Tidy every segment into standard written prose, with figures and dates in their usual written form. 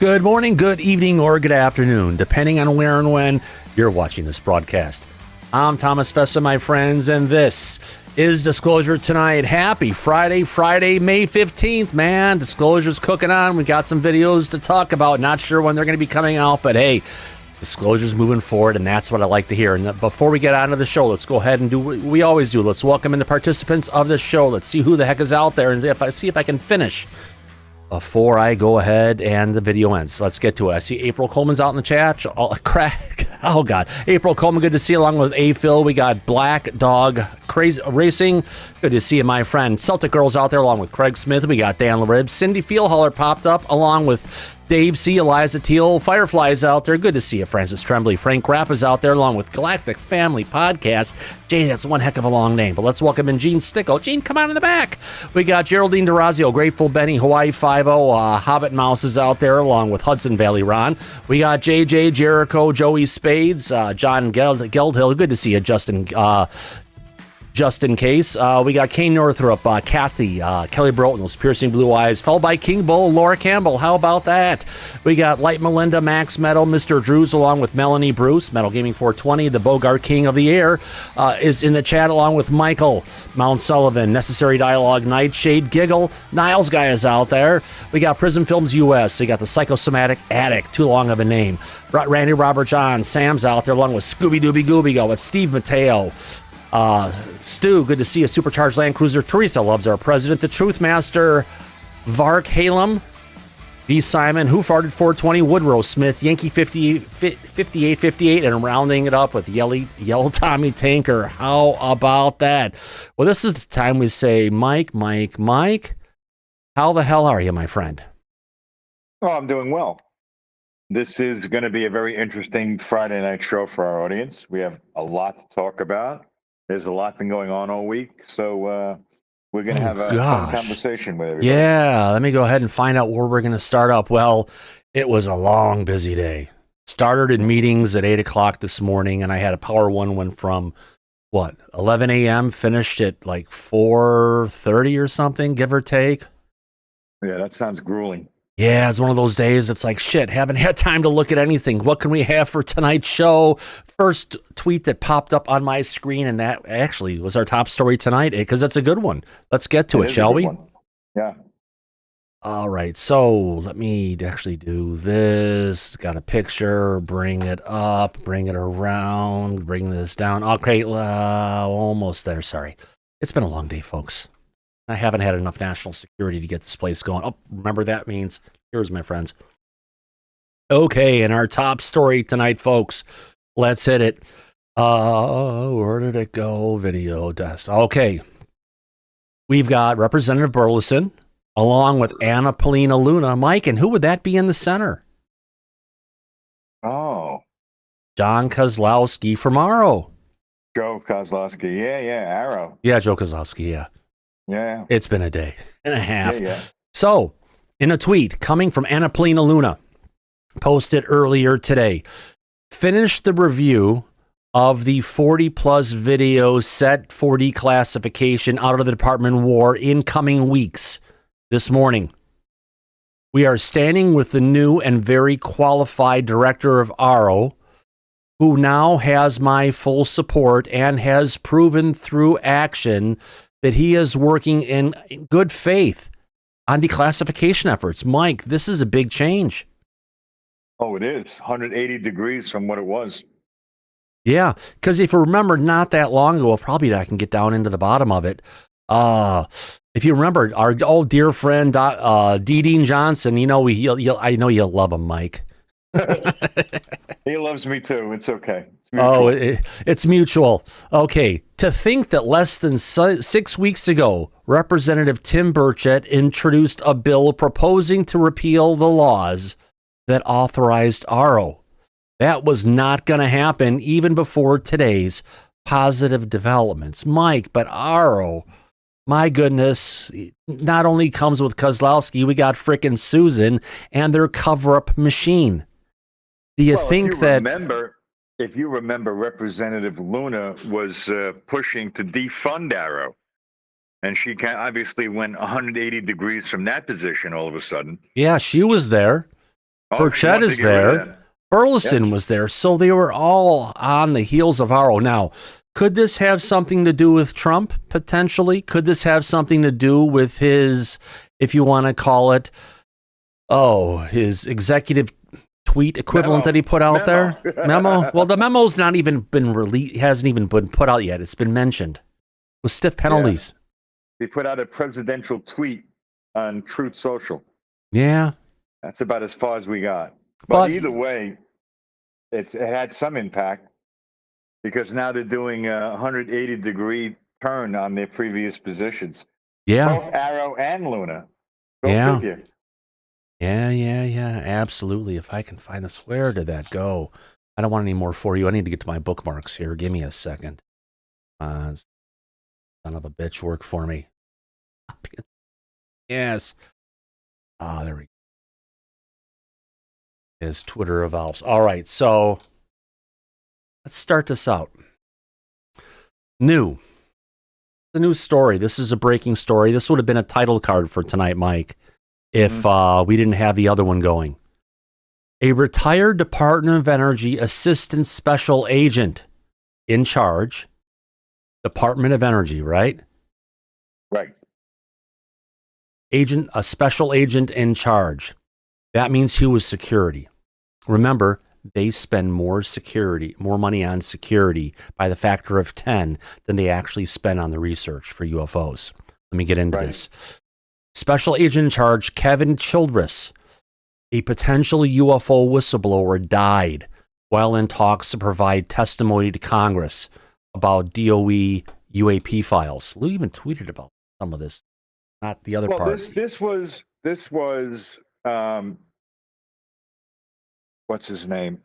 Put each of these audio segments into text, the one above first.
Good morning, good evening, or good afternoon, depending on where and when you're watching this broadcast. I'm Thomas Fessa, my friends, and this is Disclosure Tonight. Happy Friday, May 15th, man. Disclosure's cooking on. We got some videos to talk about. Not sure when they're going to be coming out, but hey, Disclosure's moving forward, and that's what I like to hear. And before we get on to the show, let's go ahead and do what we always do. Let's welcome in the participants of the show. Let's see who the heck is out there, and see if I can finish before I go ahead and the video ends. Let's get to it. I see April Coleman's out in the chat. Oh, God. April Coleman, good to see you, along with A. Phil. We got Black Dog Crazy Racing. Good to see you, my friend. Celtic Girls out there, along with Craig Smith. We got Dan LaRib. Cindy Fieldholler popped up, along with Dave C., Eliza Teal. Fireflies out there. Good to see you, Francis Tremblay. Frank Rapp is out there, along with Galactic Family Podcast. Jay, that's one heck of a long name. But let's welcome in Gene Sticko. Gene, come on in the back. We got Geraldine DeRazio, Grateful Benny, Hawaii 5-0. Hobbit Mouse is out there, along with Hudson Valley Ron. We got JJ Jericho, Joey Spades, John Geldhill. Good to see you, Justin Case. We got Kane Northrup, Kathy, Kelly Broughton, those piercing blue eyes, followed by King Bull, Laura Campbell. How about that? We got Light Melinda, Max Metal, Mr. Drews, along with Melanie Bruce, Metal Gaming 420, the Bogart King of the Air, is in the chat, along with Michael, Mount Sullivan, Necessary Dialogue, Nightshade, Giggle, Niles Guy is out there. We got Prism Films US. We got the Psychosomatic Addict, too long of a name. Randy Robert John, Sam's out there, along with Scooby Dooby Gooby Go, with Steve Mateo. Stu, good to see you. Supercharged Land Cruiser. Teresa loves our president. The Truth Master, Vark Halem, V. Simon, Who Farted 420, Woodrow Smith, Yankee 5858, and rounding it up with Yellow Tommy Tanker. How about that? Well, this is the time we say, Mike, how the hell are you, my friend? Oh, I'm doing well. This is going to be a very interesting Friday night show for our audience. We have a lot to talk about. There's a lot been going on all week, so we're going to have a fun conversation with everybody. Yeah, let me go ahead and find out where we're going to start up. Well, it was a long, busy day. Started in meetings at 8 o'clock this morning, and I had a power one went from, 11 a.m., finished at like 4:30 or something, give or take. Yeah, that sounds grueling. Yeah, it's one of those days. It's like, shit, haven't had time to look at anything. What can we have for tonight's show? First tweet that popped up on my screen, and that actually was our top story tonight, because that's a good one. Let's get to it, shall we? Yeah. All right, so let me actually do this. Got a picture, bring it up, bring it around, bring this down. Okay, almost there, sorry. It's been a long day, folks. I haven't had enough national security to get this place going. Oh, remember that means, here's my friends. Okay, and our top story tonight, folks. Let's hit it. Where did it go? Video test. Okay. We've got Representative Burleson, along with Anna Paulina Luna. Mike, and who would that be in the center? Oh. John Kozlowski from Aaro. Joe Kozlowski. Yeah, Aaro. Yeah, Joe Kozlowski, yeah. Yeah. It's been a day and a half. Yeah. So, in a tweet coming from Anna Paulina Luna, posted earlier today, finished the review of the 40-plus videos set for declassification out of the Department of War in coming weeks this morning. We are standing with the new and very qualified director of Aaro, who now has my full support and has proven through action that he is working in good faith on declassification efforts. Mike, this is a big change. Oh, it is. 180 degrees from what it was. Yeah, because if you remember, not that long ago, probably I can get down into the bottom of it. If you remember, our old dear friend, D. Dean Johnson, I know you'll love him, Mike. He loves me too. It's okay. It's mutual. Okay, to think that less than 6 weeks ago, Representative Tim Burchett introduced a bill proposing to repeal the laws that authorized Aaro. That was not going to happen even before today's positive developments. Mike, but Aaro, my goodness, not only comes with Kozlowski, we got frickin' Susan and their cover-up machine. Do you think that... If you remember, Representative Luna was pushing to defund Aaro. And she obviously went 180 degrees from that position all of a sudden. Yeah, she was there. Burchett is there. Burleson was there. So they were all on the heels of Aaro. Now, could this have something to do with Trump, potentially? Could this have something to do with his, if you want to call it, his executive tweet equivalent that he put out there? Memo? Well, the memo's not even been released, hasn't even been put out yet. It's been mentioned with stiff penalties. Yeah. He put out a presidential tweet on Truth Social. Yeah. That's about as far as we got. But either way, it had some impact because now they're doing a 180-degree turn on their previous positions. Yeah. Both Aaro and Luna. Go figure. Yeah. Absolutely. If I can find this, where did that go? I don't want any more for you. I need to get to my bookmarks here. Give me a second. Son of a bitch, work for me. Yes. There we go. As Twitter evolves. All right, so let's start this out. The new story. This is a breaking story. This would have been a title card for tonight, Mike, if we didn't have the other one going. A retired Department of Energy assistant special agent in charge. Department of Energy, right? Right. A special agent in charge. That means he was security. Remember, they spend more money on security by the factor of 10 than they actually spend on the research for UFOs. Let me get into this. Special agent in charge, Kevin Childress, a potential UFO whistleblower, died while in talks to provide testimony to Congress about DOE UAP files. Lou even tweeted about some of this, not the other part. This was what's his name?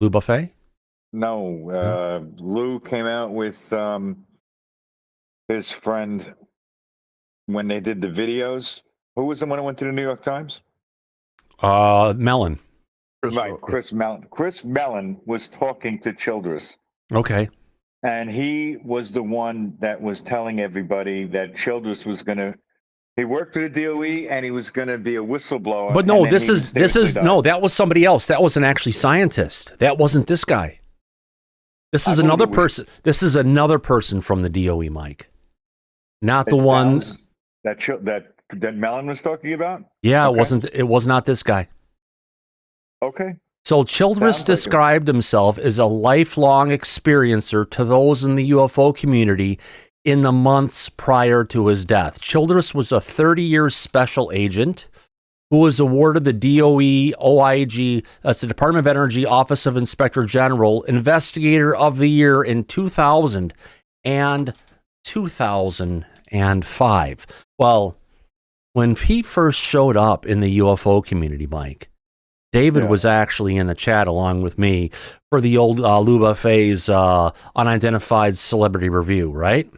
Lou Buffet? No, Lou came out with his friend when they did the videos. Who was the one who went to the New York Times? Mellon. Chris Mellon. Chris Mellon was talking to Childress. Okay. And he was the one that was telling everybody that Childress was going to. He worked for the DOE and he was going to be a whistleblower. But no, that was somebody else. That was an actually scientist. That wasn't this guy. This is another person. This is another person from the DOE, Mike. Not the one that Mellon was talking about. Yeah, okay. It was not this guy. Okay. So Childress described himself as a lifelong experiencer to those in the UFO community in the months prior to his death. Childress was a 30-year special agent who was awarded the DOE OIG, that's the Department of Energy Office of Inspector General, Investigator of the Year in 2000 and 2005. Well, when he first showed up in the UFO community, Mike, David was actually in the chat along with me for the old Lou Buffet's Unidentified Celebrity Review, right?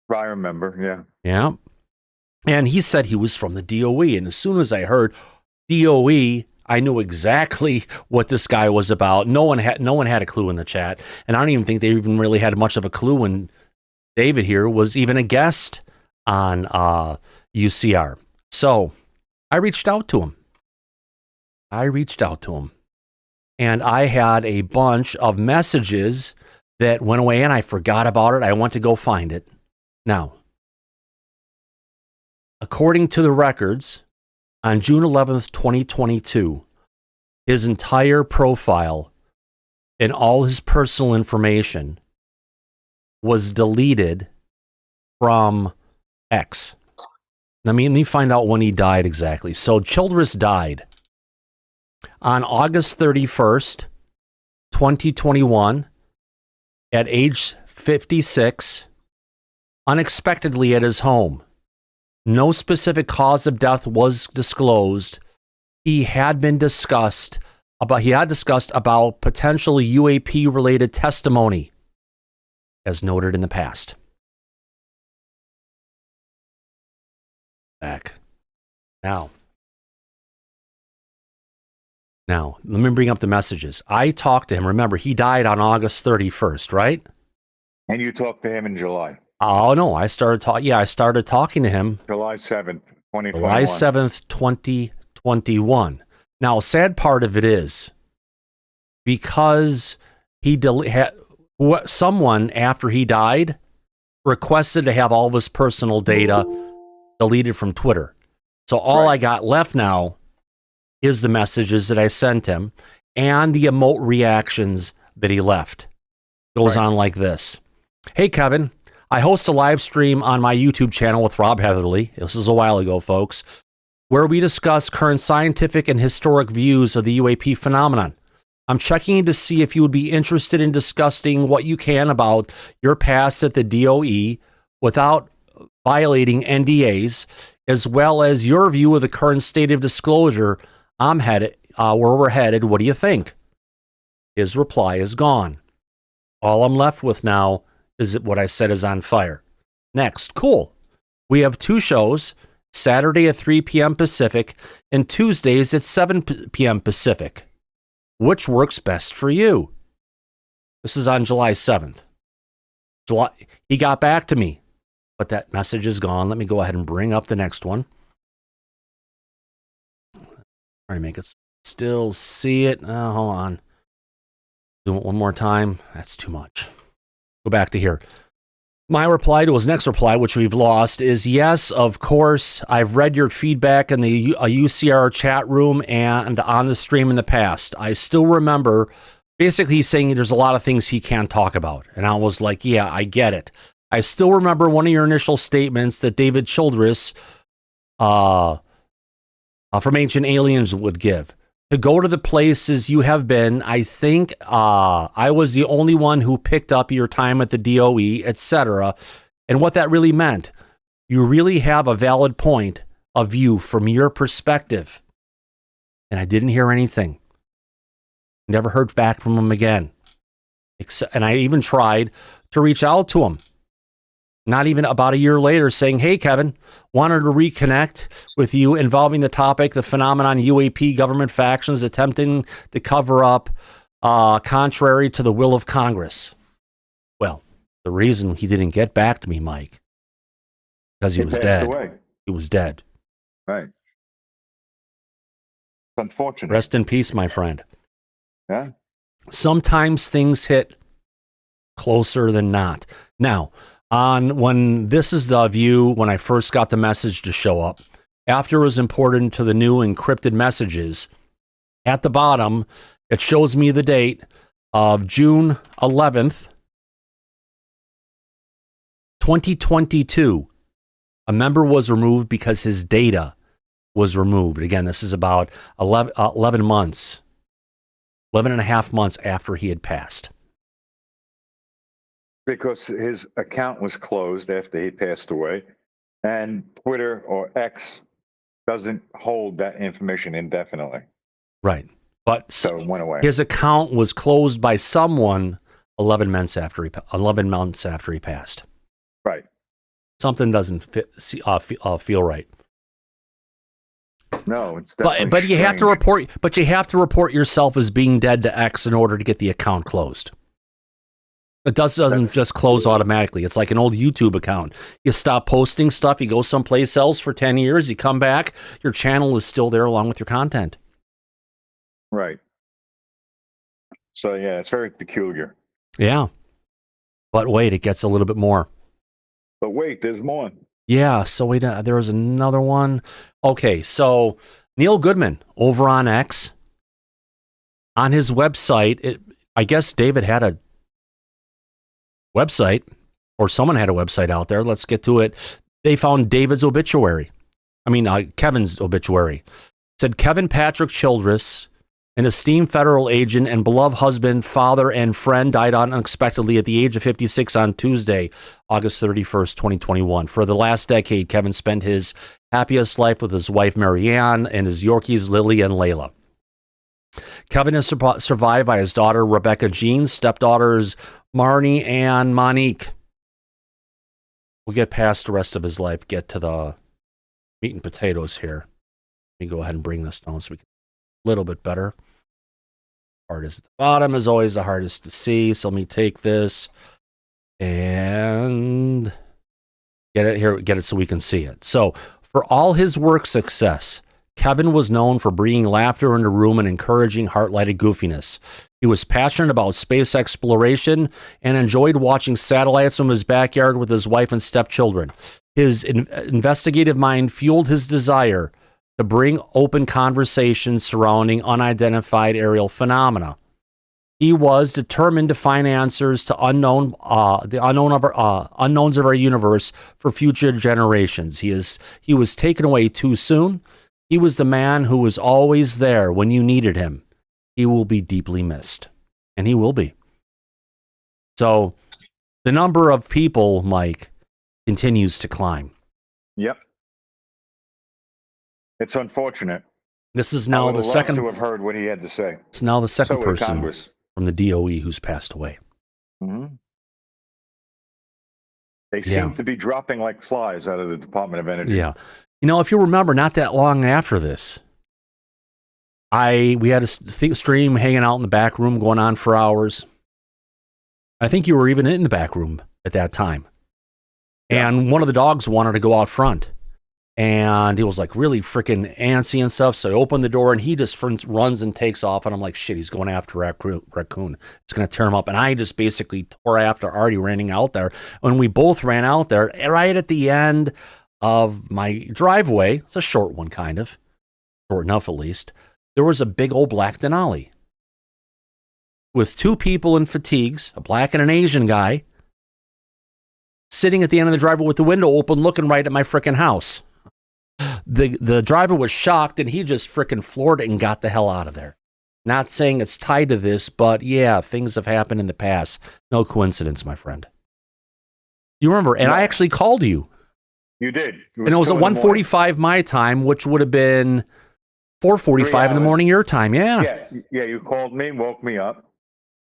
I remember, yeah. Yeah. And he said he was from the DOE. And as soon as I heard DOE, I knew exactly what this guy was about. No one had a clue in the chat. And I don't even think they even really had much of a clue when David here was even a guest on UCR. So I reached out to him. And I had a bunch of messages that went away and I forgot about it. I went to go find it. Now, according to the records, on June 11th, 2022, his entire profile and all his personal information was deleted from X. Let me find out when he died exactly. So Childress died on August 31st, 2021, at age 56, unexpectedly at his home. No specific cause of death was disclosed. He had discussed about potential UAP related testimony, as noted in the past. Back. Now, let me bring up the messages. I talked to him. Remember, he died on August 31st, right? And you talked to him in July. Oh, no, I started talking to him. July 7th. July 7th, 2021. Now, sad part of it is because someone after he died requested to have all of his personal data deleted from Twitter. So all I got left now is the messages that I sent him and the emote reactions that he left. Goes on like this. Hey, Kevin, I host a live stream on my YouTube channel with Rob Heatherly. This is a while ago, folks, where we discuss current scientific and historic views of the UAP phenomenon. I'm checking in to see if you would be interested in discussing what you can about your past at the DOE without violating NDAs, as well as your view of the current state of disclosure where we're headed. What do you think? His reply is gone. All I'm left with now is that what I said is on fire. Next, cool. We have 2 shows, Saturday at 3 p.m. Pacific and Tuesdays at 7 p.m. Pacific. Which works best for you? This is on July 7th. He got back to me, but that message is gone. Let me go ahead and bring up the next one. Try to make it still see it. Oh, hold on. Do it one more time. That's too much. Go back to here. My reply to his next reply, which we've lost, is yes, of course. I've read your feedback in the UCR chat room and on the stream in the past. I still remember, basically he's saying there's a lot of things he can't talk about. And I was like, yeah, I get it. I still remember one of your initial statements that David Childress from Ancient Aliens would give. To go to the places you have been, I think I was the only one who picked up your time at the DOE, etc. And what that really meant. You really have a valid point of view from your perspective. And I didn't hear anything. Never heard back from him again. And I even tried to reach out to him. Not even about a year later, saying, hey, Kevin, wanted to reconnect with you involving the topic, the phenomenon UAP government factions attempting to cover up contrary to the will of Congress. Well, the reason he didn't get back to me, Mike, because he was dead. Away. He was dead. Right. Unfortunate. Rest in peace, my friend. Yeah. Sometimes things hit closer than not. Now, when this is the view, when I first got the message to show up, after it was important to the new encrypted messages, at the bottom, it shows me the date of June 11th, 2022. A member was removed because his data was removed. Again, this is about 11 months, 11 and a half months after he had passed. Because his account was closed after he passed away, and Twitter or X doesn't hold that information indefinitely. Right. But so it went away. His account was closed by someone 11 months after he passed. Right. Something doesn't feel right. No, it's definitely but you have to report. But you have to report yourself as being dead to X in order to get the account closed. It doesn't just close automatically. It's like an old YouTube account. You stop posting stuff, you go someplace else for 10 years, you come back, your channel is still there along with your content. Right. So, yeah, it's very peculiar. Yeah. But wait, it gets a little bit more. But wait, there's more. Yeah, so wait, there was another one. Okay, so Neil Goodman over on X, on his website, I guess David had a website, or someone had a website out there. Let's get to it. They found Kevin's obituary. It said Kevin Patrick Childress, an esteemed federal agent and beloved husband, father, and friend, died unexpectedly at the age of 56 on Tuesday, August 31st, 2021. For the last decade, Kevin spent his happiest life with his wife, Marianne, and his Yorkies, Lily and Layla. Kevin is survived by his daughter, Rebecca Jean, stepdaughters, Marnie and Monique. We'll get past the rest of his life, get to the meat and potatoes here. Let me go ahead and bring this down so we can a little bit better. Hardest at the bottom is always the hardest to see. So let me take this and get it here, get it so we can see it. So For all his work success, Kevin was known for bringing laughter in the room and encouraging heart-lighted goofiness. He was passionate about space exploration and enjoyed watching satellites from his backyard with his wife and stepchildren. His investigative mind fueled his desire to bring open conversations surrounding unidentified aerial phenomena. He was determined to find answers to unknowns of our universe for future generations. He was taken away too soon. He was the man who was always there when you needed him. He will be deeply missed, and he will be. So the number of people, Mike, continues to climb. Yep. It's unfortunate. This is now the second to have heard what he had to say. It's now the second person Congress from the DOE who's passed away. Mm-hmm. They seem to be dropping like flies out of the Department of Energy. Yeah. You know, if you remember, not that long after this, we had a stream hanging out in the back room going on for hours. I think you were even in the back room at that time. Yeah. And one of the dogs wanted to go out front. And he was like really freaking antsy and stuff. So I opened the door and he just runs and takes off. And I'm like, shit, he's going after raccoon. It's going to tear him up. And I just basically tore after already running out there. When we both ran out there, right at the end of my driveway, it's a short one kind of, short enough at least, there was a big old black Denali with two people in fatigues, a black and an Asian guy, sitting at the end of the driveway with the window open, looking right at my freaking house. The driver was shocked, and he just freaking floored it and got the hell out of there. Not saying it's tied to this, but yeah, things have happened in the past. No coincidence, my friend. You remember, and I actually called you. You did. And it was at 1:45 my time, which would have been 4:45 in the morning your time. Yeah, you called me, woke me up,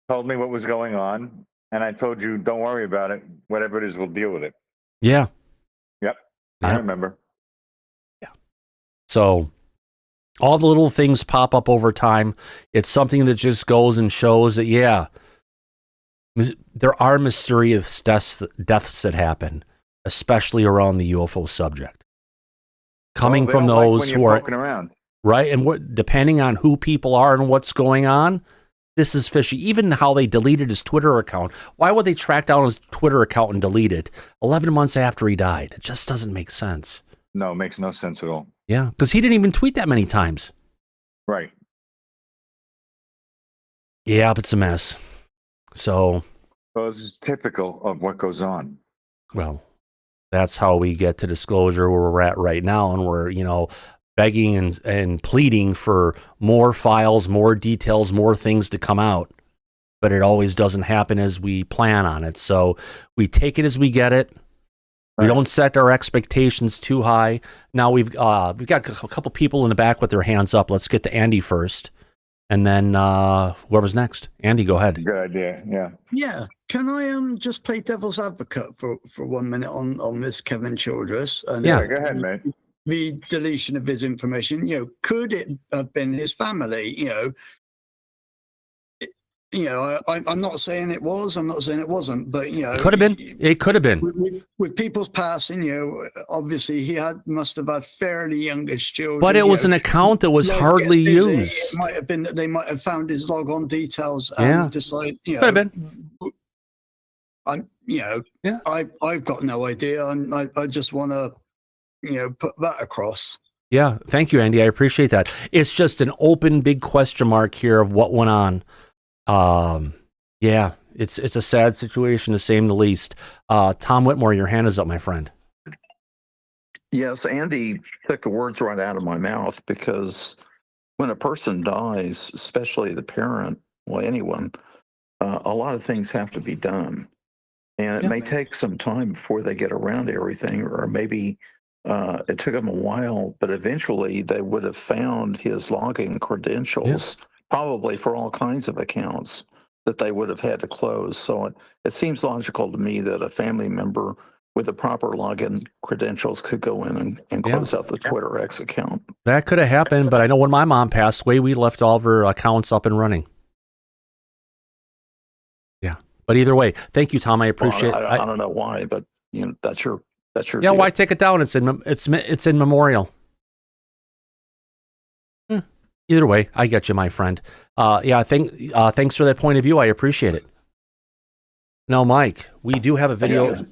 told me what was going on, and I told you, don't worry about it. Whatever it is, we'll deal with it. Yeah. Yep. I remember. Yeah. So all the little things pop up over time. It's something that just goes and shows that, yeah, there are mysterious deaths that happen, especially around the UFO subject. Coming from those who are around. Right. And depending on who people are and what's going on, this is fishy. Even how they deleted his Twitter account. Why would they track down his Twitter account and delete it 11 months after he died? It just doesn't make sense. No, it makes no sense at all. Yeah, because he didn't even tweet that many times. Right. Yeah, but it's a mess. So. Well, this is typical of what goes on. Well, that's how we get to disclosure where we're at right now. And we're, begging and pleading for more files, more details, more things to come out. But it always doesn't happen as we plan on it. So we take it as we get it. We don't set our expectations too high. Now we've got a couple people in the back with their hands up. Let's get to Andy first. And then whoever's next. Andy, go ahead. Good idea. Yeah. Yeah. Can I just play devil's advocate for 1 minute on this Kevin Childress? And, yeah, go ahead, mate. The deletion of his information, could it have been his family? I'm not saying it was. I'm not saying it wasn't. But it could have been. It could have been. With people's passing, obviously he must have had fairly youngish children. But it was an account that was hardly used. It might have been that they might have found his logon details and decided. Could have been. I've got no idea, and I just want to. Put that across. Yeah, thank you, Andy. I appreciate that. It's just an open, big question mark here of what went on. Yeah, it's a sad situation to say the least. Tom Whitmore, your hand is up, my friend. Yes, Andy took the words right out of my mouth, because when a person dies, especially the parent, well, anyone, a lot of things have to be done. And it may take some time before they get around to everything, or maybe it took them a while, but eventually they would have found his login credentials, probably for all kinds of accounts that they would have had to close. So it seems logical to me that a family member with the proper login credentials could go in and close out the Twitter X account. That could have happened, but I know when my mom passed away, we left all of her accounts up and running. Yeah, but either way, thank you, Tom. I appreciate it. I don't know why, but that's your That's your Yeah, deal. why take it down? It's in memorial. Either way, I get you, my friend. Thanks for that point of view. I appreciate it. Now, Mike, we do have a video.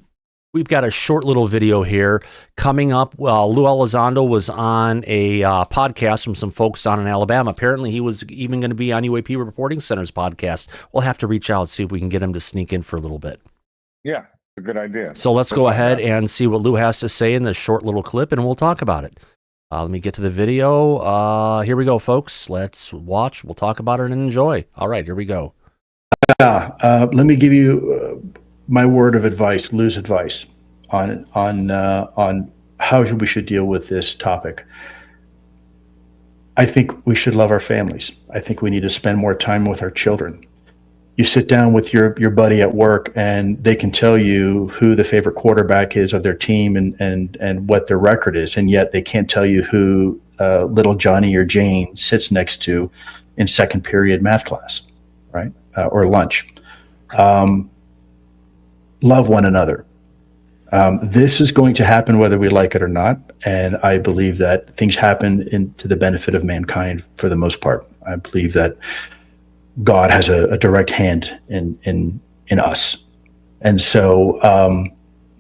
We've got a short little video here coming up. Lou Elizondo was on a podcast from some folks down in Alabama. Apparently, he was even going to be on UAP Reporting Center's podcast. We'll have to reach out, see if we can get him to sneak in for a little bit. Yeah, it's a good idea. So let's go ahead and see what Lou has to say in this short little clip, and we'll talk about it. Let me get to the video. Here we go, folks. Let's watch. We'll talk about it and enjoy. All right, here we go. Let me give you my word of advice, Lou's advice on how we should deal with this topic. I think we should love our families. I think we need to spend more time with our children. You sit down with your buddy at work and they can tell you who the favorite quarterback is of their team and what their record is, and yet they can't tell you who little Johnny or Jane sits next to in second period math class, right? Or lunch. Love one another. This is going to happen whether we like it or not, and I believe that things happen to the benefit of mankind for the most part. I believe that God has a direct hand in us. And so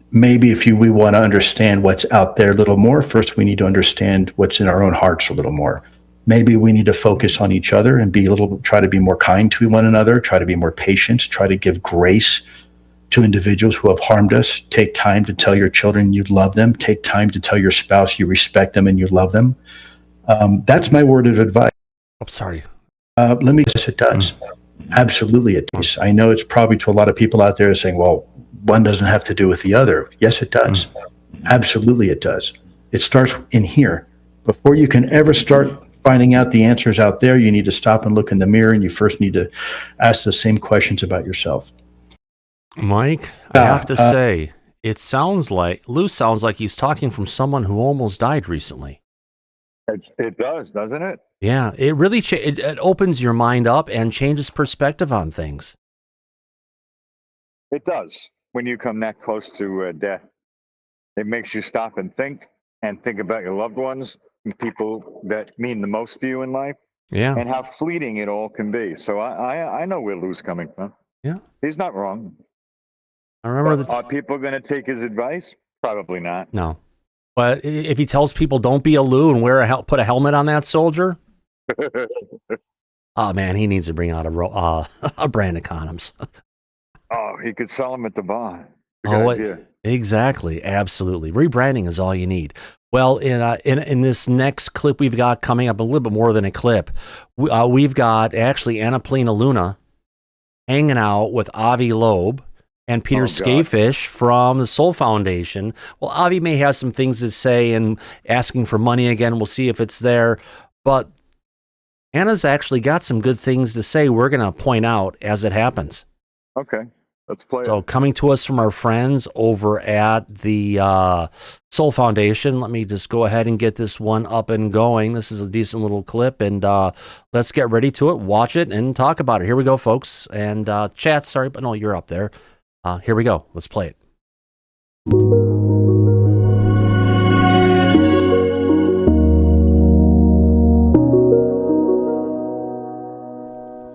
maybe if we want to understand what's out there a little more, first we need to understand what's in our own hearts a little more. Maybe we need to focus on each other and try to be more kind to one another, try to be more patient, try to give grace to individuals who have harmed us. Take time to tell your children you love them. Take time to tell your spouse you respect them and you love them. That's my word of advice. I'm sorry. Yes, it does. Absolutely, it does. I know it's probably to a lot of people out there saying, well, one doesn't have to do with the other. Yes, it does. Absolutely, it does. It starts in here. Before you can ever start finding out the answers out there, you need to stop and look in the mirror, and you first need to ask the same questions about yourself. Mike, I have to say, Lou sounds like he's talking from someone who almost died recently. It does, doesn't it? Yeah, it really it opens your mind up and changes perspective on things. It does. When you come that close to death, it makes you stop and think about your loved ones and people that mean the most to you in life. Yeah. And how fleeting it all can be. So I know where Lou's coming from. Yeah. He's not wrong. I remember that. Are people going to take his advice? Probably not. No. But if he tells people don't be a Lou and put a helmet on that soldier, oh man, he needs to bring out a brand of condoms. Oh, he could sell them at the bar. Exactly, absolutely. Rebranding is all you need. Well, in this next clip we've got coming up, a little bit more than a clip, we've got actually Anna Polina Luna hanging out with Avi Loeb and Peter Skafish from the Soul Foundation. Well, Avi may have some things to say and asking for money again. We'll see if it's there. But Anna's actually got some good things to say we're going to point out as it happens. Okay, let's play So it. coming to us from our friends over at the Soul Foundation, let me just go ahead and get this one up and going. This is a decent little clip, and let's get ready to it, watch it, and talk about it. Here we go, folks. And chat, sorry, but no, you're up there. Here we go. Let's play it.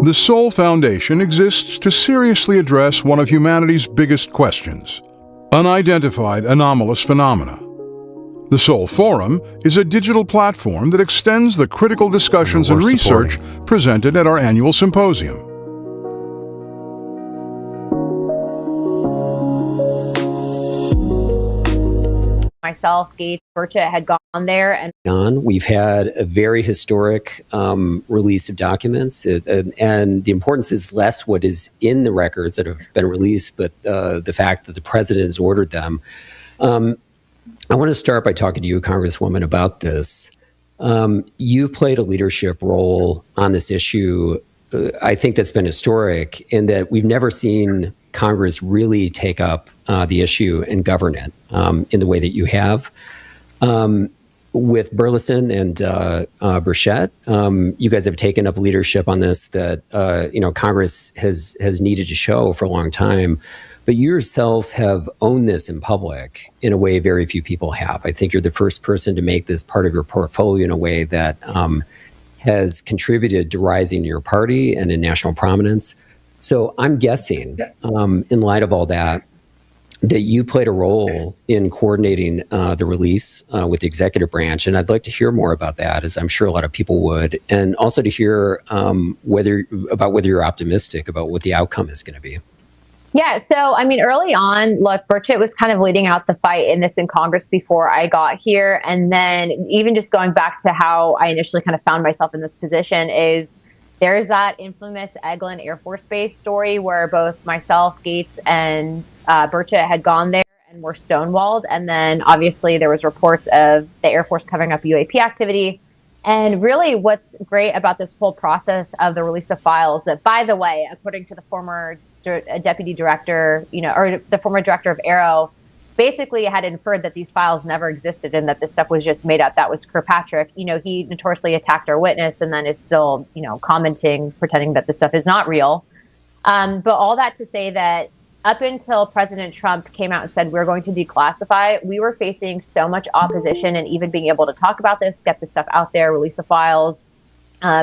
The Soul Foundation exists to seriously address one of humanity's biggest questions: unidentified anomalous phenomena. The Soul Forum is a digital platform that extends the critical discussions and research presented at our annual symposium. Myself, Gates, Burchett had gone there, and we've had a very historic release of documents, and the importance is less what is in the records that have been released, but the fact that the president has ordered them. I want to start by talking to you, Congresswoman, about this. You've played a leadership role on this issue. I think that's been historic in that we've never seen Congress really take up the issue and govern it in the way that you have. with Burleson and Burchett, you guys have taken up leadership on this that Congress has needed to show for a long time. But you yourself have owned this in public in a way very few people have. I think you're the first person to make this part of your portfolio in a way that has contributed to rising your party and in national prominence. So I'm guessing, in light of all that you played a role in coordinating the release with the executive branch. And I'd like to hear more about that, as I'm sure a lot of people would, and also to hear whether you're optimistic about what the outcome is going to be. Yeah, so I mean, early on, look, Burchett was kind of leading out the fight in this in Congress before I got here. And then even just going back to how I initially kind of found myself in this position is there's that infamous Eglin Air Force Base story where both myself, Gates, and Burchett had gone there and were stonewalled. And then obviously there was reports of the Air Force covering up UAP activity. And really what's great about this whole process of the release of files that, by the way, according to the former deputy director, or the former director of Aaro, basically had inferred that these files never existed and that this stuff was just made up. That was Kirkpatrick. He notoriously attacked our witness and then is still, commenting, pretending that this stuff is not real. But all that to say that up until President Trump came out and said we're going to declassify, we were facing so much opposition, and even being able to talk about this, get this stuff out there, release the files,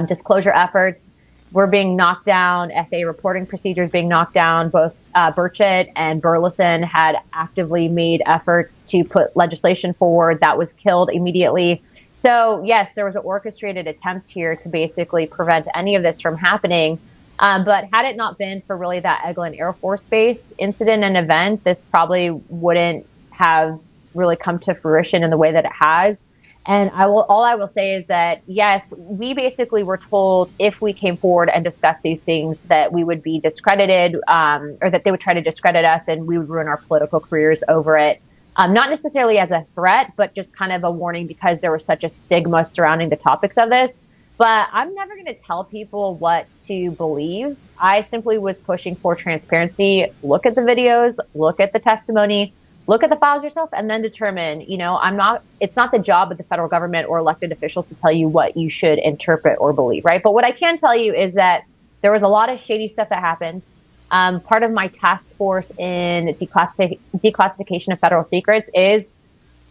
disclosure efforts were being knocked down, FAA reporting procedures being knocked down. Both Burchett and Burleson had actively made efforts to put legislation forward that was killed immediately. So yes, there was an orchestrated attempt here to basically prevent any of this from happening. But had it not been for really that Eglin Air Force Base incident and event, this probably wouldn't have really come to fruition in the way that it has. And all I will say is that, yes, we basically were told if we came forward and discussed these things that we would be discredited, or that they would try to discredit us and we would ruin our political careers over it. Not necessarily as a threat, but just kind of a warning because there was such a stigma surrounding the topics of this. But I'm never going to tell people what to believe. I simply was pushing for transparency. Look at the videos, look at the testimony, look at the files yourself, and then determine, it's not the job of the federal government or elected officials to tell you what you should interpret or believe, right? But what I can tell you is that there was a lot of shady stuff that happened. Part of my task force in declassification of federal secrets is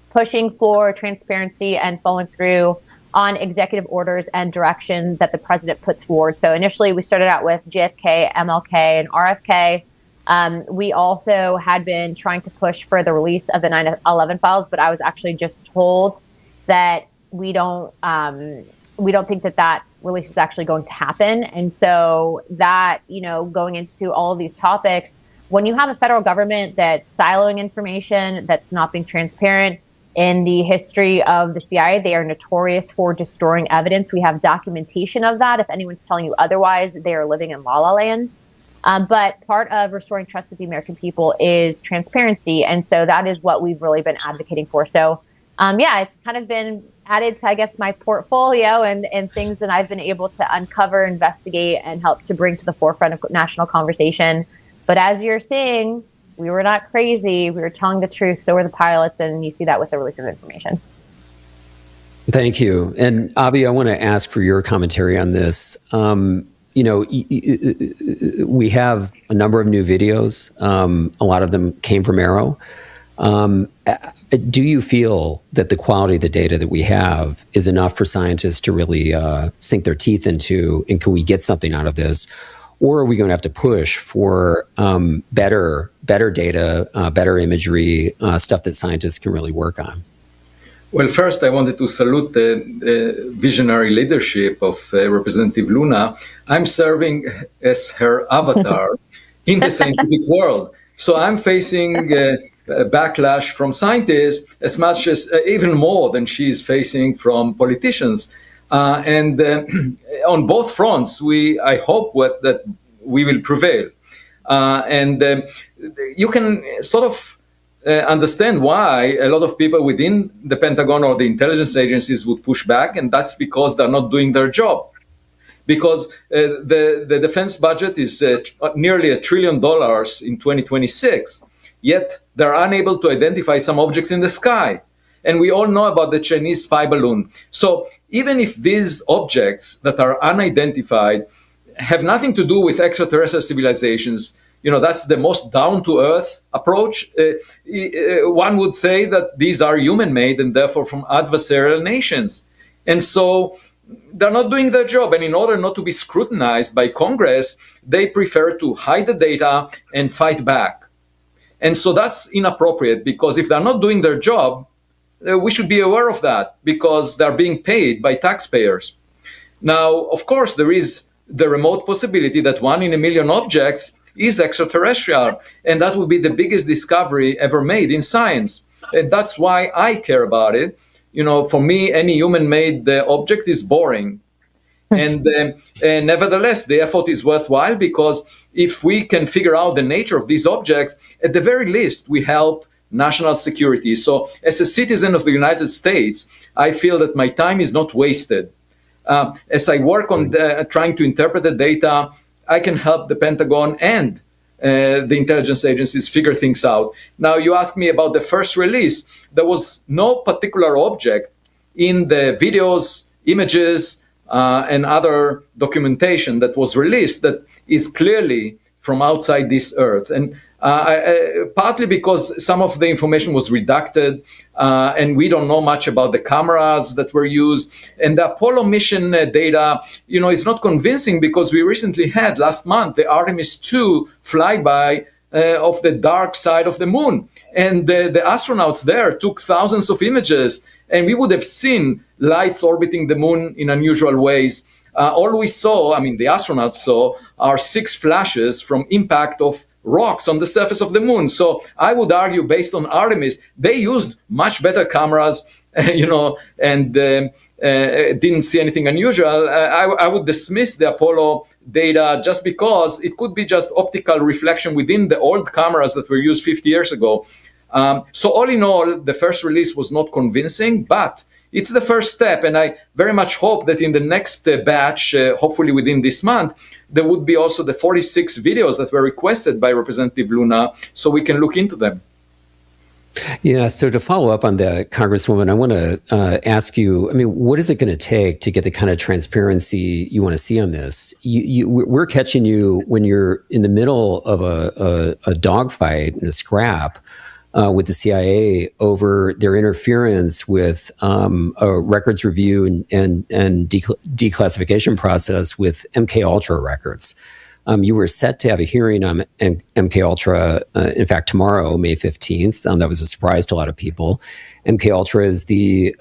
pushing for transparency and following through on executive orders and direction that the president puts forward. So initially we started out with JFK, MLK, and RFK. We also had been trying to push for the release of the 9/11 files, but I was actually just told that we don't think that release is actually going to happen. And so that, going into all of these topics, when you have a federal government that's siloing information, that's not being transparent, in the history of the CIA, they are notorious for destroying evidence. We have documentation of that. If anyone's telling you otherwise, they are living in la-la land. But part of restoring trust with the American people is transparency. And so that is what we've really been advocating for. So, it's kind of been added to, I guess, my portfolio and things that I've been able to uncover, investigate, and help to bring to the forefront of national conversation. But as you're seeing, we were not crazy. We were telling the truth. So were the pilots. And you see that with the release of information. Thank you. And Avi, I want to ask for your commentary on this. We have a number of new videos. A lot of them came from Aaro. Do you feel that the quality of the data that we have is enough for scientists to really sink their teeth into, and can we get something out of this? Or are we going to have to push for better data, better imagery, stuff that scientists can really work on? Well, first, I wanted to salute the visionary leadership of Representative Luna. I'm serving as her avatar in the scientific world. So I'm facing backlash from scientists as much as, even more than she's facing from politicians. And on both fronts, I hope that we will prevail. And you can sort of understand why a lot of people within the Pentagon or the intelligence agencies would push back, and that's because they're not doing their job. Because the defense budget is nearly $1 trillion in 2026, yet they're unable to identify some objects in the sky. And we all know about the Chinese spy balloon. So even if these objects that are unidentified have nothing to do with extraterrestrial civilizations, that's the most down-to-earth approach. One would say that these are human-made and therefore from adversarial nations. And so they're not doing their job. And in order not to be scrutinized by Congress, they prefer to hide the data and fight back. And so that's inappropriate, because if they're not doing their job, we should be aware of that, because they're being paid by taxpayers. Now, of course, there is the remote possibility that 1 in a million objects is extraterrestrial, and that would be the biggest discovery ever made in science. And that's why I care about it. For me, any human-made object is boring. And nevertheless, the effort is worthwhile, because if we can figure out the nature of these objects, at the very least, we help national security. So as a citizen of the United States, I feel that my time is not wasted. As I work on trying to interpret the data, I can help the Pentagon and the intelligence agencies figure things out. Now, you asked me about the first release. There was no particular object in the videos, images, and other documentation that was released that is clearly from outside this earth. And partly because some of the information was redacted, and we don't know much about the cameras that were used. And the Apollo mission data, is not convincing, because we recently had, last month, the Artemis 2 flyby of the dark side of the moon. And the astronauts there took thousands of images, and we would have seen lights orbiting the moon in unusual ways. All we saw, the astronauts saw, are 6 flashes from impact of rocks on the surface of the moon. So I would argue, based on Artemis, they used much better cameras, and didn't see anything unusual. I would dismiss the Apollo data just because it could be just optical reflection within the old cameras that were used 50 years ago. So all in all, the first release was not convincing, but it's the first step, and I very much hope that in the next batch, hopefully within this month, there would be also the 46 videos that were requested by Representative Luna, so we can look into them. Yeah, so to follow up on that, Congresswoman, I want to ask you, what is it going to take to get the kind of transparency you want to see on this? We're catching you when you're in the middle of a dogfight and a scrap with the CIA over their interference with a records review and declassification process with MK Ultra records. You were set to have a hearing on MK Ultra, in fact, tomorrow, May 15th. That was a surprise to a lot of people. MK Ultra is the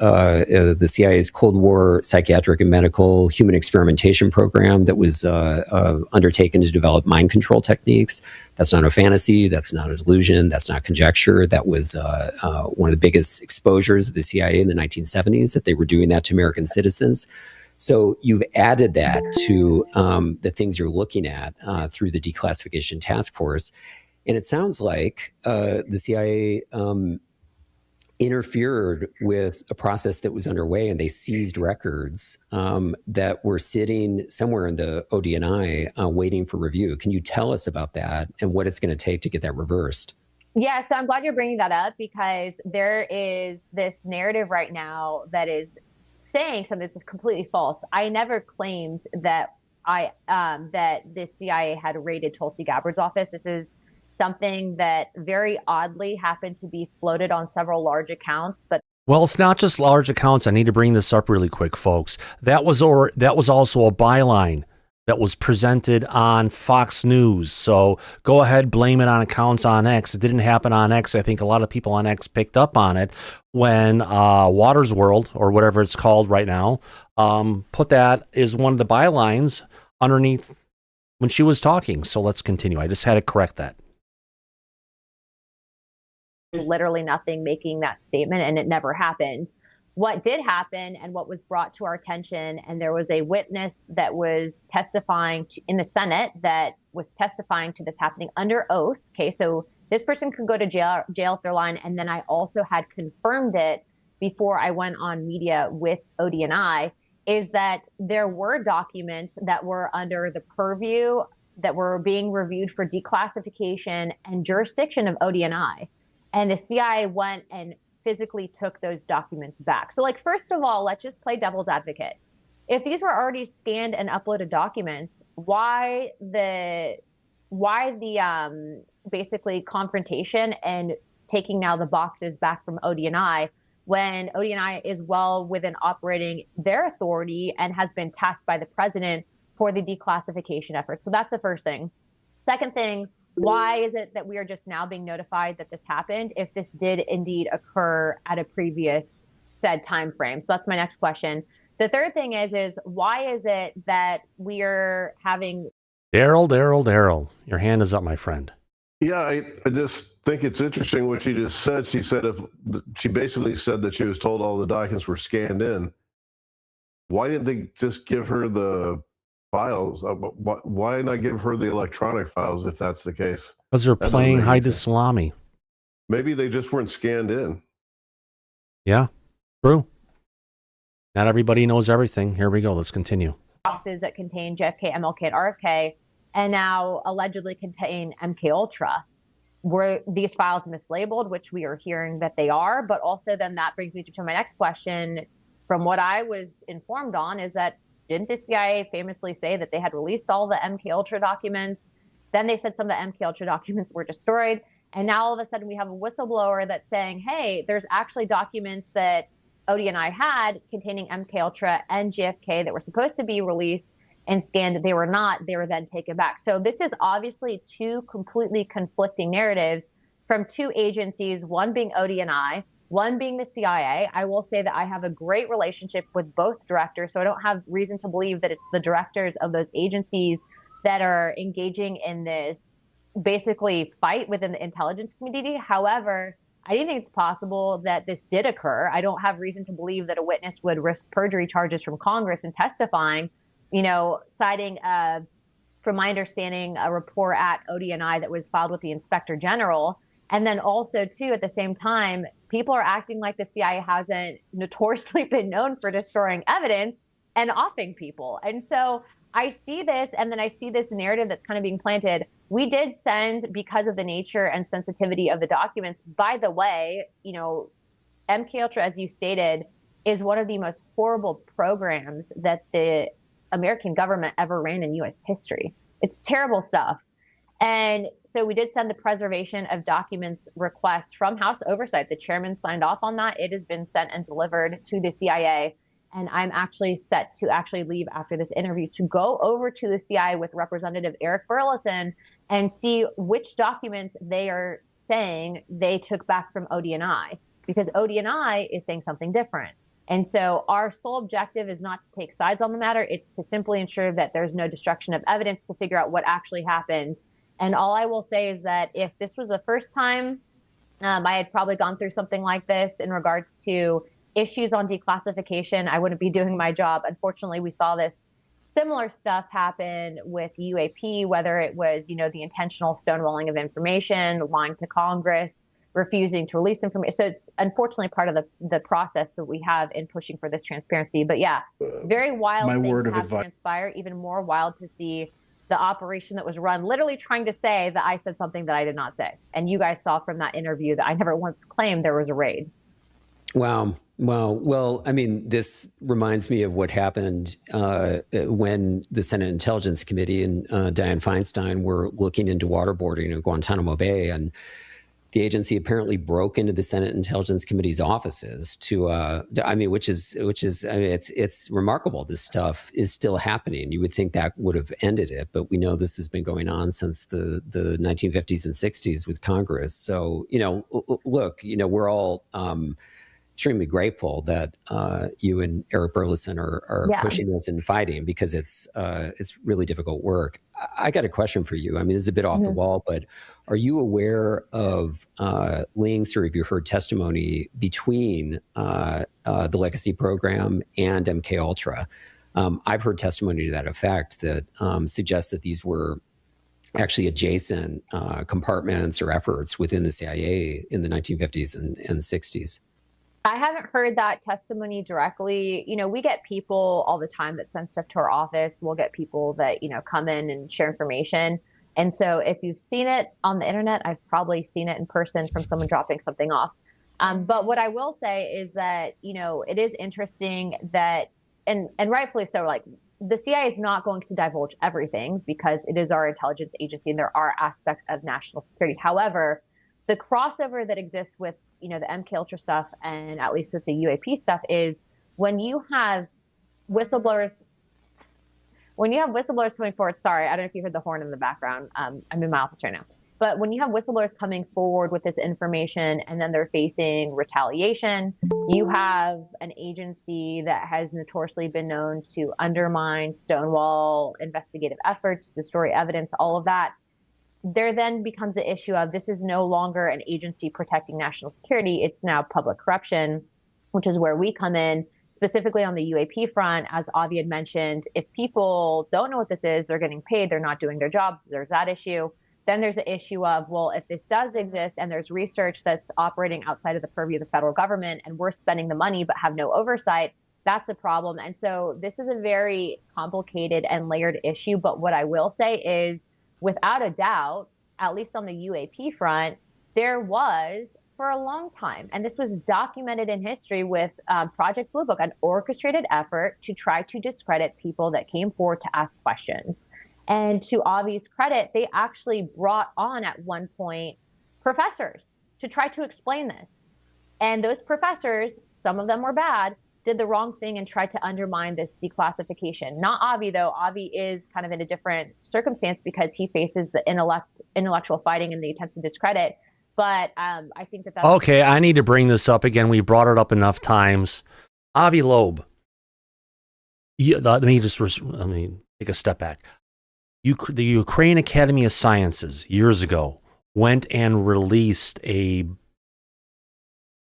CIA's Cold War psychiatric and medical human experimentation program that was undertaken to develop mind control techniques. That's not a fantasy. That's not a delusion. That's not conjecture. That was one of the biggest exposures of the CIA in the 1970s, that they were doing that to American citizens. So you've added that to the things you're looking at through the Declassification Task Force. And it sounds like the CIA interfered with a process that was underway, and they seized records that were sitting somewhere in the ODNI waiting for review. Can you tell us about that and what it's going to take to get that reversed? Yeah, so I'm glad you're bringing that up, because there is this narrative right now that is saying something that's completely false. I never claimed that that the CIA had raided Tulsi Gabbard's office. This is something that very oddly happened to be floated on several large accounts. But well, it's not just large accounts. I need to bring this up really quick, folks. That was also a byline that was presented on Fox News. So go ahead, blame it on accounts on X. It didn't happen on X. I think a lot of people on X picked up on it when Waters World, or whatever it's called right now, put that as one of the bylines underneath when she was talking. So let's continue. I just had to correct that. Literally nothing making that statement, and it never happened. What did happen, and what was brought to our attention, and there was a witness that was testifying in the Senate that was testifying to this happening under oath. Okay, so this person could go to jail if they're lying. And then I also had confirmed it before I went on media with ODNI, is that there were documents that were under the purview that were being reviewed for declassification and jurisdiction of ODNI. And the CIA went and physically took those documents back. So, like, first of all, let's just play devil's advocate. If these were already scanned and uploaded documents, why the basically confrontation and taking now the boxes back from ODNI when ODNI is well within operating their authority and has been tasked by the president for the declassification effort? So that's the first thing. Second thing, why is it that we are just now being notified that this happened if this did indeed occur at a previous said time frame? So that's my next question. The third thing is why is it that we are having... Daryl, your hand is up, my friend. Yeah, I just think it's interesting what she just said. She said she basically said that she was told all the documents were scanned in. Why didn't they just give her the files? Why not give her the electronic files if that's the case? Because they're playing hide the salami. Maybe they just weren't scanned in. Yeah, true. Not everybody knows everything. Here we go. Let's continue. Boxes that contain JFK, MLK, and RFK, and now allegedly contain MK Ultra. Were these files mislabeled, which we are hearing that they are? But also then that brings me to my next question. From what I was informed on is that didn't the CIA famously say that they had released all the MK Ultra documents? Then they said some of the MK Ultra documents were destroyed. And now all of a sudden we have a whistleblower that's saying, hey, there's actually documents that ODNI had containing MK Ultra and JFK that were supposed to be released and scanned. They were not. They were then taken back. So this is obviously two completely conflicting narratives from two agencies, one being ODNI, one being the CIA. I will say that I have a great relationship with both directors, so I don't have reason to believe that it's the directors of those agencies that are engaging in this basically fight within the intelligence community. However, I do think it's possible that this did occur. I don't have reason to believe that a witness would risk perjury charges from Congress and testifying, citing, from my understanding, a report at ODNI that was filed with the Inspector General. And then also, too, at the same time, people are acting like the CIA hasn't notoriously been known for destroying evidence and offing people. And so I see this, and then I see this narrative that's kind of being planted. We did send, because of the nature and sensitivity of the documents, by the way, MK Ultra, as you stated, is one of the most horrible programs that the American government ever ran in U.S. history. It's terrible stuff. And so we did send the preservation of documents request from House Oversight. The chairman signed off on that. It has been sent and delivered to the CIA. And I'm actually set to actually leave after this interview to go over to the CIA with Representative Eric Burleson and see which documents they are saying they took back from ODNI, because ODNI is saying something different. And so our sole objective is not to take sides on the matter. It's to simply ensure that there's no destruction of evidence, to figure out what actually happened. And all I will say is that if this was the first time I had probably gone through something like this in regards to issues on declassification, I wouldn't be doing my job. Unfortunately, we saw this similar stuff happen with UAP, whether it was, the intentional stonewalling of information, lying to Congress, refusing to release information. So it's unfortunately part of the process that we have in pushing for this transparency. But yeah, very wild things have transpired. Even more wild to see the operation that was run, literally trying to say that I said something that I did not say. And you guys saw from that interview that I never once claimed there was a raid. Wow. Well, I mean, this reminds me of what happened when the Senate Intelligence Committee and Dianne Feinstein were looking into waterboarding in Guantanamo Bay, and the agency apparently broke into the Senate Intelligence Committee's offices it's remarkable. This stuff is still happening. You would think that would have ended it, but we know this has been going on since the 1950s and 60s with Congress. So, look, we're all extremely grateful that you and Eric Burleson are pushing this and fighting, because it's really difficult work. I got a question for you. I mean, this is a bit off the wall, but are you aware of links, or have you heard testimony between the Legacy program and MK Ultra? I've heard testimony to that effect that suggests that these were actually adjacent compartments or efforts within the CIA in the 1950s and 60s. I haven't heard that testimony directly. We get people all the time that send stuff to our office. We'll get people that, come in and share information. And so if you've seen it on the internet, I've probably seen it in person from someone dropping something off. But what I will say is that, it is interesting that, and rightfully so, like, the CIA is not going to divulge everything because it is our intelligence agency and there are aspects of national security. However, the crossover that exists with, the MK Ultra stuff and at least with the UAP stuff is when you have whistleblowers coming forward. Sorry, I don't know if you heard the horn in the background. I'm in my office right now. But when you have whistleblowers coming forward with this information and then they're facing retaliation, you have an agency that has notoriously been known to undermine, stonewall investigative efforts, destroy evidence, all of that. There then becomes the issue of this is no longer an agency protecting national security. It's now public corruption, which is where we come in, specifically on the UAP front. As Avi had mentioned, if people don't know what this is, they're getting paid, they're not doing their job, there's that issue. Then there's an issue of, well, if this does exist and there's research that's operating outside of the purview of the federal government and we're spending the money but have no oversight, that's a problem. And so this is a very complicated and layered issue. But what I will say is, without a doubt, at least on the UAP front, there was for a long time, and this was documented in history with Project Blue Book, an orchestrated effort to try to discredit people that came forward to ask questions. And to Avi's credit, they actually brought on at one point professors to try to explain this. And those professors, some of them were bad, did the wrong thing and tried to undermine this declassification. Not Avi, though. Avi is kind of in a different circumstance because he faces the intellectual fighting and the attempt to discredit. But I think that's... Okay, I need to bring this up again. We brought it up enough times. Avi Loeb. Let me take a step back. The Ukraine Academy of Sciences years ago went and released a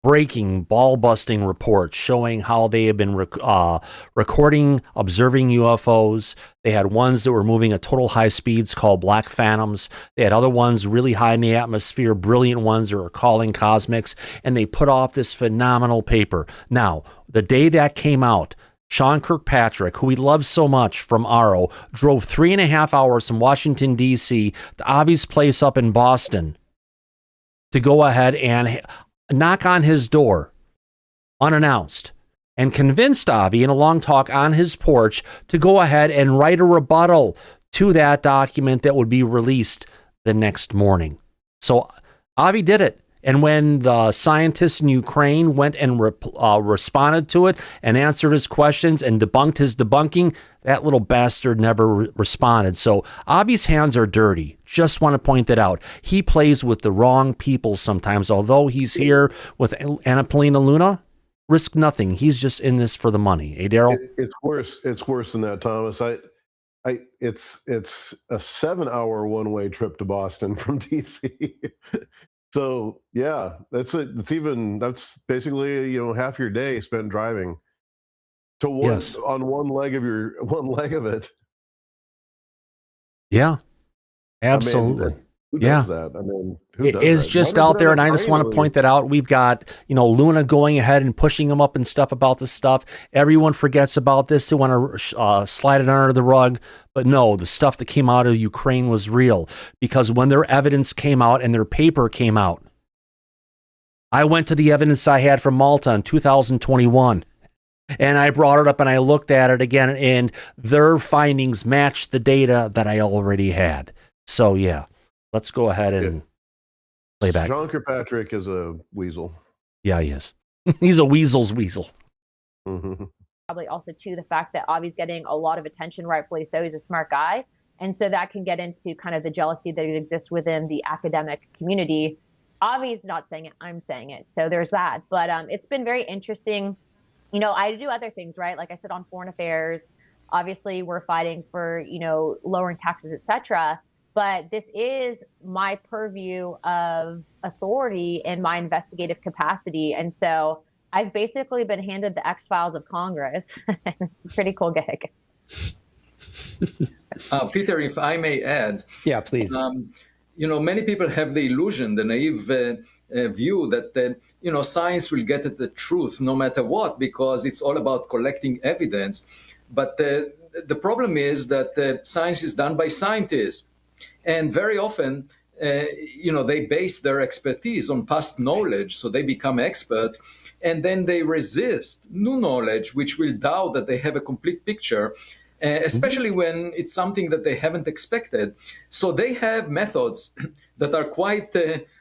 breaking, ball-busting report showing how they had been recording, observing UFOs. They had ones that were moving at total high speeds called black phantoms. They had other ones really high in the atmosphere, brilliant ones that were calling cosmics, and they put off this phenomenal paper. Now, the day that came out, Sean Kirkpatrick, who we love so much from Aaro, drove 3.5 hours from Washington, D.C. to Avi's place up in Boston to go ahead and knock on his door unannounced and convinced Avi in a long talk on his porch to go ahead and write a rebuttal to that document that would be released the next morning. So Avi did it. And when the scientists in Ukraine went and responded to it and answered his questions and debunked his debunking, that little bastard never responded. So Avi's hands are dirty. Just want to point that out. He plays with the wrong people sometimes. Although he's here with Annapolina Luna, risk nothing. He's just in this for the money. Hey, Daryl? It's worse. It's worse than that, Thomas. It's a 7-hour one-way trip to Boston from DC. So yeah, that's basically half your day spent driving to on one leg of it. Yeah, absolutely. I mean, who does that? I mean, who does it's that? just out there, and I just want to point that out. We've got Luna going ahead and pushing him up and stuff about this stuff. Everyone forgets about this. They want to slide it under the rug. But no, the stuff that came out of Ukraine was real, because when their evidence came out and their paper came out, I went to the evidence I had from Malta in 2021, and I brought it up and I looked at it again, and their findings matched the data that I already had. So yeah, let's go ahead and play back. Sean Kirkpatrick is a weasel. Yeah, he is. He's a weasel's weasel. Mm-hmm. Probably also too the fact that Avi's getting a lot of attention, rightfully so. He's a smart guy, and so that can get into kind of the jealousy that exists within the academic community. Avi's not saying it, I'm saying it, so there's that. But it's been very interesting. I do other things, right? Like I said, on foreign affairs, obviously we're fighting for lowering taxes, etc. But this is my purview of authority in my investigative capacity, and so I've basically been handed the X-Files of Congress. It's a pretty cool gig. Peter, if I may add. Yeah, please. Many people have the illusion, the naive view that, science will get at the truth no matter what, because it's all about collecting evidence. But the problem is that science is done by scientists. And very often, they base their expertise on past knowledge, so they become experts, and then they resist new knowledge, which will doubt that they have a complete picture, especially when it's something that they haven't expected. So they have methods that are quite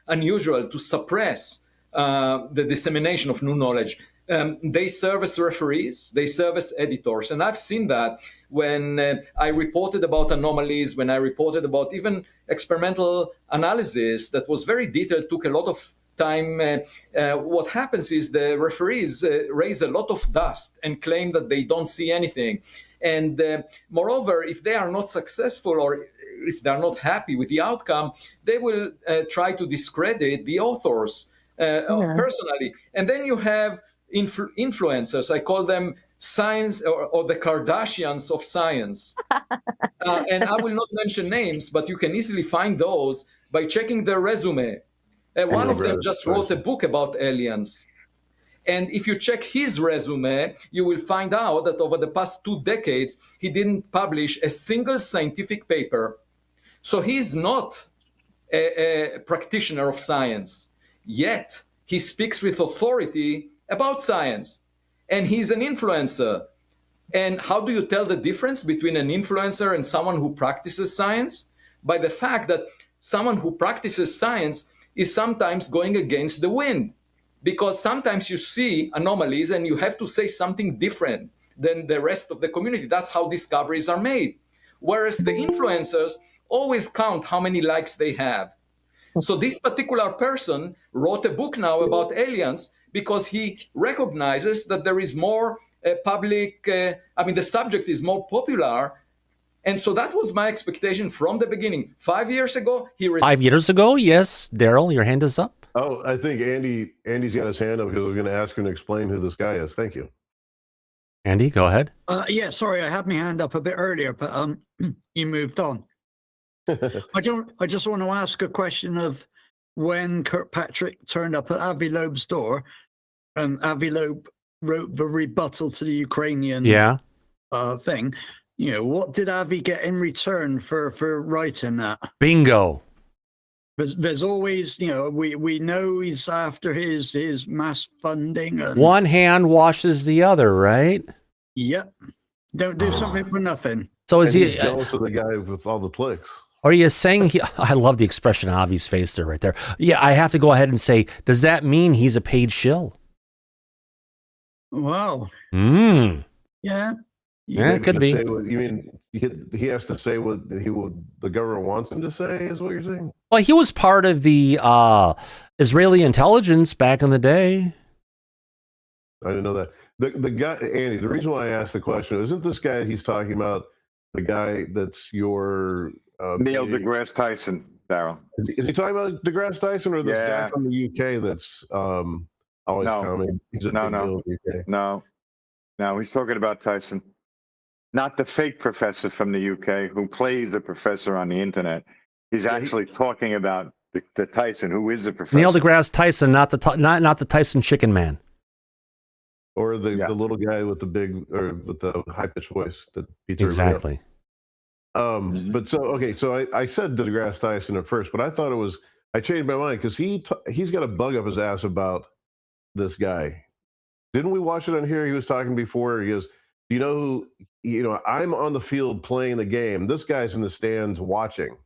unusual to suppress the dissemination of new knowledge. They serve as referees, they serve as editors. And I've seen that when I reported about anomalies, when I reported about even experimental analysis that was very detailed, took a lot of time. What happens is the referees raise a lot of dust and claim that they don't see anything. And moreover, if they are not successful or if they're not happy with the outcome, they will try to discredit the authors personally. And then you have influencers. I call them science or the Kardashians of science. And I will not mention names, but you can easily find those by checking their resume. One of them just wrote a book about aliens. And if you check his resume, you will find out that over the past 2 decades, he didn't publish a single scientific paper. So he's not a practitioner of science. Yet, he speaks with authority about science. And he's an influencer. And how do you tell the difference between an influencer and someone who practices science? By the fact that someone who practices science is sometimes going against the wind. Because sometimes you see anomalies and you have to say something different than the rest of the community. That's how discoveries are made. Whereas the influencers always count how many likes they have. So this particular person wrote a book now about aliens because he recognizes that there is more public, the subject is more popular. And so that was my expectation from the beginning. 5 years ago, 5 years ago, yes. Daryl, your hand is up. Oh, I think Andy's got his hand up because we're going to ask him to explain who this guy is. Thank you. Andy, go ahead. Yeah, sorry, I had my hand up a bit earlier, but you moved on. I just want to ask a question of when Kirkpatrick turned up at Avi Loeb's door, and Avi Loeb wrote the rebuttal to the Ukrainian thing. What did Avi get in return for writing that? Bingo. There's always, we know he's after his mass funding. And, one hand washes the other, right? Yep. Don't do something for nothing. So is he jealous of the guy with all the clicks? Are you saying I love the expression on Avi's face there, right there. Yeah, I have to go ahead and say, does that mean he's a paid shill? Wow. Yeah. Yeah, it could be. You mean he has to say what the government wants him to say, is what you're saying? Well, he was part of the Israeli intelligence back in the day. I didn't know that. The guy, Andy, the reason why I asked the question, isn't this guy he's talking about the guy that's your... Neil deGrasse Tyson, Daryl. Is he talking about deGrasse Tyson or this guy from the UK that's always coming? No, he's talking about Tyson. Not the fake professor from the UK who plays a professor on the internet. He's actually talking about the Tyson, who is a professor. Neil deGrasse Tyson, not the Tyson Chicken Man. Or the little guy with the high pitched voice that beats exactly. But so I said deGrasse Tyson at first, but I thought I changed my mind because he's got a bug up his ass about this guy. Didn't we watch it on here? He was talking before. He goes, I'm on the field playing the game. This guy's in the stands watching.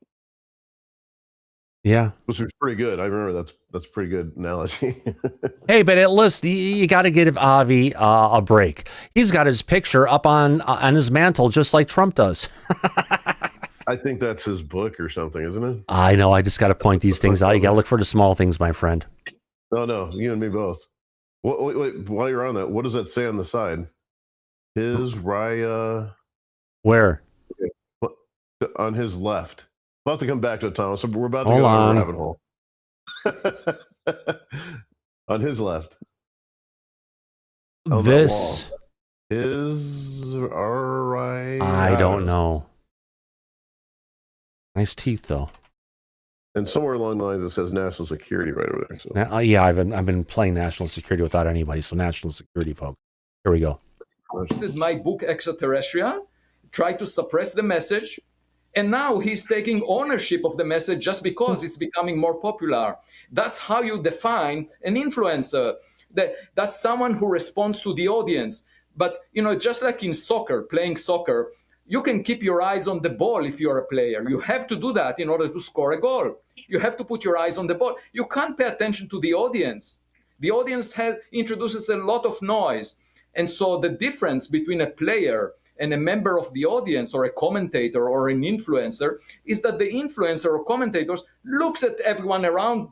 Yeah. Which was pretty good. I remember that's a pretty good analogy. Hey, but at least you got to give Avi a break. He's got his picture up on his mantle just like Trump does. I think that's his book or something, isn't it? I know. I just got to point these things out. You got to look for the small things, my friend. No, you and me both. Wait, while you're on that, what does that say on the side? His Raya. Where? On his left. We'll have to come back to it, Thomas. We're about to Hold go on. down a rabbit hole. On his left. This is Raya. I don't know. Nice teeth, though. And somewhere along the lines it says national security right over there. So. Now, I've been playing national security without anybody, so national security, folks. Here we go. My book Extraterrestrial, try to suppress the message And now he's taking ownership of the message just because it's becoming more popular. That's how you define an influencer. That's someone who responds to the audience. But, just like in soccer, playing soccer, you can keep your eyes on the ball if you're a player. You have to do that in order to score a goal. You have to put your eyes on the ball. You can't pay attention to the audience. The audience introduces a lot of noise. And so the difference between a player and a member of the audience or a commentator or an influencer is that the influencer or commentators looks at everyone around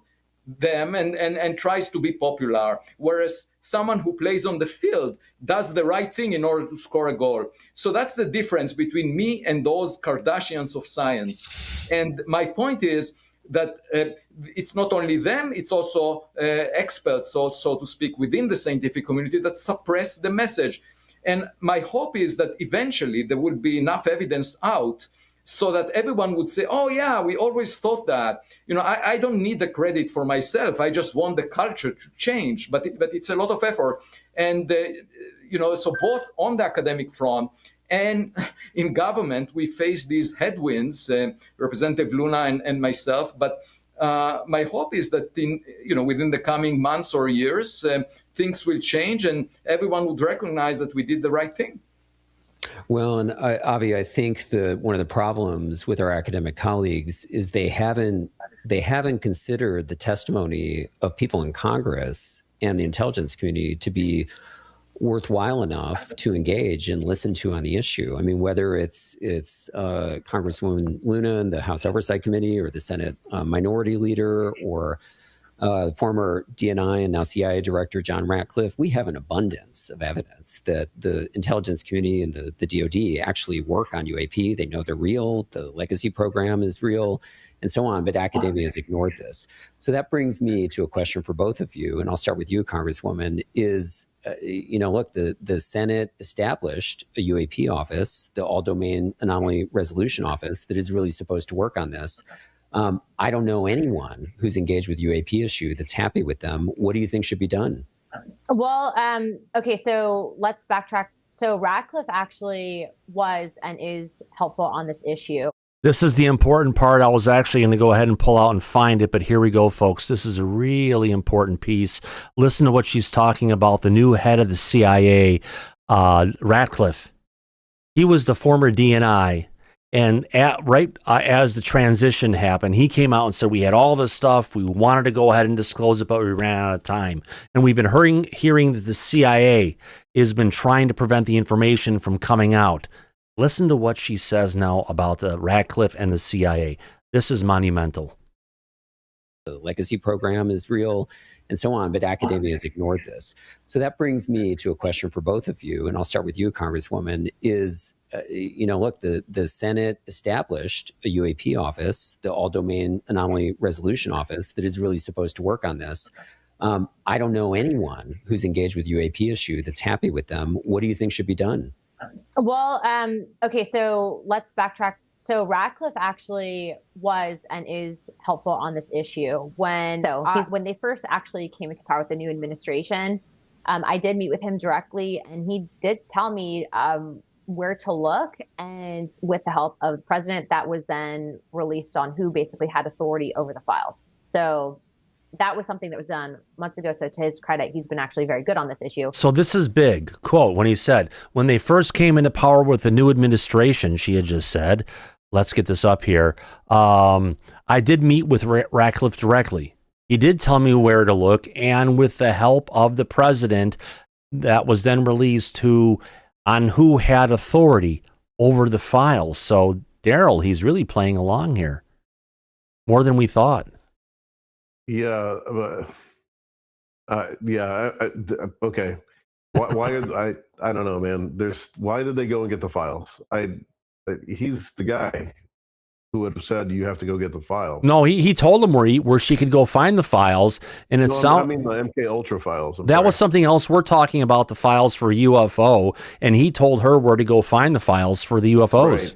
them and tries to be popular, whereas someone who plays on the field does the right thing in order to score a goal. So that's the difference between me and those Kardashians of science. And my point is that it's not only them, it's also experts, so to speak, within the scientific community that suppress the message. And my hope is that eventually there will be enough evidence out so that everyone would say, oh, yeah, we always thought that. I don't need the credit for myself. I just want the culture to change. But it's a lot of effort. And, so both on the academic front and in government, we face these headwinds, Representative Luna and myself. But my hope is that within the coming months or years, things will change and everyone would recognize that we did the right thing. Well, and Avi, I think one of the problems with our academic colleagues is they haven't considered the testimony of people in Congress and the intelligence community to be worthwhile enough to engage and listen to on the issue. I mean, whether it's Congresswoman Luna in the House Oversight Committee or the Senate Minority Leader or former DNI and now CIA Director John Ratcliffe, we have an abundance of evidence that the intelligence community and the DoD actually work on UAP. They know they're real. The legacy program is real and so on, but academia has ignored this. So that brings me to a question for both of you, and I'll start with you, Congresswoman, is, look, the Senate established a UAP office, the All-Domain Anomaly Resolution Office, that is really supposed to work on this. I don't know anyone who's engaged with UAP issue that's happy with them. What do you think should be done? Well, okay, so let's backtrack. So Ratcliffe actually was and is helpful on this issue. This is the important part. I was actually going to go ahead and pull out and find it, but here we go, folks. This is a really important piece. Listen to what she's talking about. The new head of the CIA, Ratcliffe. He was the former DNI. And as the transition happened, he came out and said, we had all this stuff. We wanted to go ahead and disclose it, but we ran out of time. And we've been hearing that the CIA has been trying to prevent the information from coming out. Listen to what she says now about the Ratcliffe and the CIA. This is monumental. The legacy program is real and so on, but academia has ignored this. So that brings me to a question for both of you, and I'll start with you, Congresswoman, is, look, the Senate established a UAP office, the All-Domain Anomaly Resolution Office, that is really supposed to work on this. I don't know anyone who's engaged with UAP issue that's happy with them. What do you think should be done? Well, okay, so let's backtrack. So Ratcliffe actually was and is helpful on this issue. When they first actually came into power with the new administration, I did meet with him directly, and he did tell me where to look. And with the help of the president, that was then released on who basically had authority over the files. So that was something that was done months ago. So to his credit, he's been actually very good on this issue. So this is big. Quote, when he said, when they first came into power with the new administration, she had just said, let's get this up here. I did meet with Ratcliffe directly. He did tell me where to look, and with the help of the president, that was then released on who had authority over the files. So Daryl, he's really playing along here, more than we thought. Yeah, okay. Why did I don't know, man. Why did they go and get the files? He's the guy who would have said you have to go get the files. No, he told them where she could go find the files, and I mean the MK Ultra files. That was something else. We're talking about the files for UFO, and he told her where to go find the files for the UFOs. Right.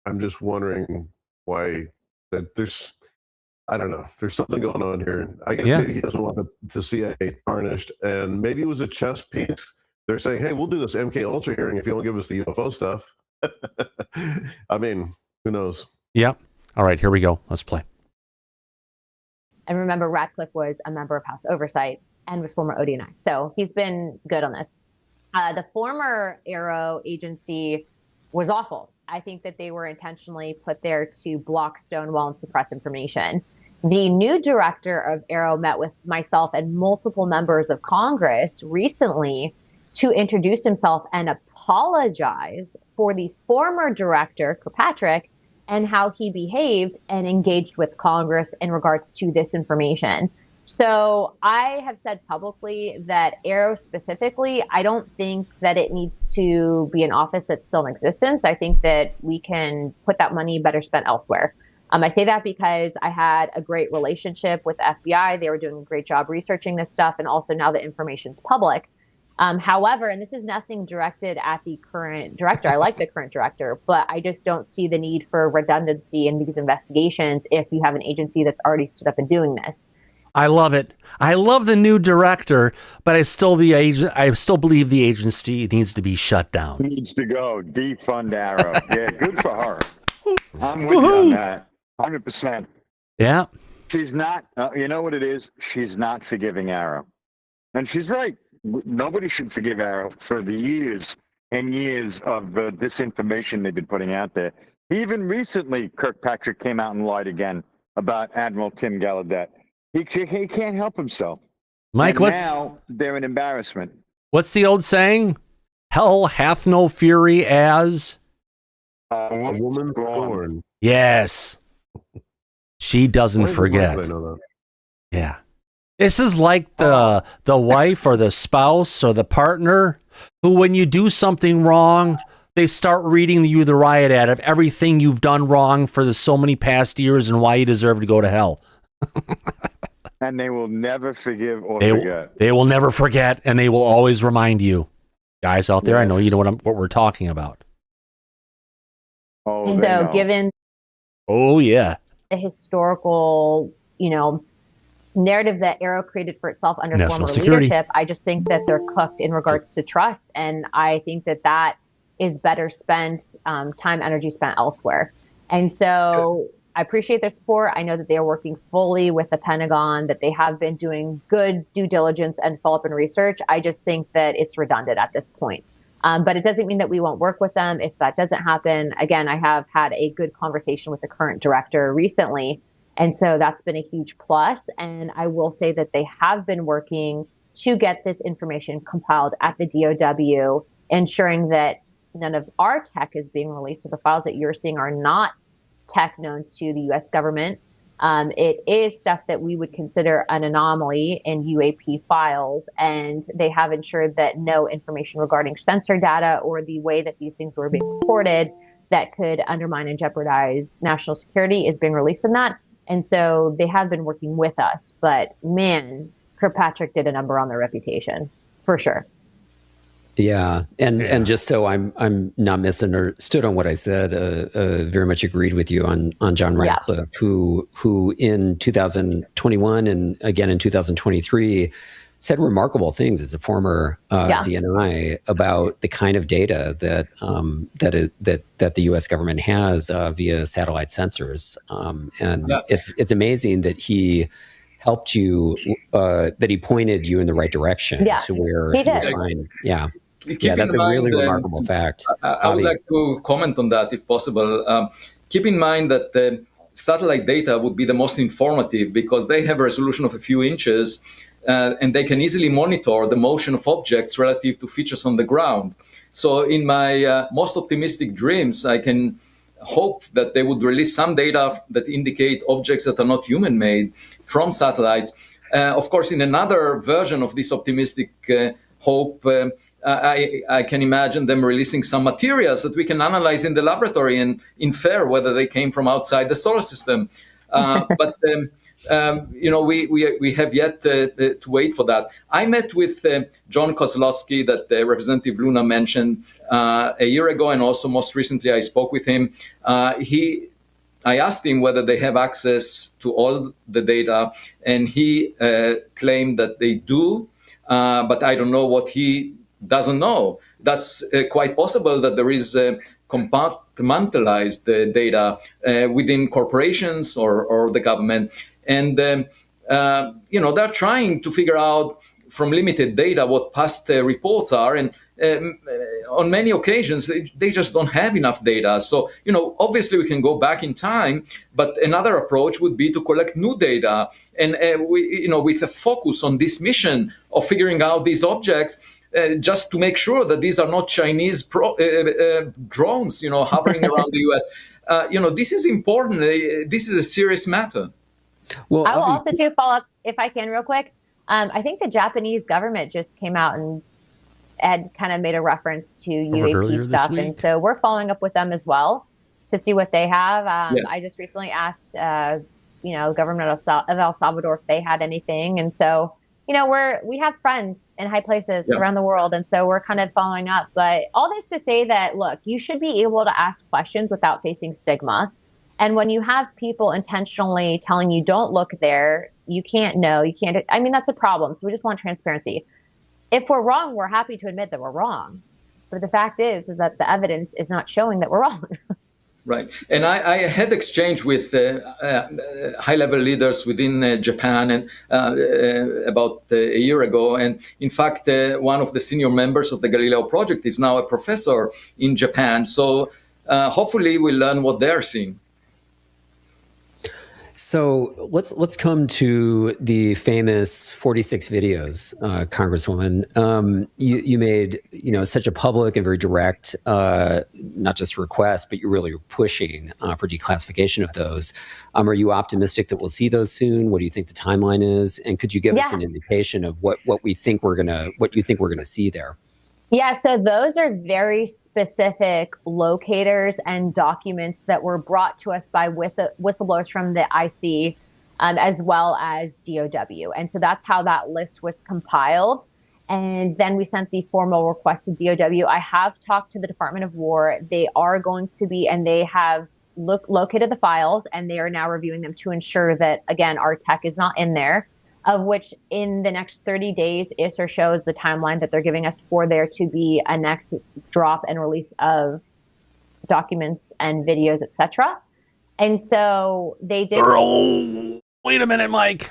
I'm just wondering why I don't know. There's something going on here. I guess maybe he doesn't want the CIA tarnished, and maybe it was a chess piece. They're saying, hey, we'll do this MK Ultra hearing if you don't give us the UFO stuff. I mean, who knows? Yep. All right, here we go. Let's play. And remember, Ratcliffe was a member of House Oversight and was former OVNI. So he's been good on this. The former Aaro agency was awful. I think that they were intentionally put there to block, stonewall, and suppress information. The new director of Aaro met with myself and multiple members of Congress recently to introduce himself and apologized for the former director, Kirkpatrick, and how he behaved and engaged with Congress in regards to this information. So I have said publicly that Aaro specifically, I don't think that it needs to be an office that's still in existence. I think that we can put that money better spent elsewhere. I say that because I had a great relationship with the FBI. They were doing a great job researching this stuff, and also now the information's public. However, and this is nothing directed at the current director. I like the current director, but I just don't see the need for redundancy in these investigations if you have an agency that's already stood up and doing this. I love it. I love the new director, but I still believe the agency needs to be shut down. Needs to go. Defund Aaro. Yeah, good for her. I'm with you on that. 100%. Yeah. She's not, you know what it is? She's not forgiving Aaro. And she's right. Nobody should forgive Aaro for the years and years of disinformation they've been putting out there. Even recently, Kirkpatrick came out and lied again about Admiral Tim Gallaudet. He can't help himself. Mike, now they're an embarrassment. What's the old saying? Hell hath no fury as a woman born. Yes. She doesn't forget. Yeah. This is like the wife or the spouse or the partner who, when you do something wrong, they start reading you the riot act of everything you've done wrong for so many past years and why you deserve to go to hell. And they will never forgive or forget. They will never forget, and they will always remind you. Guys out there, yes. I know you know what we're talking about. Oh, so given the historical, narrative that Aaro created for itself under National former security leadership, I just think that they're cooked in regards to trust. And I think that is better spent, time, energy spent elsewhere. And so I appreciate their support. I know that they are working fully with the Pentagon, that they have been doing good due diligence and follow-up and research. I just think that it's redundant at this point. But it doesn't mean that we won't work with them if that doesn't happen. Again, I have had a good conversation with the current director recently. And so that's been a huge plus. And I will say that they have been working to get this information compiled at the DOW, ensuring that none of our tech is being released. So the files that you're seeing are not tech known to the U.S. government. It is stuff that we would consider an anomaly in UAP files, and they have ensured that no information regarding sensor data or the way that these things were being reported that could undermine and jeopardize national security is being released in that. And so they have been working with us, but man, Kirkpatrick did a number on their reputation, for sure. Yeah, and just so I'm not misunderstood on what I said, very much agreed with you on John Ratcliffe, who in 2021 and again in 2023 said remarkable things as a former DNI about the kind of data that that the U.S. government has via satellite sensors, and it's amazing that he helped you, that he pointed you in the right direction to where he did. That's a really remarkable fact. I would like to comment on that if possible. Keep in mind that satellite data would be the most informative because they have a resolution of a few inches and they can easily monitor the motion of objects relative to features on the ground. So in my most optimistic dreams, I can hope that they would release some data that indicate objects that are not human-made from satellites. Of course, in another version of this optimistic hope, I can imagine them releasing some materials that we can analyze in the laboratory and infer whether they came from outside the solar system. But we have yet to wait for that. I met with John Kozlowski that Representative Luna mentioned a year ago, and also most recently I spoke with him. I asked him whether they have access to all the data, and he claimed that they do, but I don't know what he doesn't know. That's quite possible that there is compartmentalize the data within corporations or the government. And, they're trying to figure out from limited data what past reports are. And on many occasions, they just don't have enough data. So, obviously we can go back in time, but another approach would be to collect new data. And, with a focus on this mission of figuring out these objects, just to make sure that these are not Chinese drones, hovering around the U.S. This is important. This is a serious matter. Well, I will also do follow up if I can real quick. I think the Japanese government just came out and had kind of made a reference to UAP stuff. And so we're following up with them as well to see what they have. Yes. I just recently asked, government of El Salvador if they had anything. And so, we have friends in high places around the world. And so we're kind of following up. But all this to say that, look, you should be able to ask questions without facing stigma. And when you have people intentionally telling you, don't look there, you can't know, you can't, that's a problem. So we just want transparency. If we're wrong, we're happy to admit that we're wrong. But the fact is that the evidence is not showing that we're wrong. Right. And I had exchange with high-level leaders within Japan and about a year ago. And in fact, one of the senior members of the Galileo project is now a professor in Japan. So hopefully we'll learn what they're seeing. So let's come to the famous 46 videos, Congresswoman. You made such a public and very direct, not just request, but you're really pushing for declassification of those. Are you optimistic that we'll see those soon? What do you think the timeline is? And could you give us an indication of what you think we're gonna see there? Yeah, so those are very specific locators and documents that were brought to us by whistleblowers from the IC as well as DOW. And so that's how that list was compiled. And then we sent the formal request to DOW. I have talked to the Department of War. They are going to be, and they have located the files, and they are now reviewing them to ensure that, again, our tech is not in there. Of which in the next 30 days, ISR shows the timeline that they're giving us for there to be a next drop and release of documents and videos, etc. And so they did. Wait a minute, Mike.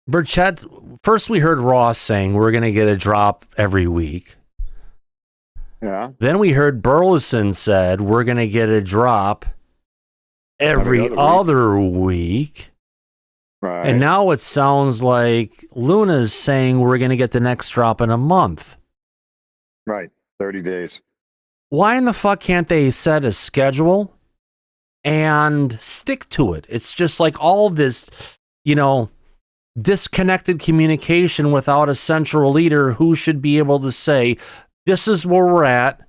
Burchett, first we heard Ross saying we're going to get a drop every week. Yeah. Then we heard Burleson said we're going to get a drop every other week. Right. And now it sounds like Luna's saying we're going to get the next drop in a month. Right. 30 days. Why in the fuck can't they set a schedule and stick to it? It's just like all this, disconnected communication without a central leader who should be able to say, this is where we're at,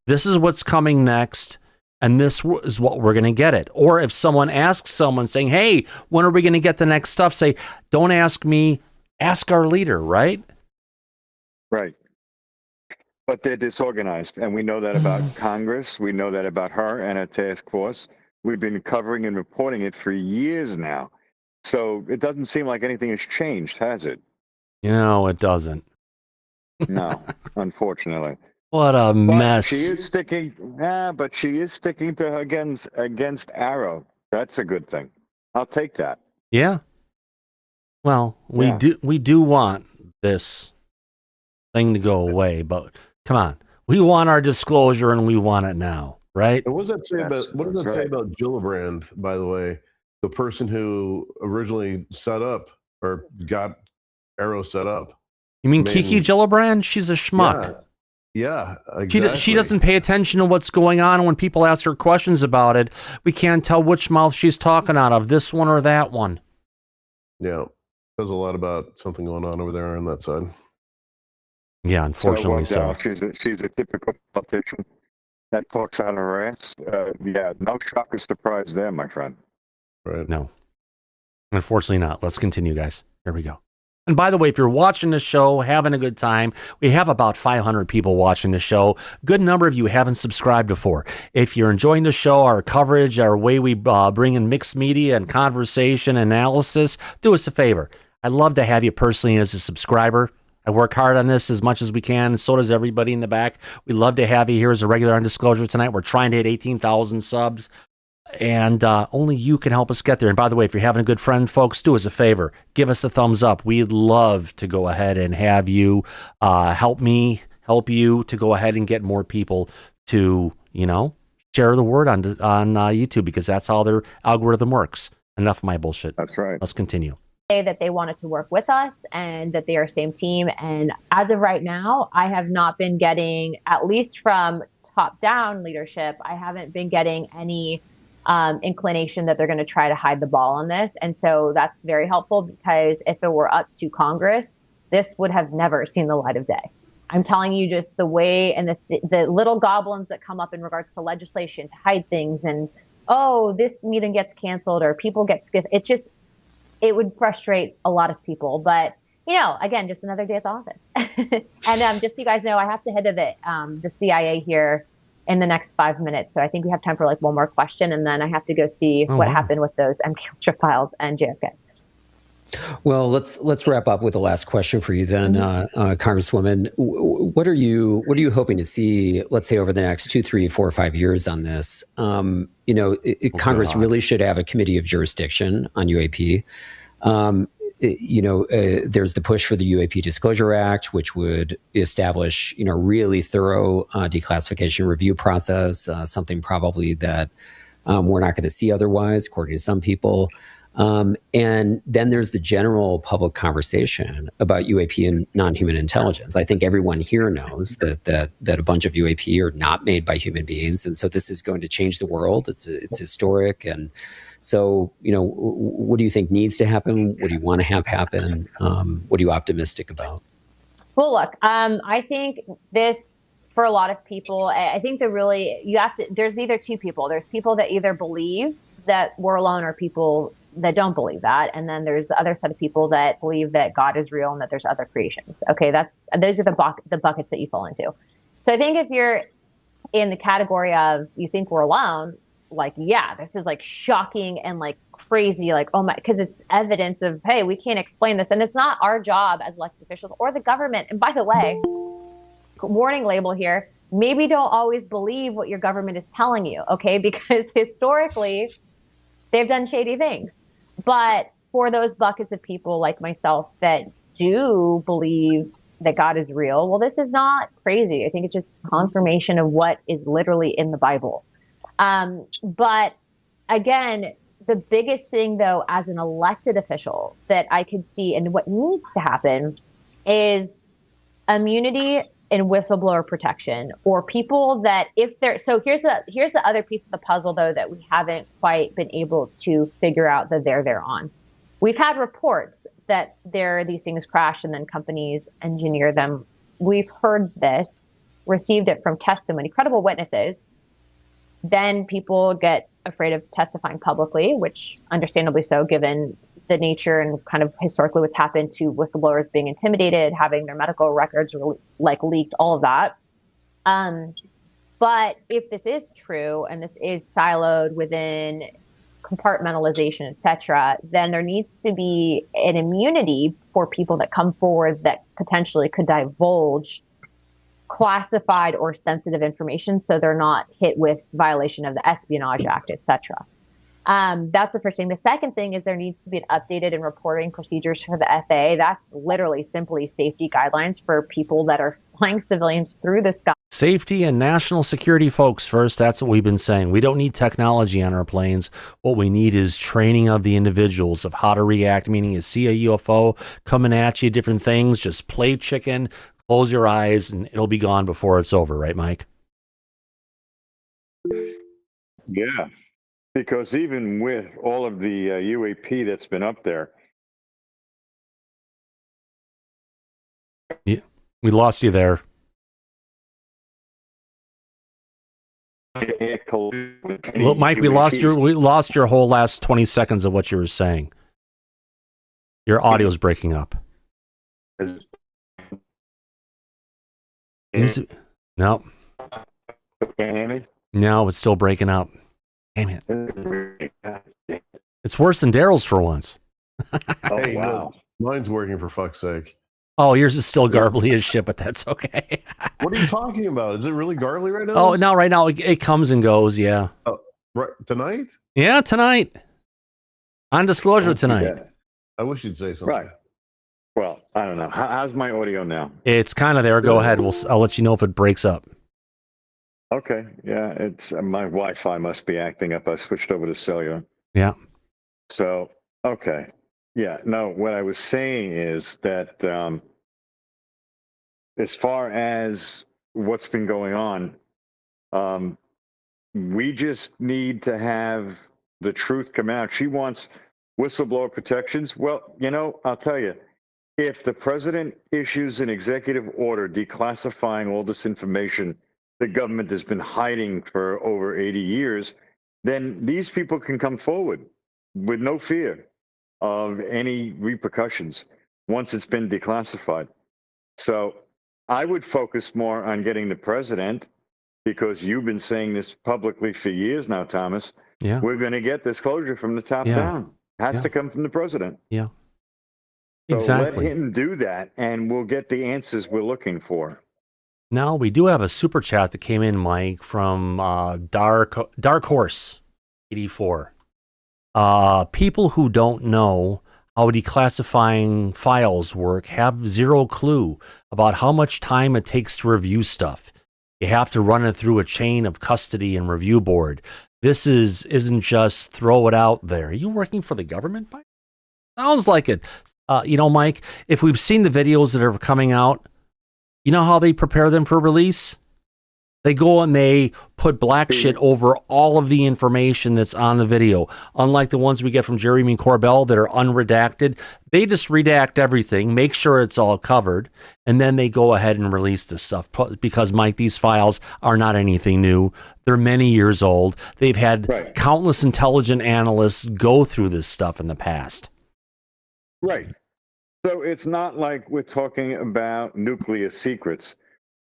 this is what's coming next, and this is what we're going to get it. Or if someone asks someone saying, hey, when are we going to get the next stuff? Say, don't ask me, ask our leader, right? Right. But they're disorganized. And we know that about Congress. We know that about her and her task force. We've been covering and reporting it for years now. So it doesn't seem like anything has changed, has it? It doesn't. No, unfortunately. What a mess. She is sticking, but she is sticking to against Aaro. That's a good thing. I'll take that. Yeah. Well, we do want this thing to go away, but come on. We want our disclosure and we want it now, right? And what does that say about Gillibrand, by the way? The person who originally set up or got Aaro set up. You mean Kiki Gillibrand? She's a schmuck. Yeah, exactly. She doesn't pay attention to what's going on. When people ask her questions about it, we can't tell which mouth she's talking out of, this one or that one. Yeah, says a lot about something going on over there on that side. Yeah, unfortunately so. She's a typical politician that talks out of her ass. No shock or surprise there, my friend. Right. No, unfortunately not. Let's continue, guys. Here we go. And by the way, if you're watching the show, having a good time, we have about 500 people watching the show. Good number of you haven't subscribed before. If you're enjoying the show, our coverage, our way we bring in mixed media and conversation analysis, do us a favor. I'd love to have you personally as a subscriber. I work hard on this as much as we can, and so does everybody in the back. We love to have you here as a regular on Disclosure tonight. We're trying to hit 18,000 subs, and only you can help us get there. And by the way, if you're having a good friend, folks, do us a favor. Give us a thumbs up. We'd love to go ahead and have you help you to go ahead and get more people to, share the word on YouTube, because that's how their algorithm works. Enough of my bullshit. That's right. Let's continue. That they wanted to work with us and that they are same team. And as of right now, I have not been getting, at least from top down leadership, I haven't been getting any inclination that they're going to try to hide the ball on this. And so that's very helpful, because if it were up to Congress, this would have never seen the light of day. I'm telling you, just the way and the little goblins that come up in regards to legislation to hide things, and, oh, this meeting gets canceled or people get skipped. It would frustrate a lot of people, but again, just another day at the office. And just so you guys know, I have to head to the CIA here in the next 5 minutes. So I think we have time for like one more question, and then I have to go see what happened with those MK Ultra files and JFK. Well, let's wrap up with the last question for you then, Congresswoman. What are you hoping to see, let's say, over the next 2, 3, 4, 5 years on this? Congress really should have a committee of jurisdiction on UAP. There's the push for the UAP Disclosure Act, which would establish, really thorough declassification review process, something probably that we're not going to see otherwise, according to some people. And then there's the general public conversation about UAP and non-human intelligence. I think everyone here knows that a bunch of UAP are not made by human beings, and so this is going to change the world. It's historic, and so what do you think needs to happen? What do you want to have happen? What are you optimistic about? Well, look, I think this, for a lot of people, I think there's either two people. There's people that either believe that we're alone, or people that don't believe that. And then there's the other set of people that believe that God is real and that there's other creations. Okay, those are the buckets that you fall into. So I think if you're in the category of you think we're alone, like, yeah, this is like shocking and like crazy, like, oh my, because it's evidence of, hey, we can't explain this. And it's not our job as elected officials or the government. And by the way, warning label here, maybe don't always believe what your government is telling you, okay? Because historically, they've done shady things. But for those buckets of people like myself that do believe that God is real, well, this is not crazy. I think it's just confirmation of what is literally in the Bible. But again, the biggest thing, though, as an elected official that I could see and what needs to happen is immunity and whistleblower protection, or people that if they're, so here's the other piece of the puzzle, though, that we haven't quite been able to figure out that they're on. We've had reports that these things crash and then companies engineer them. We've heard this, received it from testimony, credible witnesses. Then people get afraid of testifying publicly, which understandably so, given the nature and kind of historically what's happened to whistleblowers being intimidated, having their medical records like leaked, all of that. But if this is true and this is siloed within compartmentalization, et cetera, then there needs to be an immunity for people that come forward that potentially could divulge classified or sensitive information, so they're not hit with violation of the Espionage Act, et cetera. That's the first thing. The second thing is there needs to be an updated and reporting procedures for the FAA. That's literally simply safety guidelines for people that are flying civilians through the sky. Safety and national security, folks, first. That's what we've been saying. We don't need technology on our planes. What we need is training of the individuals of how to react, meaning you see a UFO coming at you, different things, just play chicken, close your eyes, and it'll be gone before it's over. Right, Mike? Yeah. Because even with all of the UAP that's been up there. Yeah, we lost you there. Well, Mike, we lost your whole last 20 seconds of what you were saying. Your audio's breaking up. No. Can't hear me? No, it's still breaking up. Damn it. It's worse than Daryl's for once. Oh, Hey, wow. no, mine's working, for fuck's sake. Oh, yours is still garbly as shit, but that's okay. What are you talking about? Is it really garbly right now? Oh, no, right now it comes and goes. Yeah. Oh, right tonight? Yeah, tonight. On Disclosure tonight. Yeah. I wish you'd say something. Right. Well, I don't know. How's my audio now? It's kind of there. Go ahead. I'll let you know if it breaks up. Okay. Yeah, it's my Wi-Fi must be acting up. I switched over to cellular. Yeah. So, okay. Yeah. No, what I was saying is that as far as what's been going on, we just need to have the truth come out. She wants whistleblower protections. Well, I'll tell you, if the president issues an executive order declassifying all this information the government has been hiding for over 80 years, then these people can come forward with no fear of any repercussions once it's been declassified. So I would focus more on getting the president, because you've been saying this publicly for years now, Thomas. Yeah. We're going to get disclosure from the top down. Has to come from the president. Yeah. So Exactly. let him do that, and we'll get the answers we're looking for. Now, we do have a super chat that came in, Mike, from Dark Horse 84. People who don't know how declassifying files work have zero clue about how much time it takes to review stuff. You have to run it through a chain of custody and review board. This isn't just throw it out there. Are you working for the government, Mike? Sounds like it. Mike, if we've seen the videos that are coming out, you know how they prepare them for release? They go and they put black shit over all of the information that's on the video. Unlike the ones we get from Jeremy Corbell that are unredacted, they just redact everything, make sure it's all covered, and then they go ahead and release this stuff. Because, Mike, these files are not anything new. They're many years old. They've had countless intelligent analysts go through this stuff in the past. Right. So it's not like we're talking about nuclear secrets.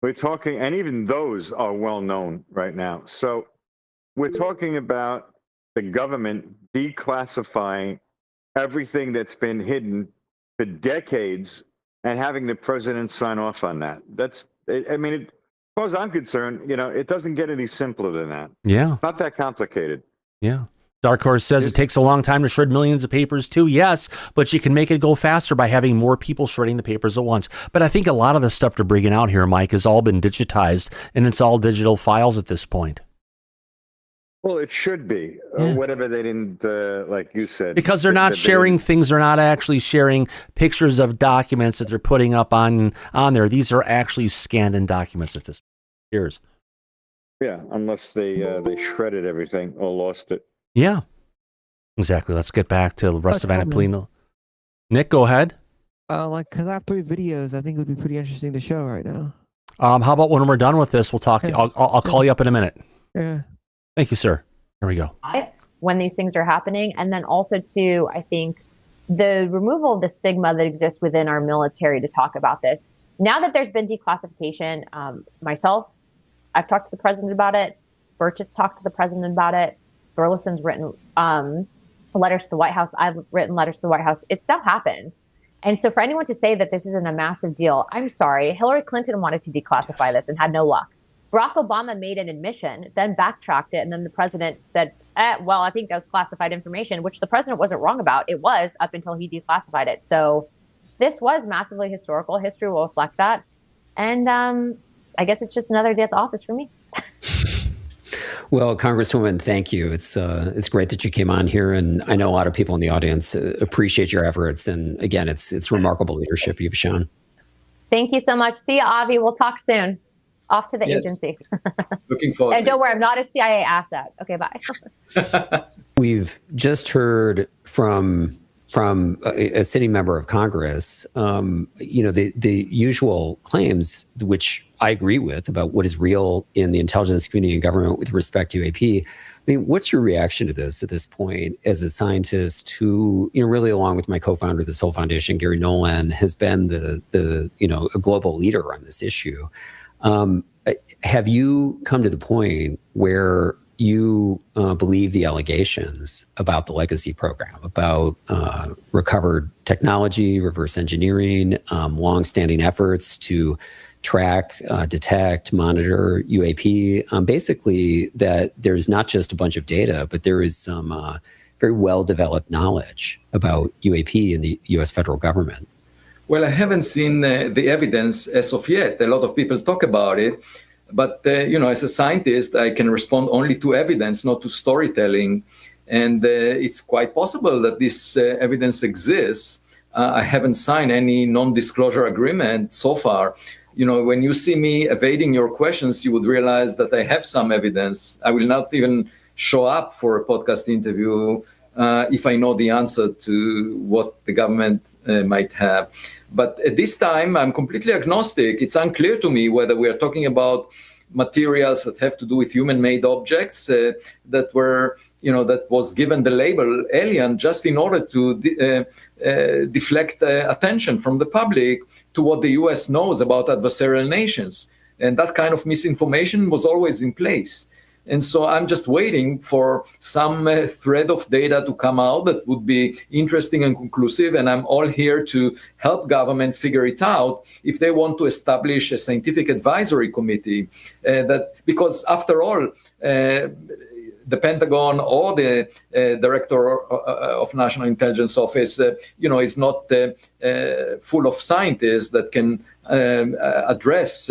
We're talking, and even those are well known right now. So we're talking about the government declassifying everything that's been hidden for decades and having the president sign off on that. As far as I'm concerned, it doesn't get any simpler than that. Yeah. Not that complicated. Yeah. Dark Horse says it takes a long time to shred millions of papers too. Yes, but you can make it go faster by having more people shredding the papers at once. But I think a lot of the stuff they're bringing out here, Mike, has all been digitized, and it's all digital files at this point. Well, it should be. Whatever they didn't, like you said. Because they're not sharing things. They're not actually sharing pictures of documents that they're putting up on there. These are actually scanned in documents at this point. Here's. Yeah, unless they shredded everything or lost it. Yeah, exactly. Let's get back to the rest of Anapolino. Nick, go ahead. Because I have 3 videos, I think it would be pretty interesting to show right now. How about when we're done with this, we'll talk. I'll call you up in a minute. Yeah. Thank you, sir. Here we go. When these things are happening, and then also too, I think the removal of the stigma that exists within our military to talk about this. Now that there's been declassification, myself, I've talked to the president about it. Burchett's talked to the president about it. Burleson's written letters to the White House. I've written letters to the White House. It still happens. And so for anyone to say that this isn't a massive deal, I'm sorry. Hillary Clinton wanted to declassify this and had no luck. Barack Obama made an admission, then backtracked it, and then the president said, well, I think that was classified information, which the president wasn't wrong about. It was up until he declassified it. So this was massively historical. History will reflect that. And I guess it's just another day at the office for me. Well, Congresswoman, thank you. It's great that you came on here, and I know a lot of people in the audience appreciate your efforts. And again, it's remarkable leadership you've shown. Thank you so much. See you, Avi. We'll talk soon. Off to the agency. Looking forward. And don't worry, I'm not a CIA asset. Okay, bye. We've just heard from a sitting member of Congress, the usual claims, which I agree with, about what is real in the intelligence community and government with respect to UAP. I mean, what's your reaction to this at this point as a scientist who, really along with my co-founder of the Soul Foundation, Gary Nolan, has been a global leader on this issue? Have you come to the point where you believe the allegations about the legacy program, about recovered technology, reverse engineering, longstanding efforts to track, detect, monitor UAP. Basically, that there's not just a bunch of data, but there is some very well-developed knowledge about UAP in the U.S. federal government. Well, I haven't seen the evidence as of yet. A lot of people talk about it. But, as a scientist, I can respond only to evidence, not to storytelling. And it's quite possible that this evidence exists. I haven't signed any non-disclosure agreement so far. When you see me evading your questions, you would realize that I have some evidence. I will not even show up for a podcast interview if I know the answer to what the government might have. But at this time, I'm completely agnostic. It's unclear to me whether we are talking about materials that have to do with human-made objects that was given the label alien just in order to deflect attention from the public to what the U.S. knows about adversarial nations. And that kind of misinformation was always in place. And so I'm just waiting for some thread of data to come out that would be interesting and conclusive. And I'm all here to help government figure it out if they want to establish a scientific advisory committee. Because after all, the Pentagon or the Director of National Intelligence Office, is not full of scientists that can address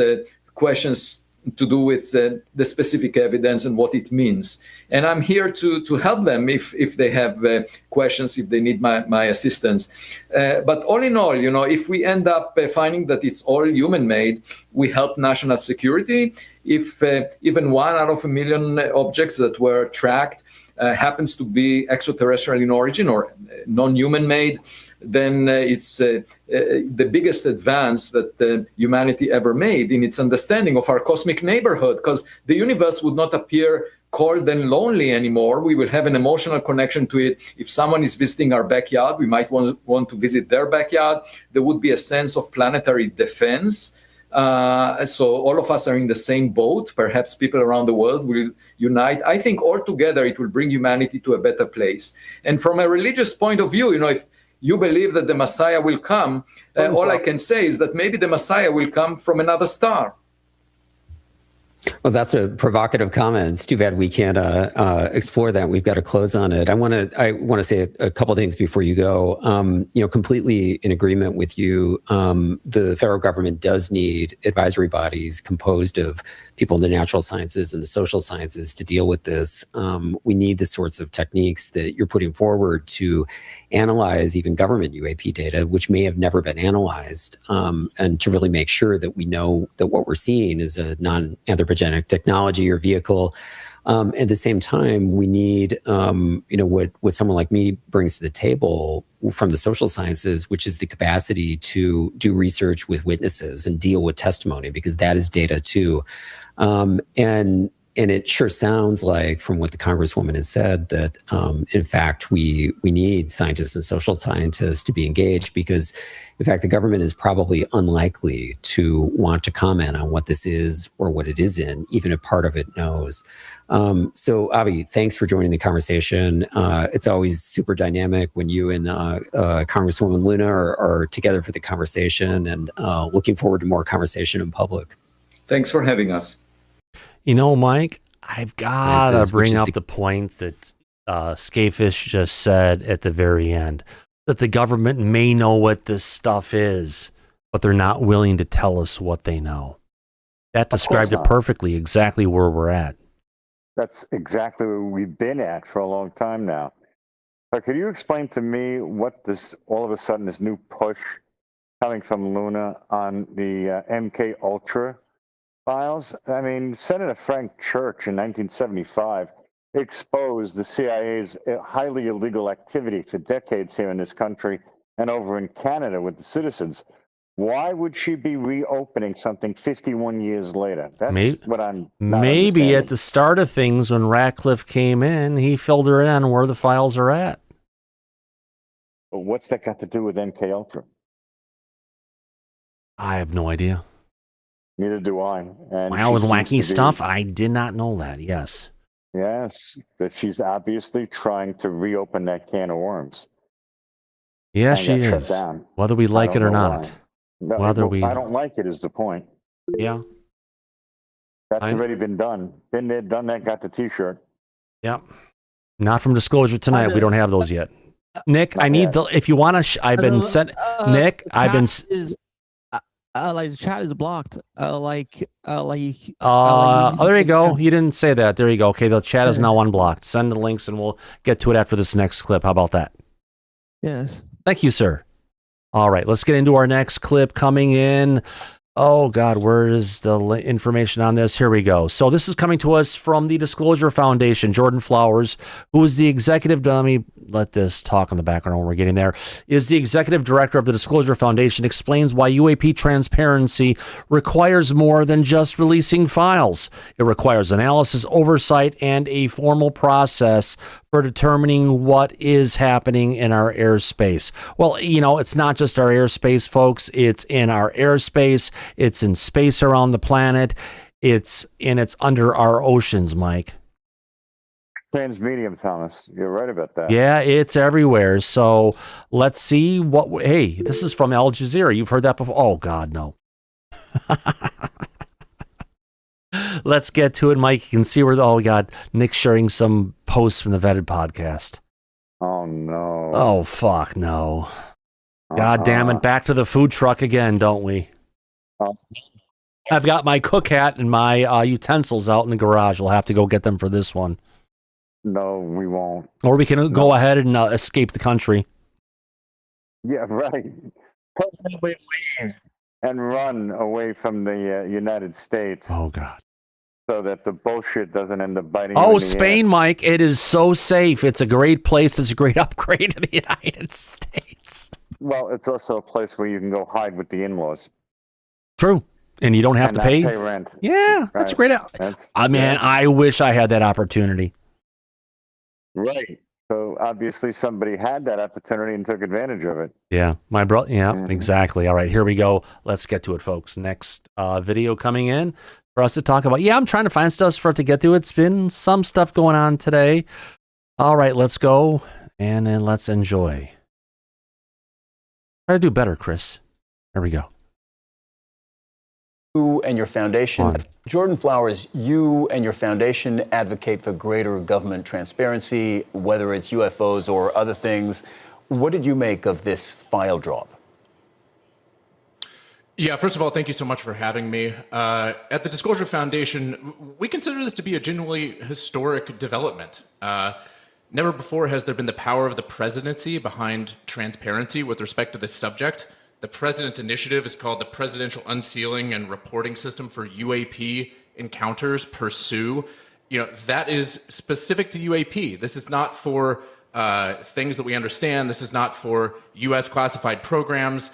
questions to do with the specific evidence and what it means. And I'm here to help them if they have questions, if they need my assistance. But all in all, if we end up finding that it's all human-made, we help national security. If even 1 out of a million objects that were tracked happens to be extraterrestrial in origin or non-human made, then it's the biggest advance that humanity ever made in its understanding of our cosmic neighborhood, because the universe would not appear cold and lonely anymore. We will have an emotional connection to it. If someone is visiting our backyard, we might want to visit their backyard. There would be a sense of planetary defense. So all of us are in the same boat. Perhaps people around the world will unite. I think altogether it will bring humanity to a better place. And from a religious point of view, if you believe that the Messiah will come, all I can say is that maybe the Messiah will come from another star. Well, that's a provocative comment. It's too bad we can't explore that. We've got to close on it. I want to say a couple of things before you go. Completely in agreement with you. The federal government does need advisory bodies composed of people in the natural sciences and the social sciences to deal with this. We need the sorts of techniques that you're putting forward to analyze even government UAP data, which may have never been analyzed, and to really make sure that we know that what we're seeing is a non-anthropogenic technology or vehicle. At the same time, we need, what someone like me brings to the table from the social sciences, which is the capacity to do research with witnesses and deal with testimony, because that is data too. And it sure sounds like, from what the Congresswoman has said, that in fact we need scientists and social scientists to be engaged, because in fact the government is probably unlikely to want to comment on what this is or what it isn't, even if part of it knows. So Avi, thanks for joining the conversation. It's always super dynamic when you and Congresswoman Luna are together for the conversation, and looking forward to more conversation in public. Thanks for having us. Mike, I've got to bring up the point that Scafish just said at the very end, that the government may know what this stuff is, but they're not willing to tell us what they know. That described it perfectly, exactly where we're at. That's exactly where we've been at for a long time now. But could you explain to me what this, all of a sudden, this new push coming from Luna on the MK Ultra files? I mean, Senator Frank Church in 1975 exposed the CIA's highly illegal activity for decades here in this country and over in Canada with the citizens. Why would she be reopening something 51 years later? That's what I'm not maybe at the start of things, when Ratcliffe came in, he filled her in on where the files are at. But what's that got to do with MK Ultra? I have no idea. Neither do I. And Wild and wacky stuff? I did not know that, yes. Yes, that she's obviously trying to reopen that can of worms. Yeah, And she got shut is. down. Whether we I like it don't or know not. why. No, Whether well, we, I don't like it is the point. yeah, That's I- already been done. Been there, done that, got the T-shirt. yeah. Not from Disclosure tonight. We don't have those yet. Nick, Not I need yet. the. If you want to, I've been sent. Nick, I've been. Like the chat is blocked. Oh, there you go. You didn't say that. There you go. Okay, the chat is now unblocked. Send the links, and we'll get to it after this next clip. How about that? Yes. Thank you, sir. All right, let's get into our next clip coming in. Oh, God, where is the information on this? Here we go. So this is coming to us from the Disclosure Foundation. Jordan Flowers, who is the executive, let me let this talk in the background when we're getting there, is the executive director of the Disclosure Foundation, explains why UAP transparency requires more than just releasing files. It requires analysis, oversight, and a formal process for determining what is happening in our airspace. Well, you know, it's not just our airspace, folks. It's in our airspace. It's in space around the planet. It's under our oceans, Mike. Transmedium, Thomas. You're right about that. Yeah, it's everywhere. So let's see what. Hey, this is from Al Jazeera. You've heard that before? Oh God, no. Let's get to it, Mike. You can see where. Oh God, Nick's sharing some posts from the Vetted podcast. Oh no. Oh fuck no. God damn it! Back to the food truck again, don't we? I've got my cook hat and my utensils out in the garage. We'll have to go get them for this one. No, we won't. Or we can go ahead and escape the country. Yeah, right. Personally leave and run away from the United States. Oh, God. So that the bullshit doesn't end up biting you Oh, in the Spain, ass. Mike. It is so safe. It's a great place. It's a great upgrade to the United States. Well, it's also a place where you can go hide with the in-laws. True. And you don't have And to not pay. pay rent. Yeah, that's Right. great. I wish I had that opportunity. Right. So obviously somebody had that opportunity and took advantage of it. Yeah, my brother. Yeah, exactly. All right, here we go. Let's get to it, folks. Next video coming in for us to talk about. Yeah, I'm trying to find stuff for it to get to. It's been some stuff going on today. All right, let's go and then let's enjoy. Try to do better, Chris. There we go. You and your foundation, Jordan Flowers, you and your foundation advocate for greater government transparency, whether it's UFOs or other things. What did you make of this file drop? Yeah, first of all, thank you so much for having me. At the Disclosure Foundation, we consider this to be a genuinely historic development. Never before has there been the power of the presidency behind transparency with respect to this subject. The president's initiative is called the Presidential Unsealing and Reporting System for UAP Encounters, PURSUE. You know, that is specific to UAP. This is not for things that we understand. This is not for U.S. classified programs.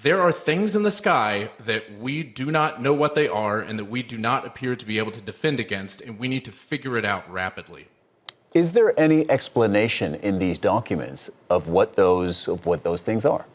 There are things in the sky that we do not know what they are and that we do not appear to be able to defend against, and we need to figure it out rapidly. Is there any explanation in these documents of what those things are?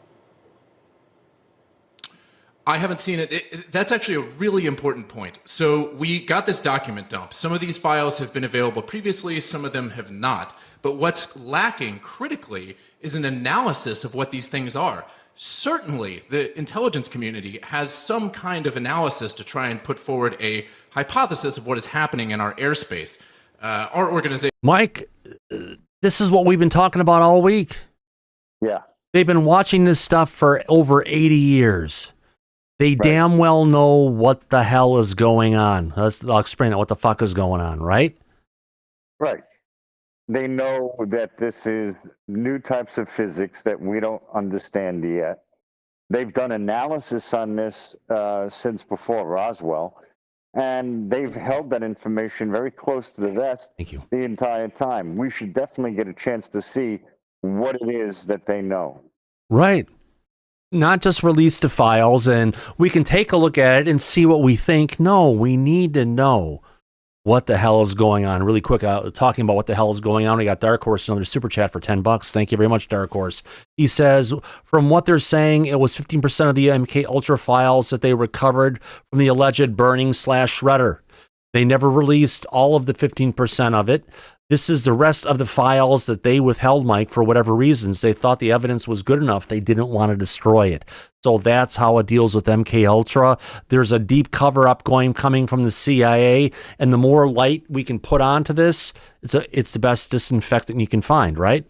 I haven't seen it. That's actually a really important point. So we got this document dump. Some of these files have been available previously, some of them have not. But what's lacking critically is an analysis of what these things are. Certainly, the intelligence community has some kind of analysis to try and put forward a hypothesis of what is happening in our airspace. Our organization... Mike, this is what we've been talking about all week. Yeah. They've been watching this stuff for over 80 years. They damn well know what the hell is going on. I'll explain it. What the fuck is going on, right? Right. They know that this is new types of physics that we don't understand yet. They've done analysis on this since before Roswell, and they've held that information very close to the vest the entire time. We should definitely get a chance to see what it is that they know. Right. Not just release the files and we can take a look at it and see what we think. No, we need to know what the hell is going on. Really quick, talking about what the hell is going on. We got Dark Horse, another super chat for $10. Thank you very much, Dark Horse. He says, from what they're saying, it was 15% of the MK Ultra files that they recovered from the alleged burning / shredder. They never released all of the 15% of it. This is the rest of the files that they withheld, Mike, for whatever reasons. They thought the evidence was good enough. They didn't want to destroy it. So that's how it deals with MK Ultra. There's a deep cover-up coming from the CIA, and the more light we can put onto this, it's the best disinfectant you can find, right?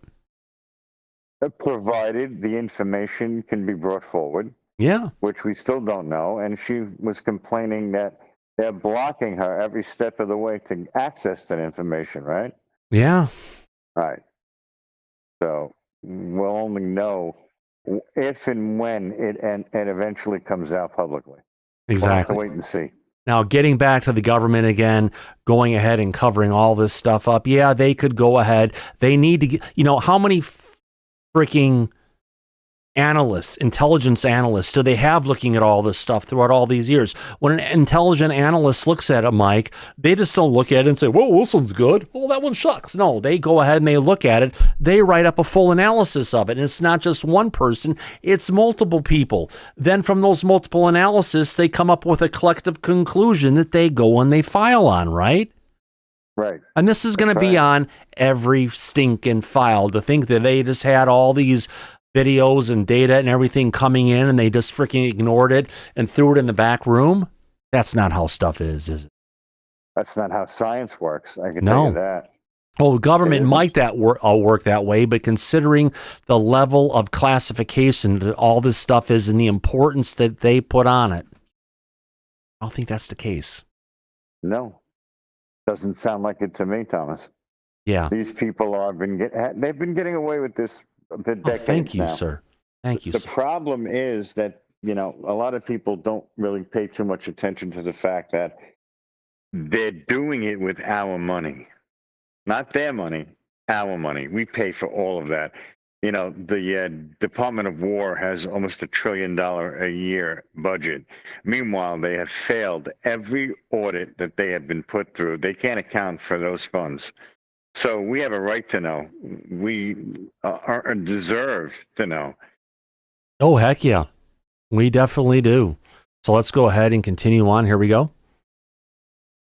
Provided the information can be brought forward. Yeah. Which we still don't know. And she was complaining that they're blocking her every step of the way to access that information, right? Yeah. Right. So we'll only know if and when it eventually comes out publicly. Exactly. We'll have to wait and see. Now, getting back to the government again, going ahead and covering all this stuff up. Yeah, they could go ahead. They need to get, how many freaking analysts, intelligence analysts, do they have looking at all this stuff throughout all these years? When an intelligent analyst looks at it, Mike, they just don't look at it and say, whoa, this one's good. Oh, that one shucks. No, they go ahead and they look at it. They write up a full analysis of it. And it's not just one person, it's multiple people. Then from those multiple analysis, they come up with a collective conclusion that they go and they file on, right? Right. And this is going to be on every stinking file. To think that they just had all these videos and data and everything coming in and they just freaking ignored it and threw it in the back room. That's not how stuff is it? That's not how science works. I can tell you that. Well, government might work that way, but considering the level of classification that all this stuff is and the importance that they put on it, I don't think that's the case. No. Doesn't sound like it to me, Thomas. Yeah. These people they've been getting away with this for decades thank you, now. sir. Thank you, The sir. problem is that, a lot of people don't really pay too much attention to the fact that they're doing it with our money. Not their money, our money. We pay for all of that. The Department of War has almost $1 trillion a year budget. Meanwhile, they have failed every audit that they have been put through. They can't account for those funds. So we have a right to know. We deserve to know. Oh, heck yeah. We definitely do. So let's go ahead and continue on. Here we go.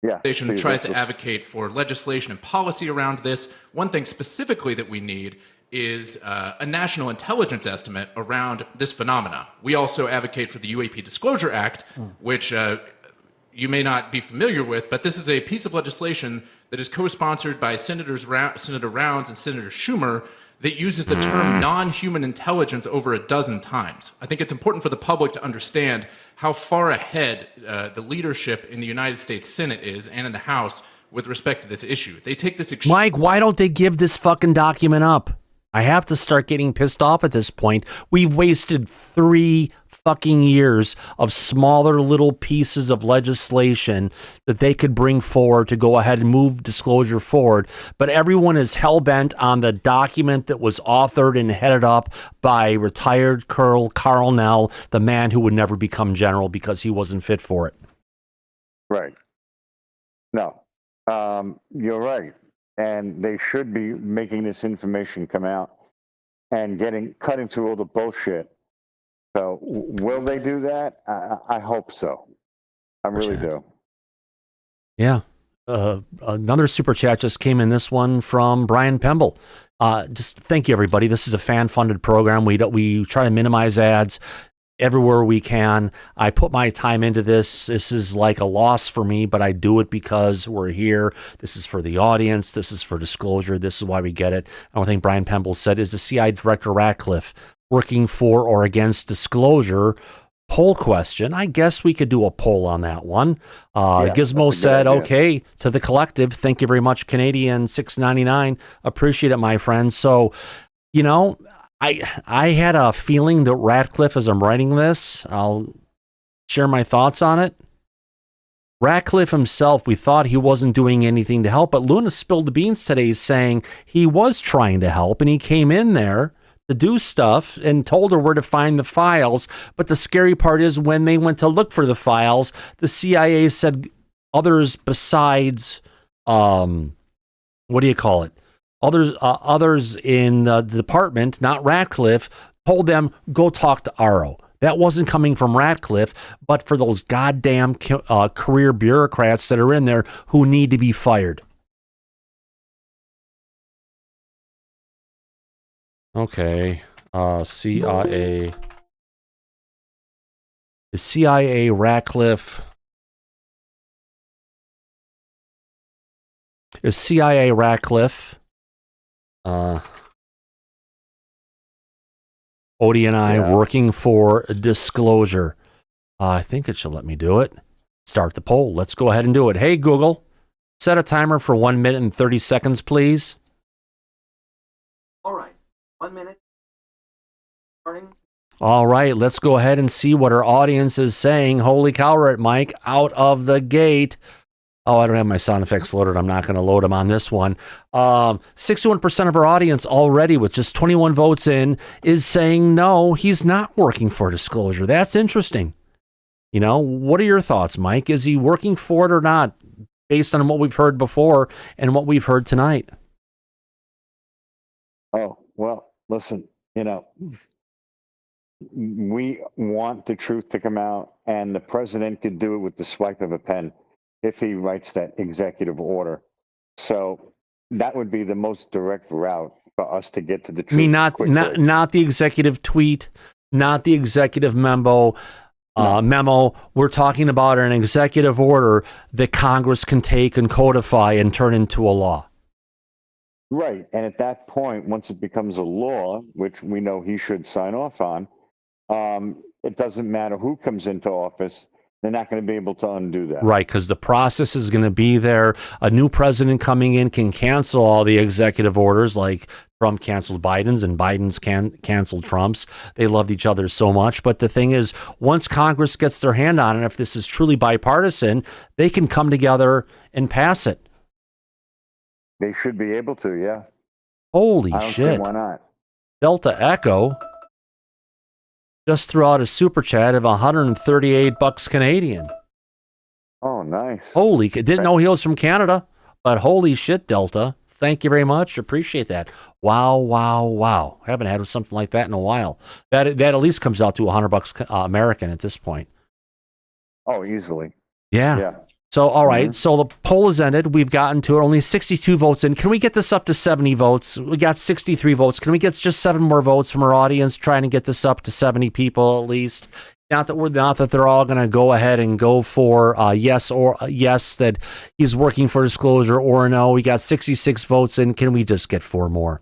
Yeah. Nation tries to advocate for legislation and policy around this. One thing specifically that we need is a national intelligence estimate around this phenomena. We also advocate for the UAP Disclosure Act, which you may not be familiar with, but this is a piece of legislation that is co-sponsored by Senator Rounds and Senator Schumer that uses the term non-human intelligence over a dozen times. I think it's important for the public to understand how far ahead the leadership in the United States Senate is and in the House with respect to this issue. They take this... Mike, why don't they give this fucking document up? I have to start getting pissed off at this point. We've wasted 3 fucking years of smaller little pieces of legislation that they could bring forward to go ahead and move disclosure forward. But everyone is hell-bent on the document that was authored and headed up by retired Colonel Carl Nell, the man who would never become general because he wasn't fit for it. Right. No, you're right. And they should be making this information come out and cutting through all the bullshit. So will they do that? I hope so. I really do. Yeah. Another super chat just came in. This one from Brian Pemble. Just thank you, everybody. This is a fan-funded program. We try to minimize ads everywhere we can. I put my time into this. This is like a loss for me, but I do it because we're here. This is for the audience. This is for disclosure. This is why we get it. I don't think Brian Pemble said, is the CIA Director Ratcliffe working for or against disclosure? Poll question. I guess we could do a poll on that one. Gizmo said, okay, to the collective. Thank you very much, Canadian $6.99. Appreciate it, my friend. So, I had a feeling that Ratcliffe, as I'm writing this, I'll share my thoughts on it. Ratcliffe himself, we thought he wasn't doing anything to help, but Luna spilled the beans today saying he was trying to help, and he came in there to do stuff and told her where to find the files. But the scary part is when they went to look for the files, the CIA said others besides, what do you call it? Others in the department, not Ratcliffe, told them, go talk to Aaro. That wasn't coming from Ratcliffe, but for those goddamn career bureaucrats that are in there who need to be fired. Okay. CIA. The CIA, Ratcliffe. Is CIA Ratcliffe, OVNI working for Disclosure? I think it should let me do it. Start the poll. Let's go ahead and do it. Hey, Google, set a timer for 1 minute and 30 seconds, please. All right, 1 minute. Starting. All right, let's go ahead and see what our audience is saying. Holy cow, right, Mike, out of the gate. Oh, I don't have my sound effects loaded. I'm not going to load them on this one. 61% of our audience already, with just 21 votes in, is saying no, he's not working for Disclosure. That's interesting. You know, what are your thoughts, Mike? Is he working for it or not, based on what we've heard before and what we've heard tonight? Oh, well, listen, you know, we want the truth to come out, and the president could do it with the swipe of a pen if he writes that executive order. So that would be the most direct route for us to get to the truth. I mean, not the executive tweet, not the executive memo. We're talking about an executive order that Congress can take and codify and turn into a law. Right. And at that point, once it becomes a law, which we know he should sign off on, it doesn't matter who comes into office. They're not going to be able to undo that. Right, because the process is going to be there. A new president coming in can cancel all the executive orders, like Trump canceled Biden's and Biden's canceled Trump's. They loved each other so much. But the thing is, once Congress gets their hand on it, if this is truly bipartisan, they can come together and pass it. They should be able to, yeah. Holy I don't shit. see why not. Delta Echo just threw out a super chat of $138 Canadian. Oh, nice. Holy, didn't know he was from Canada, but holy shit, Delta. Thank you very much. Appreciate that. Wow, wow, wow. Haven't had something like that in a while. That at least comes out to $100 American at this point. Oh, easily. Yeah. Yeah. So, all right. So the poll is ended. We've gotten to it. Only 62 votes in. Can we get this up to 70 votes? We got 63 votes. Can we get just 7 more votes from our audience, trying to get this up to 70 people at least? Not that they're all going to go ahead and go for yes that he's working for Disclosure, or no. We got 66 votes in. Can we just get 4 more?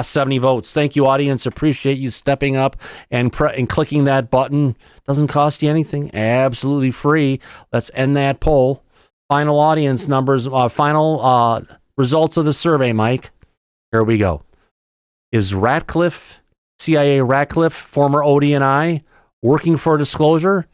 70 votes. Thank you, audience. Appreciate you stepping up and clicking that button. Doesn't cost you anything. Absolutely free. Let's end that poll. Final audience numbers, final results of the survey, Mike. Here we go. Is Ratcliffe, CIA Ratcliffe, former OVNI, working for Disclosure?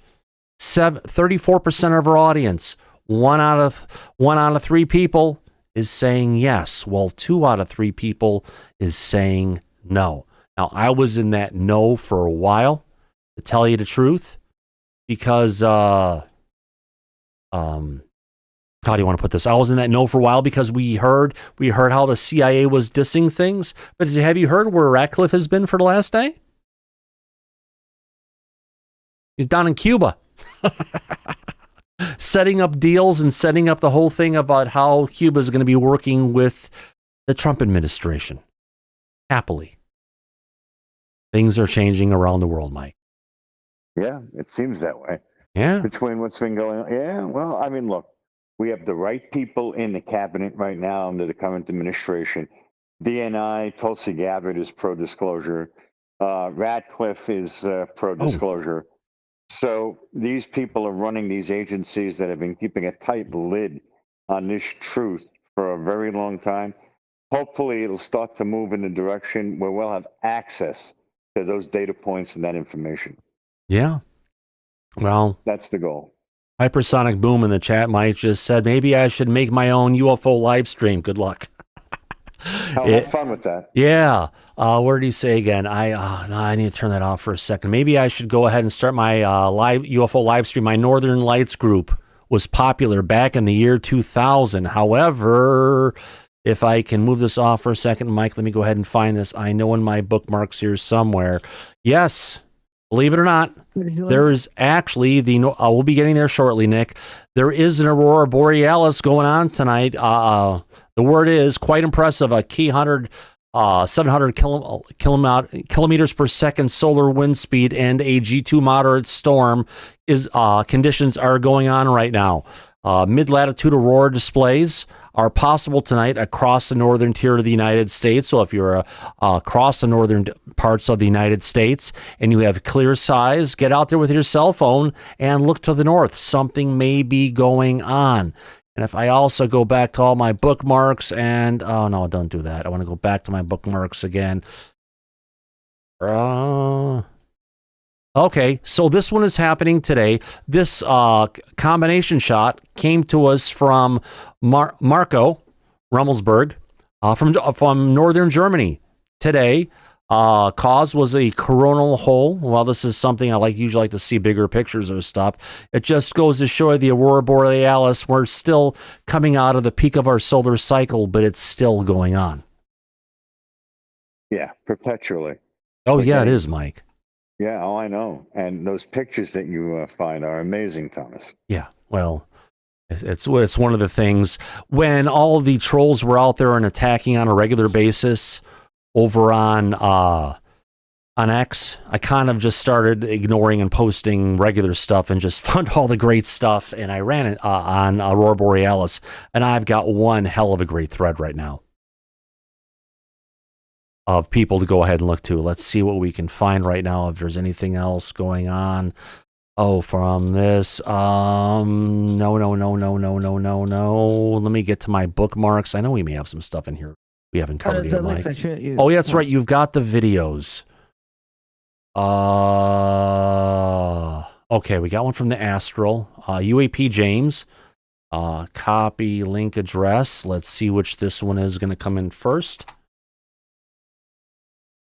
34% of our audience. One out of 3 people is saying yes, while 2 out of 3 people is saying no. Now, I was in that no for a while, to tell you the truth, because how do you want to put this? I was in that no for a while because we heard how the CIA was dissing things. But have you heard where Ratcliffe has been for the last day? He's down in Cuba, setting up deals and setting up the whole thing about how Cuba is going to be working with the Trump administration. Happily. Things are changing around the world, Mike. Yeah, it seems that way. Yeah. Between what's been going on. Yeah, well, I mean, look. We have the right people in the cabinet right now under the current administration. DNI, Tulsi Gabbard is pro-disclosure. Ratcliffe is pro-disclosure. So these people are running these agencies that have been keeping a tight lid on this truth for a very long time. Hopefully it'll start to move in the direction where we'll have access to those data points and that information. Yeah. Well, that's the goal. Hypersonic Boom in the chat, Mike just said, maybe I should make my own UFO live stream. Good luck. Have fun with that. Yeah. Where did he say again? I need to turn that off for a second. Maybe I should go ahead and start my live UFO live stream. My Northern Lights group was popular back in the year 2000. However, if I can move this off for a second, Mike, let me go ahead and find this. I know in my bookmarks here somewhere. Yes. Believe it or not, there is actually we'll be getting there shortly, Nick. There is an aurora borealis going on tonight. The word is quite impressive. A key 700 kilometers per second solar wind speed and a G2 moderate storm conditions are going on right now. Mid-latitude aurora displays are possible tonight across the northern tier of the United States. So if you're across the northern parts of the United States and you have clear skies, get out there with your cell phone and look to the north. Something may be going on. And if I also go back to all my bookmarks and, oh no, don't do that. I want to go back to my bookmarks again. Okay, so this one is happening today. This combination shot came to us from Marco Rummelsberg from northern Germany today. Cause was a coronal hole. Well, this is something I usually like to see bigger pictures of stuff. It just goes to show the aurora borealis. We're still coming out of the peak of our solar cycle, but it's still going on. Yeah, perpetually. Oh, yeah, it is, Mike. Yeah, oh, I know. And those pictures that you find are amazing, Thomas. Yeah, well, it's one of the things. When all the trolls were out there and attacking on a regular basis over on X, I kind of just started ignoring and posting regular stuff and just found all the great stuff, and I ran it on Aurora Borealis, and I've got one hell of a great thread right now of people to go ahead and look to. Let's see what we can find right now, if there's anything else going on. Oh, from this. No. Let me get to my bookmarks. I know we may have some stuff in here we haven't covered yet, Mike. Oh, yeah, that's right. You've got the videos. Okay, we got one from the Astral. UAP James. Copy link address. Let's see which this one is going to come in first.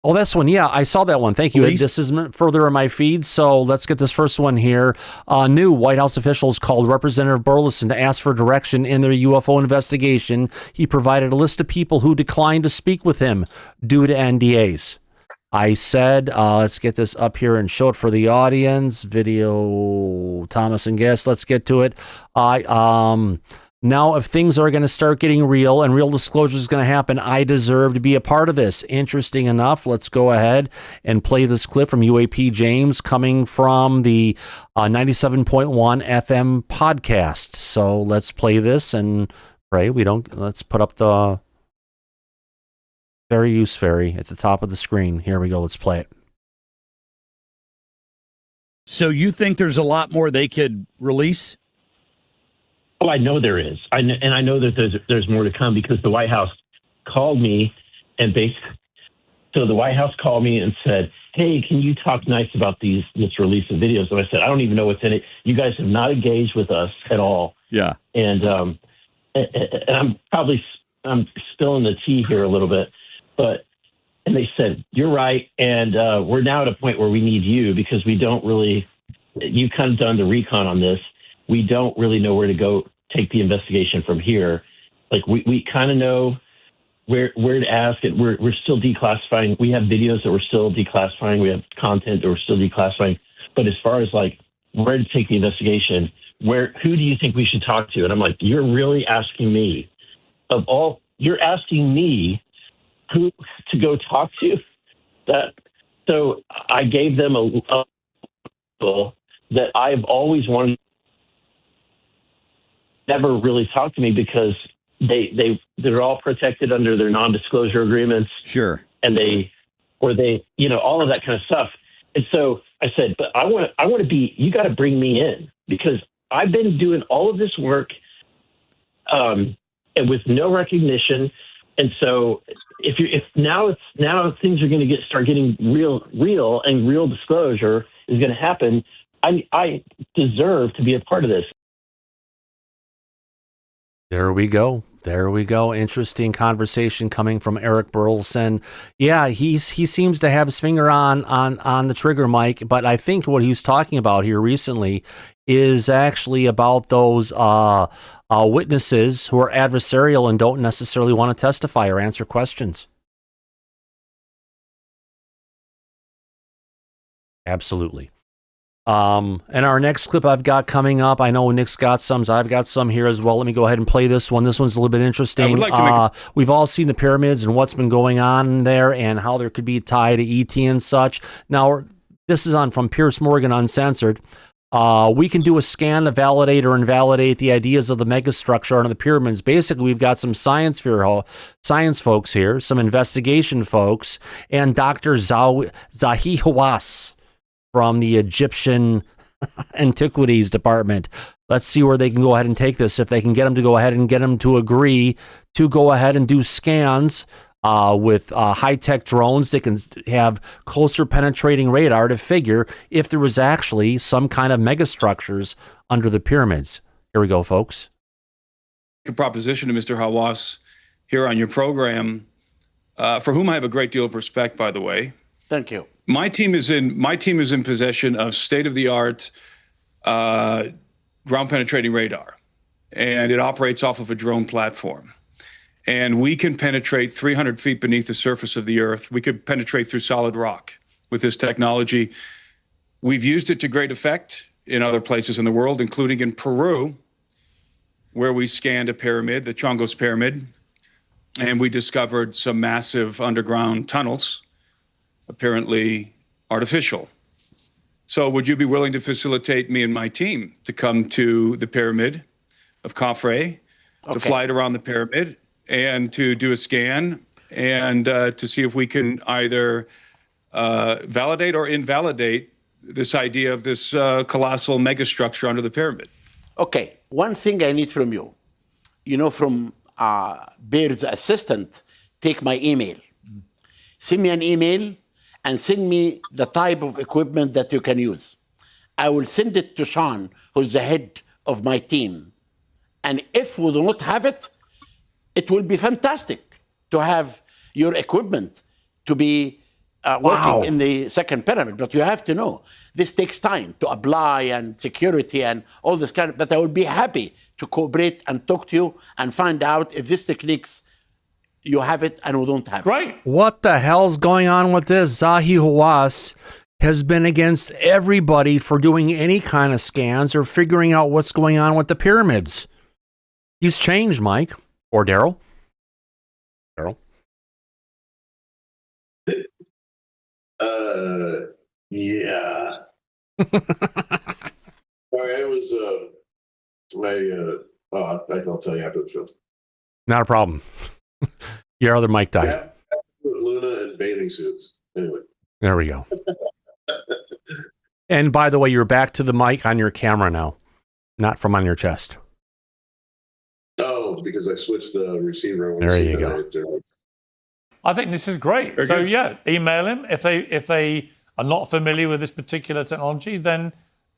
Oh, this one. Yeah, I saw that one. Thank you. This is further in my feed, so let's get this first one here. New White House officials called Representative Burleson to ask for direction in their UFO investigation. He provided a list of people who declined to speak with him due to NDAs. I said, let's get this up here and show it for the audience. Video, Thomas and guest. Let's get to it. Now, if things are going to start getting real and real disclosure is going to happen, I deserve to be a part of this. Interesting enough, let's go ahead and play this clip from UAP James coming from the 97.1 FM podcast. So let's play this and pray let's put up the Fair Use Fairy at the top of the screen. Here we go. Let's play it. So you think there's a lot more they could release? Oh, I know there is. I know that there's more to come because the White House called me and so the White House called me and said, hey, can you talk nice about this release of videos? And I said, I don't even know what's in it. You guys have not engaged with us at all. Yeah. And I'm spilling the tea here a little bit, and they said, you're right. And we're now at a point where we need you because you've kind of done the recon on this. We don't really know where to go take the investigation from here. Like we kind of know where to ask it. We're still declassifying. We have videos that we're still declassifying. We have content that we're still declassifying. But as far as where to take the investigation, who do you think we should talk to? And I'm like, you're really asking me you're asking me who to go talk to? So I gave them a that I've always wanted. Never really talked to me because they're all protected under their non-disclosure agreements. Sure. And all of that kind of stuff. And so I said, but I want to be, you got to bring me in because I've been doing all of this work and with no recognition. And so if now things are going to start getting real and real disclosure is going to happen, I deserve to be a part of this. There we go. Interesting conversation coming from Eric Burleson. Yeah, he seems to have his finger on the trigger, Mike. But I think what he's talking about here recently is actually about those witnesses who are adversarial and don't necessarily want to testify or answer questions. Absolutely. And our next clip I've got coming up, I know Nick's got some, so I've got some here as well. Let me go ahead and play this one. This one's a little bit interesting. I would like to we've all seen the pyramids and what's been going on there and how there could be a tie to ET and such. Now, this is on from Pierce Morgan Uncensored. We can do a scan to validate or invalidate the ideas of the megastructure under the pyramids. Basically, we've got some science folks here, some investigation folks, and Dr. Zahi Hawass from the Egyptian Antiquities Department. Let's see where they can go ahead and take this. If they can get them to go ahead and get them to agree to go ahead and do scans with high-tech drones that can have closer penetrating radar to figure if there was actually some kind of megastructures under the pyramids. Here we go, folks. A proposition to Mr. Hawass here on your program, for whom I have a great deal of respect, by the way. Thank you. My team is in possession of state-of-the-art ground penetrating radar, and it operates off of a drone platform. And we can penetrate 300 feet beneath the surface of the earth. We could penetrate through solid rock with this technology. We've used it to great effect in other places in the world, including in Peru, where we scanned a pyramid, the Chongos Pyramid, and we discovered some massive underground tunnels, apparently artificial. So would you be willing to facilitate me and my team to come to the pyramid of Khafre, to fly it around the pyramid, and to do a scan, and to see if we can either validate or invalidate this idea of this colossal megastructure under the pyramid? Okay, one thing I need from you, from Bear's assistant, take my email. Send me an email and send me the type of equipment that you can use. I will send it to Sean, who's the head of my team. And if we do not have it, it will be fantastic to have your equipment to be working in the second pyramid. But you have to know, this takes time to apply and security and all this kind of, but I will be happy to cooperate and talk to you and find out if these techniques, you have it and we don't have it. Right. What the hell's going on with this? Zahi Hawass has been against everybody for doing any kind of scans or figuring out what's going on with the pyramids. He's changed, Mike. Or Daryl. Daryl. Yeah. Sorry, I was, I'll tell you after the show. Not a problem. Your other mic died. Yeah, with Luna and bathing suits. Anyway. There we go. And by the way, you're back to the mic on your camera now, not from on your chest. Oh, because I switched the receiver. There you go. I think this is great. Very so good. yeah, email him. If they are not familiar with this particular technology, then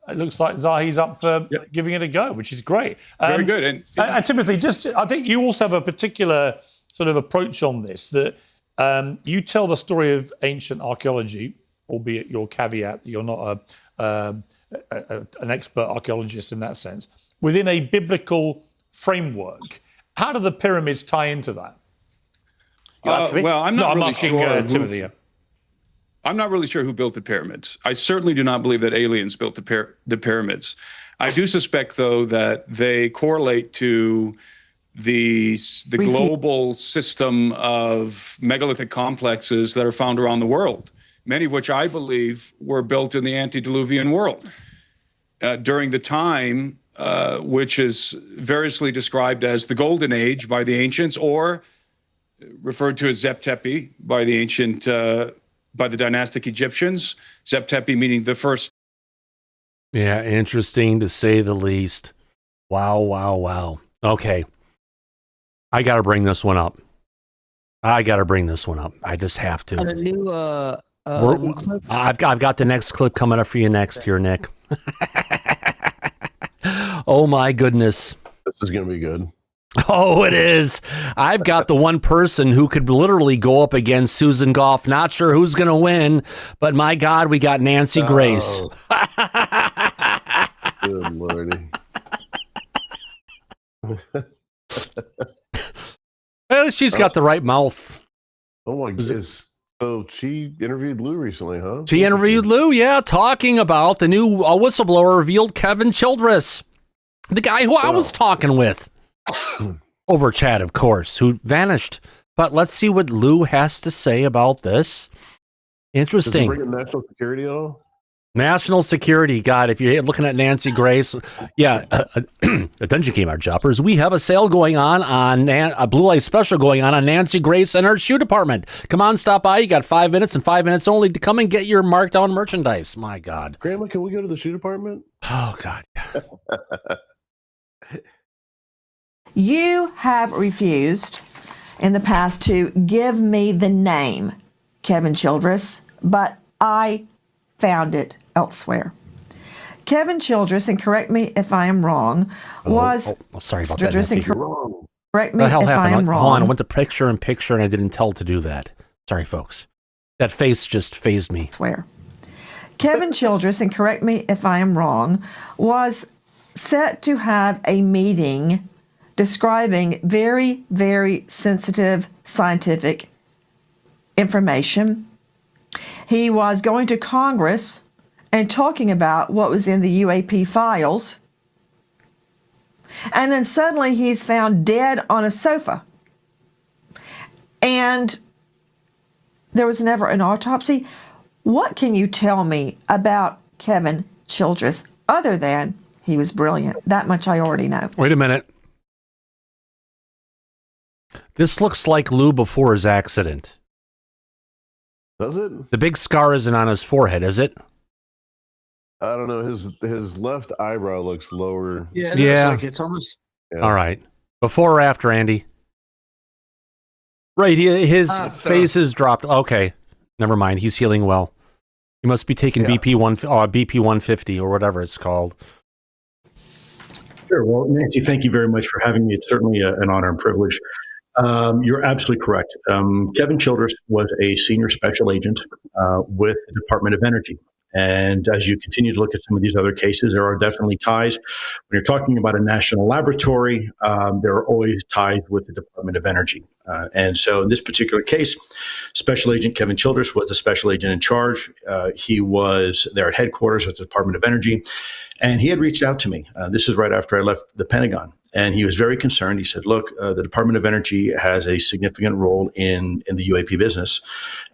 it looks like Zahi's up for giving it a go, which is great. Very good. And Timothy, I think you also have a particular sort of approach on this, that you tell the story of ancient archaeology, albeit your caveat, you're not an expert archaeologist in that sense, within a biblical framework. How do the pyramids tie into that? Well, I'm not really asking sure. Timothy. I'm not really sure who built the pyramids. I certainly do not believe that aliens built the pyramids. I do suspect, though, that they correlate to the global system of megalithic complexes that are found around the world, many of which I believe were built in the antediluvian world during the time which is variously described as the Golden Age by the ancients, or referred to as Zep Tepi by the ancient, by the dynastic Egyptians. Zep Tepi meaning the first. Yeah, interesting to say the least. Wow. Okay. I got to bring this one up. I just have to. A new, I've got the next clip coming up for you next here, Nick. Oh my goodness. This is going to be good. Oh, it is. I've got the one person who could literally go up against Susan Goff. Not sure who's going to win, but my God, we got Nancy Grace. Good Lordy. Well, she's got the right mouth. Oh my goodness. So she interviewed Lou recently, huh? She interviewed Lou, yeah, talking about the new whistleblower revealed Kevin Childress, the guy who I was talking with over chat, of course, who vanished. But let's see what Lou has to say about this. Interesting. Does it bring in national security at all? National security. God, if you're looking at Nancy Grace, yeah, attention Kmart shoppers, we have a sale going on a Blue Light special going on Nancy Grace and her shoe department. Come on, stop by. You got 5 minutes and 5 minutes only to come and get your marked down merchandise. My God. Grandma, can we go to the shoe department? Oh, God. You have refused in the past to give me the name Kevin Childress, but I found it elsewhere. Kevin Childress, and correct me if I am wrong, was sorry about Childress, that, Nancy. and correct me if I am wrong. Hold on, I went to picture in picture and I didn't tell to do that. Sorry, folks. That face just phased me. Swear. Kevin Childress, and correct me if I am wrong, was set to have a meeting describing very, very sensitive scientific information. He was going to Congress and talking about what was in the UAP files. And then suddenly he's found dead on a sofa. And there was never an autopsy. What can you tell me about Kevin Childress other than he was brilliant? That much I already know. Wait a minute. This looks like Lou before his accident. Does it? The big scar isn't on his forehead, is it? I don't know. His left eyebrow looks lower. Yeah, it looks like it, Thomas. Yeah. All right. Before or after, Andy? Right. His face is dropped. Okay. Never mind. He's healing well. He must be taking BP 150 or whatever it's called. Sure. Well, Nancy, thank you very much for having me. It's certainly an honor and privilege. You're absolutely correct. Kevin Childress was a senior special agent with the Department of Energy. And as you continue to look at some of these other cases, there are definitely ties. When you're talking about a national laboratory, there are always ties with the Department of Energy. And so in this particular case, Special Agent Kevin Childress was the special agent in charge. He was there at headquarters at the Department of Energy. And he had reached out to me. This is right after I left the Pentagon. And he was very concerned. He said, look, the Department of Energy has a significant role in the UAP business.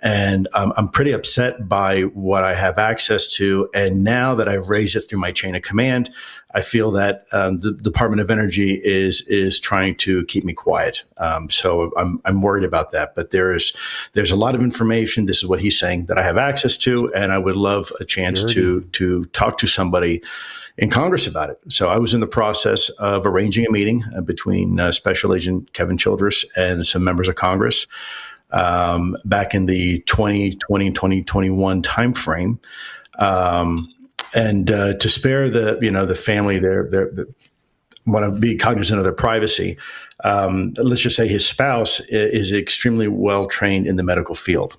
And I'm pretty upset by what I have access to. And now that I've raised it through my chain of command, I feel that the Department of Energy is trying to keep me quiet. So I'm worried about that. But there's a lot of information. This is what he's saying that I have access to. And I would love a chance to talk to somebody in Congress about it. So I was in the process of arranging a meeting between Special Agent Kevin Childress and some members of Congress back in the 2020, 2021 timeframe. And to spare the family, they want to be cognizant of their privacy. Let's just say his spouse is extremely well trained in the medical field.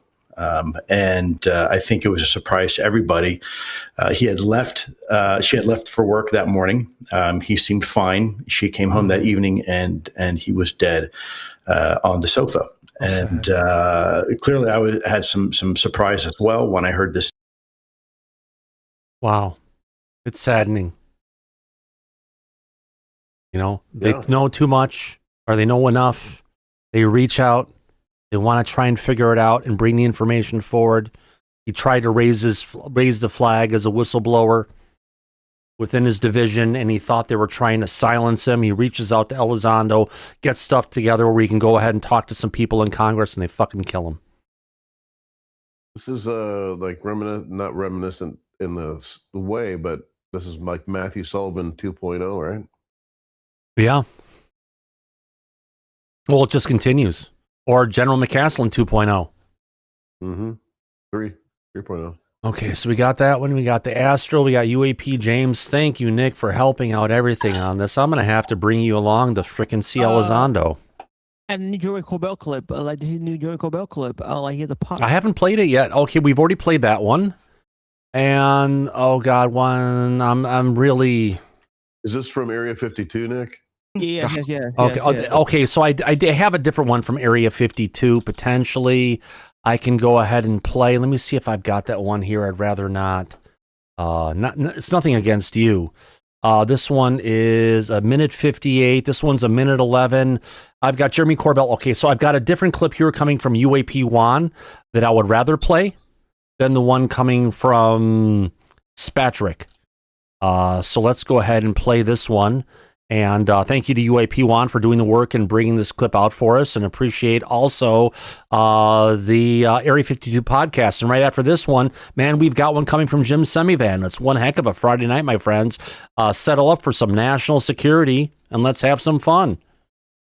And I think it was a surprise to everybody. She had left for work that morning. He seemed fine. She came home that evening and he was dead on the sofa. And clearly I had some surprise as well when I heard this. Wow. It's saddening. They know too much or they know enough. They reach out. They want to try and figure it out and bring the information forward. He tried to raise the flag as a whistleblower within his division, and he thought they were trying to silence him. He reaches out to Elizondo, gets stuff together where he can go ahead and talk to some people in Congress, and they fucking kill him. This is like not reminiscent in the way, but this is like Matthew Sullivan 2.0, right? Yeah. Well, it just continues. Or General McCaslin 2.0. Mm-hmm. 3.0. Okay, so we got that one. We got the Astro. We got UAP James. Thank you, Nick, for helping out everything on this. I'm going to have to bring you along to frickin' see Elizondo. And the new Joey Corbell clip, like this new Joey Corbell clip, like he has a pot. I haven't played it yet. Okay, we've already played that one. And, oh, God, I'm really... Is this from Area 52, Nick? Yeah. Okay, so I have a different one from Area 52, potentially. I can go ahead and play. Let me see if I've got that one here. I'd rather not. It's nothing against you. This one is a minute 58. This one's a minute 11. I've got Jeremy Corbell. Okay, so I've got a different clip here coming from UAP One that I would rather play than the one coming from Spatrick. So let's go ahead and play this one. And thank you to UAP One for doing the work and bringing this clip out for us, and appreciate also the Area 52 podcast. And right after this one, man, we've got one coming from Jim Semivan. It's one heck of a Friday night, my friends. Settle up for some national security and let's have some fun.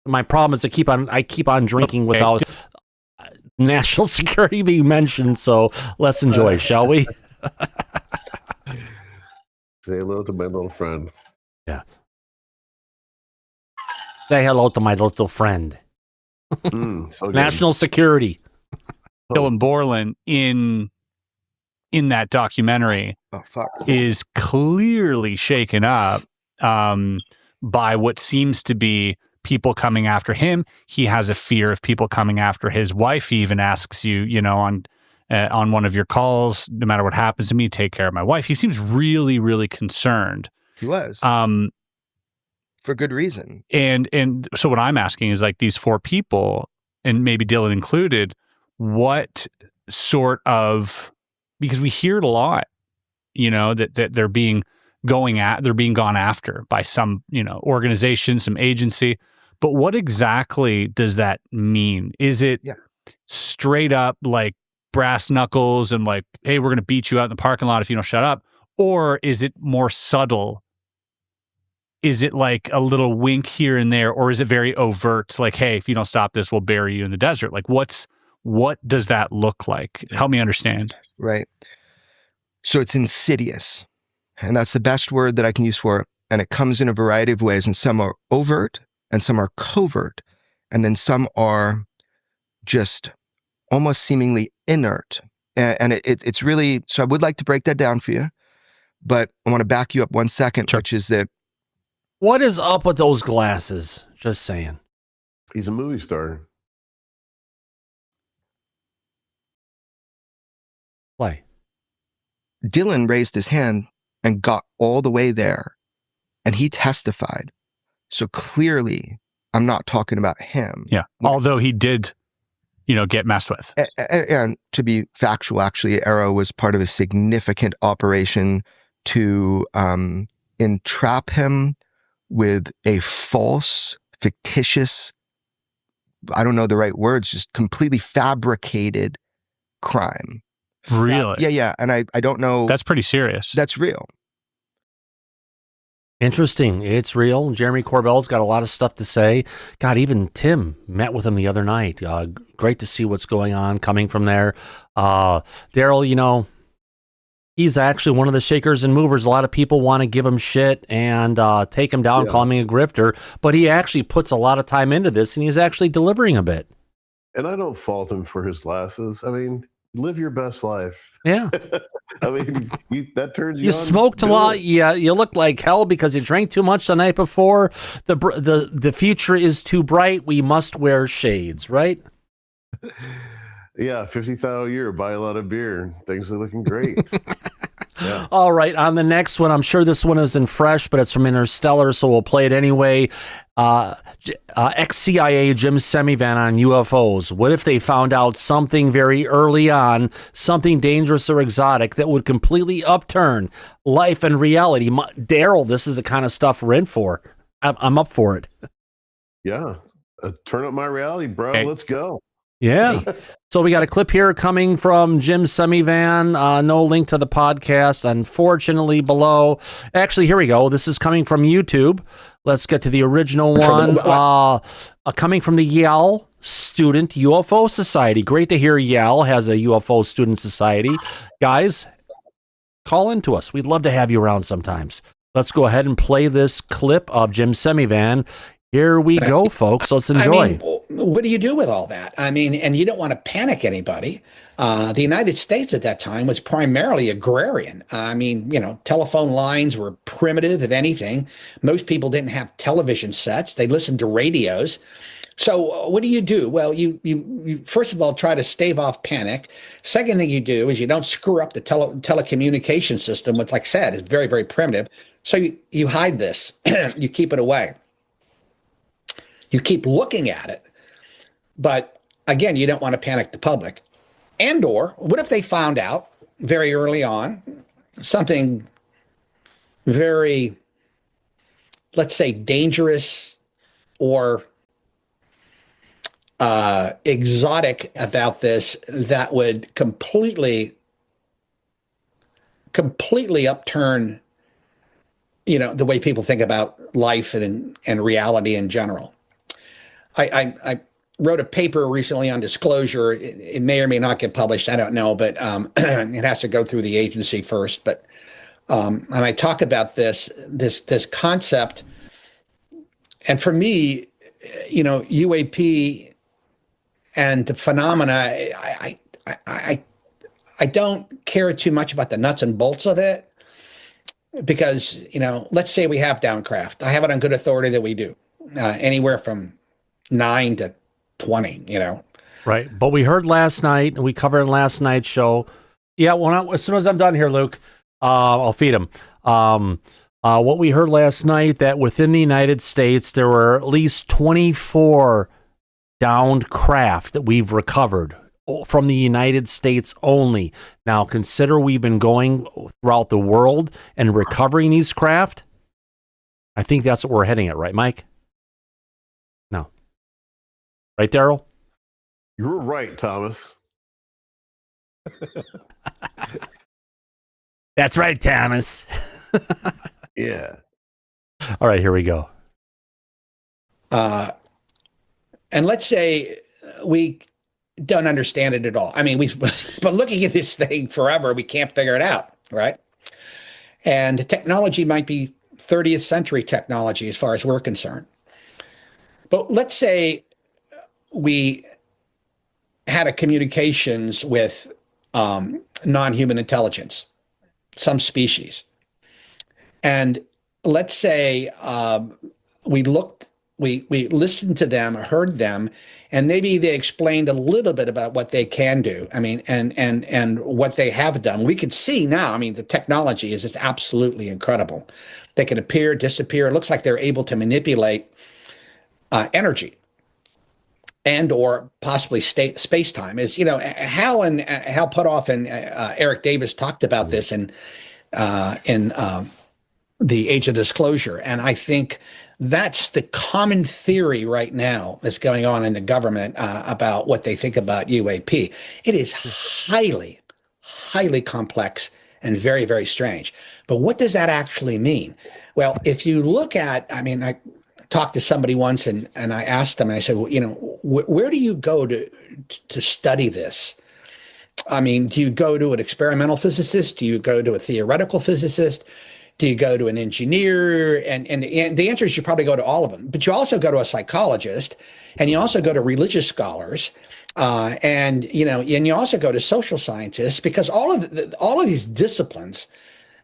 My problem is I keep on drinking without national security being mentioned. So let's enjoy, shall we? Say hello to my little friend. Yeah. Say hello to my little friend. So National security. Dylan Borland in that documentary is clearly shaken up by what seems to be people coming after him. He has a fear of people coming after his wife. He even asks you, on one of your calls, no matter what happens to me, take care of my wife. He seems really, really concerned. He was. For good reason. And so what I'm asking is, like, these four people, and maybe Dylan included, what sort of, because we hear it a lot, that they're being gone after by some, organization, some agency. But what exactly does that mean? Is it straight up like brass knuckles and like, hey, we're going to beat you out in the parking lot if you don't shut up? Or is it more subtle? Is it like a little wink here and there, or is it very overt? Like, hey, if you don't stop this, we'll bury you in the desert. Like, what does that look like? Help me understand. Right. So it's insidious, and that's the best word that I can use for it. And it comes in a variety of ways, and some are overt and some are covert, and then some are just almost seemingly inert. And it's really, so I would like to break that down for you, but I want to back you up 1 second, which is that, what is up with those glasses? Just saying. He's a movie star. Play. Dylan raised his hand and got all the way there, and he testified. So clearly, I'm not talking about him. Yeah. Although he did, get messed with. And to be factual, actually, Aaro was part of a significant operation to entrap him with a false, fictitious, I don't know the right words, just completely fabricated crime. Really? Yeah. And I don't know. That's pretty serious. That's real. Interesting. It's real. Jeremy Corbell's got a lot of stuff to say. God, even Tim met with him the other night. Great to see what's going on coming from there. Daryl, he's actually one of the shakers and movers. A lot of people want to give him shit and take him down, call him a grifter, but he actually puts a lot of time into this, and he's actually delivering a bit. And I don't fault him for his glasses. I mean, live your best life. Yeah. I mean, that turns you You on. smoked a lot. Yeah, you look like hell because you drank too much the night before. The future is too bright. We must wear shades, right? Yeah, 50,000 a year, buy a lot of beer. Things are looking great. Yeah. All right, on the next one, I'm sure this one isn't fresh, but it's from Interstellar, so we'll play it anyway. Ex-CIA Jim Semivan on UFOs. What if they found out something very early on, something dangerous or exotic that would completely upturn life and reality? Daryl, this is the kind of stuff we're in for. I'm up for it. Yeah. Turn up my reality, bro. Hey. Let's go. Yeah. So we got a clip here coming from Jim Semivan. No link to the podcast, unfortunately, below. Actually, here we go. This is coming from YouTube. Let's get to the original one. Coming from the Yale Student UFO Society. Great to hear Yale has a UFO Student Society. Guys, call into us. We'd love to have you around sometimes. Let's go ahead and play this clip of Jim Semivan. Here we go, folks. Let's enjoy. I mean, what do you do with all that? I mean, and you don't want to panic anybody. The United States at that time was primarily agrarian. I mean, telephone lines were primitive, if anything. Most people didn't have television sets. They listened to radios. So what do? Well, you first of all try to stave off panic. Second thing you do is you don't screw up the telecommunication system, which, like I said, is very, very primitive. So you hide this, you keep it away. You keep looking at it, but again, you don't want to panic the public. And or what if they found out very early on something very, let's say, dangerous or exotic about this that would completely upturn, the way people think about life and reality in general. I wrote a paper recently on disclosure. It may or may not get published. I don't know, but it has to go through the agency first. But and I talk about this concept. And for me, UAP and the phenomena, I don't care too much about the nuts and bolts of it because, let's say we have downcraft. I have it on good authority that we do, anywhere from 9 to 20, Right. But we heard last night, and we covered in last night's show. Yeah, well, as soon as I'm done here, Luke, I'll feed him. What we heard last night, that within the United States, there were at least 24 downed craft that we've recovered from the United States only. Now, consider we've been going throughout the world and recovering these craft. I think that's what we're heading at, right, Mike? No. Right, Daryl? You're right, Thomas. That's right, Thomas. Yeah. All right, here we go. And let's say we don't understand it at all. I mean, we've been looking at this thing forever. We can't figure it out, right? And technology might be 30th century technology as far as we're concerned. But let's say we had a communications with non-human intelligence, some species. And let's say we listened to them, heard them, and maybe they explained a little bit about what they can do. I mean, and what they have done. We could see now, I mean, the technology is just absolutely incredible. They can appear, disappear. It looks like they're able to manipulate energy and or possibly space-time. Is, Hal Puthoff and Eric Davis talked about this in the Age of Disclosure. And I think that's the common theory right now that's going on in the government about what they think about UAP. It is highly, highly complex and very, very strange. But what does that actually mean? Well, if you look at, I talked to somebody once and I asked them, and I said, well, where do you go to study this? I mean, do you go to an experimental physicist? Do you go to a theoretical physicist? Do you go to an engineer? And the answer is you probably go to all of them. But you also go to a psychologist, and you also go to religious scholars, and you also go to social scientists, because all of these disciplines,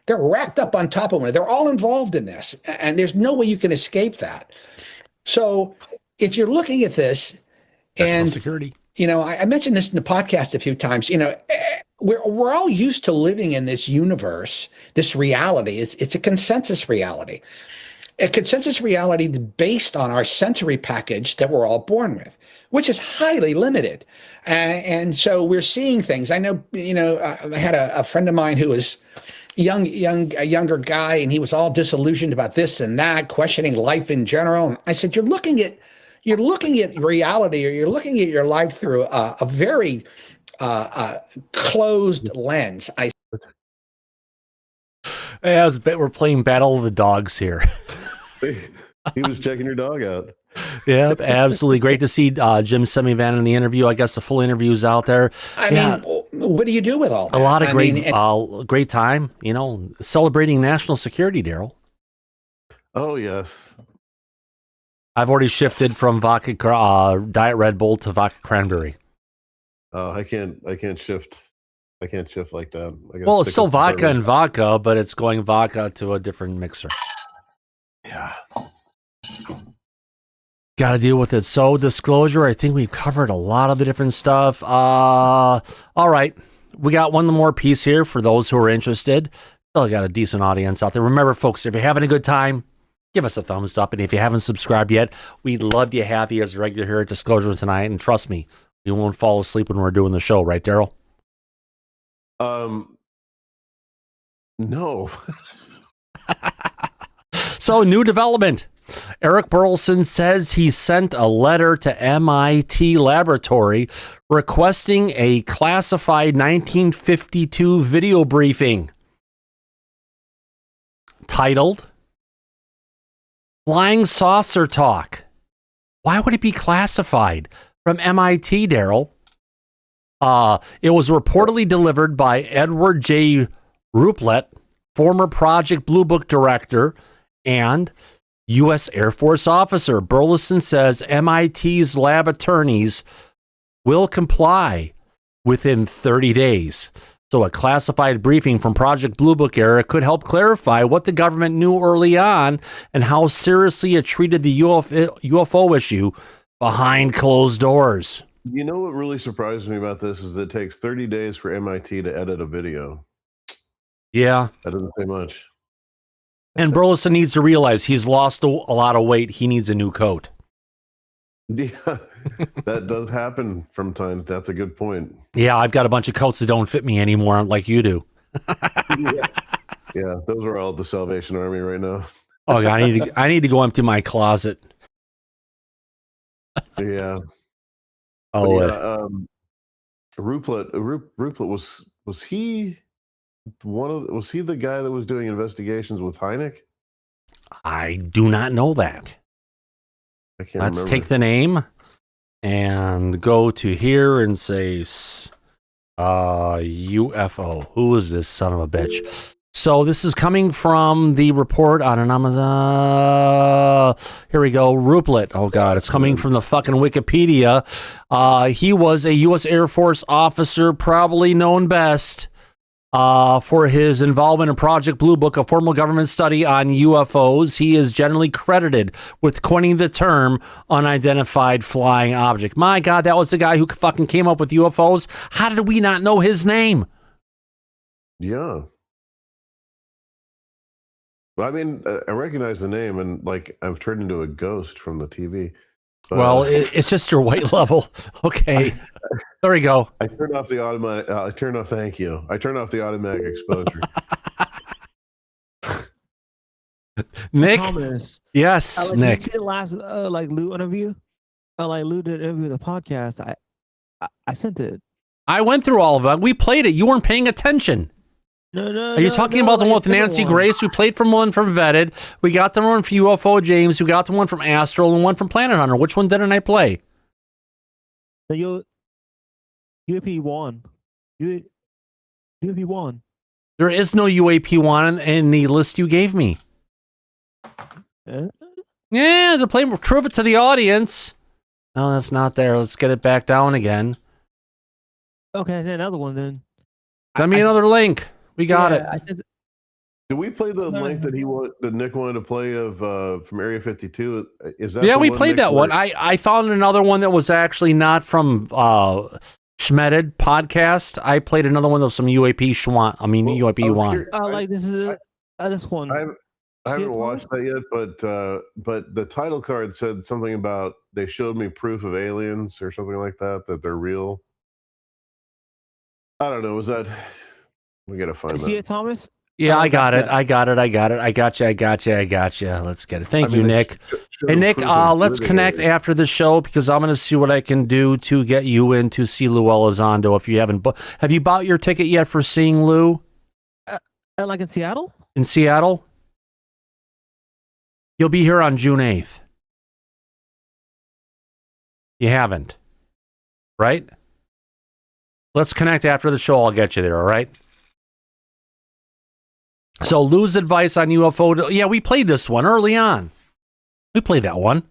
they're racked up on top of one. They're all involved in this, and there's no way you can escape that. So if you're looking at this, and security, I mentioned this in the podcast a few times. We're all used to living in this universe, this reality. It's a consensus reality. A consensus reality based on our sensory package that we're all born with, which is highly limited. And so we're seeing things. I know, I had a friend of mine who was a younger guy, and he was all disillusioned about this and that, questioning life in general. And I said, you're looking at reality, or you're looking at your life through a very closed lens. We're playing Battle of the Dogs here. He was checking your dog out. Yeah, absolutely. Great to see Jim Semivan in the interview. I guess the full interview is out there. I mean, what do you do with all that? A lot of great time, celebrating national security, Daryl. Oh, yes. I've already shifted from vodka Diet Red Bull to vodka cranberry. Oh, I can't shift. I can't shift like that. Well, it's still vodka and vodka, but it's going vodka to a different mixer. Yeah. Got to deal with it. So, disclosure, I think we've covered a lot of the different stuff. All right. We got one more piece here for those who are interested. Still got a decent audience out there. Remember, folks, if you're having a good time, give us a thumbs up. And if you haven't subscribed yet, we'd love to have you as a regular here at Disclosure tonight. And trust me, you won't fall asleep when we're doing the show. Right, Daryl? No. So, new development. Eric Burleson says he sent a letter to MIT laboratory requesting a classified 1952 video briefing titled Flying Saucer Talk. Why would it be classified? From MIT, Daryl. It was reportedly delivered by Edward J. Ruppelt, former Project Blue Book director and U.S. Air Force officer. Burleson says MIT's lab attorneys will comply within 30 days. So a classified briefing from Project Blue Book era could help clarify what the government knew early on and how seriously it treated the UFO issue behind closed doors. You know what really surprised me about this is that it takes 30 days for MIT to edit a video. Yeah. That doesn't say much. And Burleson needs to realize he's lost a lot of weight. He needs a new coat. Yeah, that does happen from time. That's a good point. Yeah, I've got a bunch of coats that don't fit me anymore like you do. Yeah, those are all at the Salvation Army right now. Oh, God, I need to go empty my closet. Yeah. Oh, yeah, Ruppelt was he was he the guy that was doing investigations with Hynek? I do not know that. I can't Let's remember. take the name and go to here and say UFO. Who is this son of a bitch? So this is coming from the report on an Amazon. Here we go. Ruppelt. Oh, God. It's coming from the fucking Wikipedia. He was a U.S. Air Force officer, probably known best for his involvement in Project Blue Book, a formal government study on UFOs. He is generally credited with coining the term unidentified flying object. My God, that was the guy who fucking came up with UFOs. How did we not know his name? Yeah. Well, I mean, I recognize the name, and like I've turned into a ghost from the TV. But, well, it's just your weight level. Okay, there we go. I turned off the automatic. Thank you. I turned off the automatic exposure. Nick. Thomas. Yes, Nick. You see the last Lou interview? Lou did an interview with the podcast. I sent it. I went through all of them. We played it. You weren't paying attention. No. Are you talking about the one with Nancy Grace? We played from one from Vetted. We got the one from UFO James. We got the one from Astral and one from Planet Hunter. Which one didn't I play? The UAP one. UAP one. There is no UAP one in the list you gave me. Yeah, they're playing. Prove it to the audience. No, that's not there. Let's get it back down again. Okay, send another one then. Send me another link. We got it. Did we play the link that Nick wanted to play of from Area 52? Is that? Yeah, we played that one. I found another one that was actually not from Schmedded podcast. I played another one that was some UAP Schwan. UAP one. This is this one. I haven't watched that yet, but the title card said something about they showed me proof of aliens or something like that they're real. I don't know. Was that? We gotta find that. See it, Thomas? Yeah, I got it. I got you. Let's get it. Thank you, Nick. Hey, Nick, let's connect after the show because I'm going to see what I can do to get you in to see Lou Elizondo. If you haven't, have you bought your ticket yet for seeing Lou? Like in Seattle? In Seattle? You'll be here on June 8th. You haven't, right? Let's connect after the show. I'll get you there, all right? So Lou's advice on UFO. Yeah, we played this one early on. We played that one.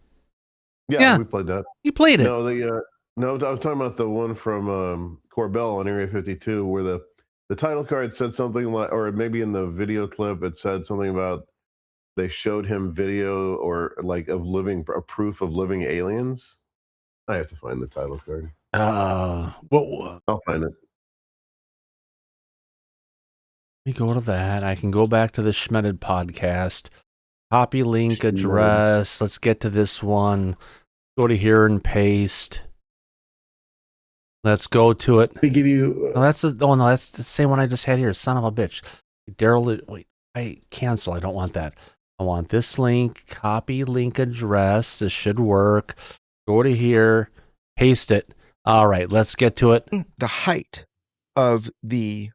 Yeah, we played that. You played it. No, I was talking about the one from Corbell on Area 52 where the title card said something like, or maybe in the video clip it said something about they showed him video or like of a proof of living aliens. I have to find the title card. I'll find it. Let me go to that. I can go back to the Schmedded podcast. Copy link address. Let's get to this one. Go to here and paste. Let's go to it. We give you. That's the same one I just had here. Son of a bitch. Daryl, wait. I cancel. I don't want that. I want this link. Copy link address. This should work. Go to here. Paste it. All right. Let's get to it. The height of the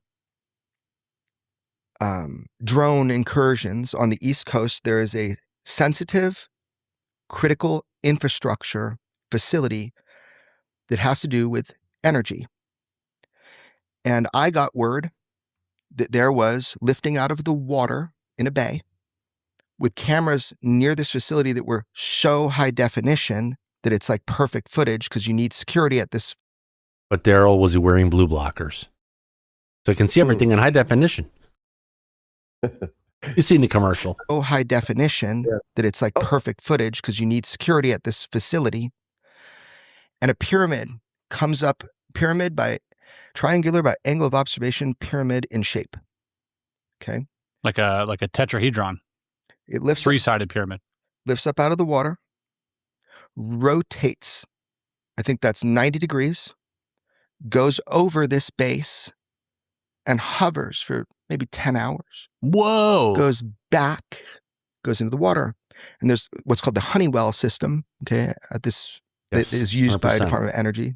drone incursions on the East Coast, there is a sensitive, critical infrastructure facility that has to do with energy. And I got word that there was lifting out of the water in a bay with cameras near this facility that were so high definition that it's like perfect footage because you need security at this. But Daryl, was he wearing blue blockers? So you can see everything in high definition. You've seen the commercial. So high definition that it's like perfect footage because you need security at this facility. And a pyramid comes up, triangular by angle of observation, pyramid in shape. Okay. Like a tetrahedron. It lifts three-sided pyramid. Lifts up out of the water, rotates. I think that's 90 degrees, goes over this base and hovers for maybe 10 hours. Whoa. Goes back, goes into the water. And there's what's called the Honeywell system, okay, that is used 100%. by Department of Energy.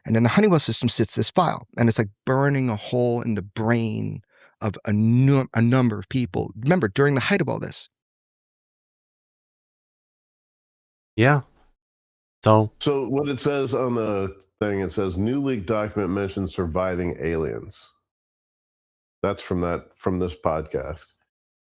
And in the Honeywell system sits this file, and it's like burning a hole in the brain of a number of people. Remember, during the height of all this. Yeah. So what it says on the thing, it says new leaked document mentions surviving aliens. That's from this podcast.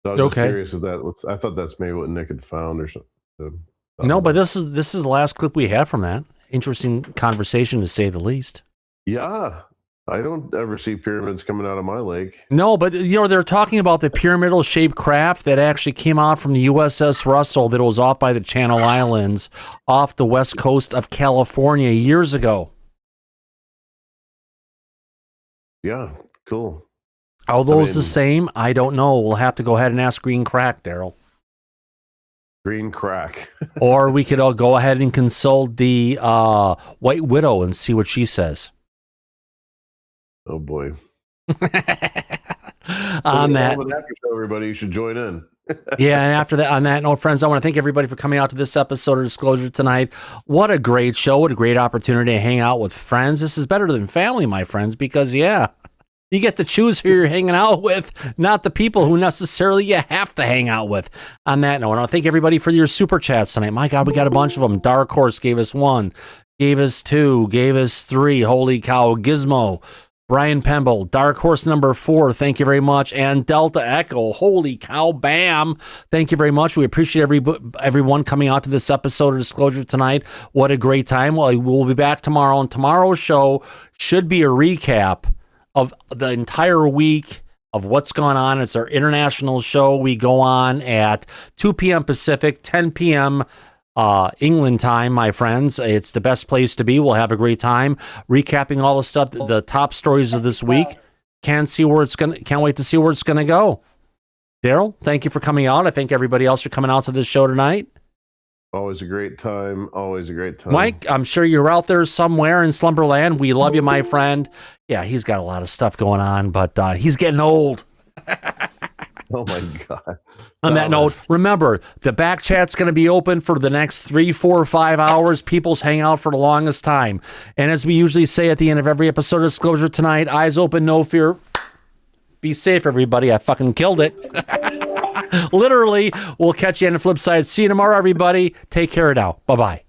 So I was just curious if I thought that's maybe what Nick had found or something. No, but this is the last clip we had from that. Interesting conversation, to say the least. Yeah. I don't ever see pyramids coming out of my lake. No, but they're talking about the pyramidal shaped craft that actually came out from the USS Russell that was off by the Channel Islands off the west coast of California years ago. Yeah, cool. Are those the same? I don't know. We'll have to go ahead and ask Green Crack, Daryl. Green Crack. Or we could all go ahead and consult the White Widow and see what she says. Oh boy. On that, after show, everybody, you should join in. Yeah, and after that, on that note, friends, I want to thank everybody for coming out to this episode of Disclosure tonight. What a great show! What a great opportunity to hang out with friends. This is better than family, my friends, because you get to choose who you're hanging out with, not the people who necessarily you have to hang out with. On that note, I want to thank everybody for your super chats tonight. My God, we got a bunch of them. Dark Horse gave us 1, gave us 2, gave us 3. Holy cow! Gizmo. Brian Pemble, Dark Horse number 4, thank you very much. And Delta Echo, holy cow, bam. Thank you very much. We appreciate everyone coming out to this episode of Disclosure tonight. What a great time. Well, we'll be back tomorrow, and tomorrow's show should be a recap of the entire week of what's going on. It's our international show. We go on at 2 p.m. Pacific, 10 p.m. England time, my friends. It's the best place to be. We'll have a great time recapping all the stuff, the top stories of this week. Can't wait to see where it's gonna go. Daryl, thank you for coming out. I thank everybody else for coming out to this show tonight. Always a great time. Always a great time. Mike, I'm sure you're out there somewhere in Slumberland. We love you, my friend. Yeah, he's got a lot of stuff going on, but he's getting old. Oh my God. On that note, remember, the back chat's going to be open for the next 3, 4, 5 hours. People's hang out for the longest time. And as we usually say at the end of every episode of Disclosure tonight, eyes open, no fear. Be safe, everybody. I fucking killed it. Literally, we'll catch you on the flip side. See you tomorrow, everybody. Take care now. Bye-bye.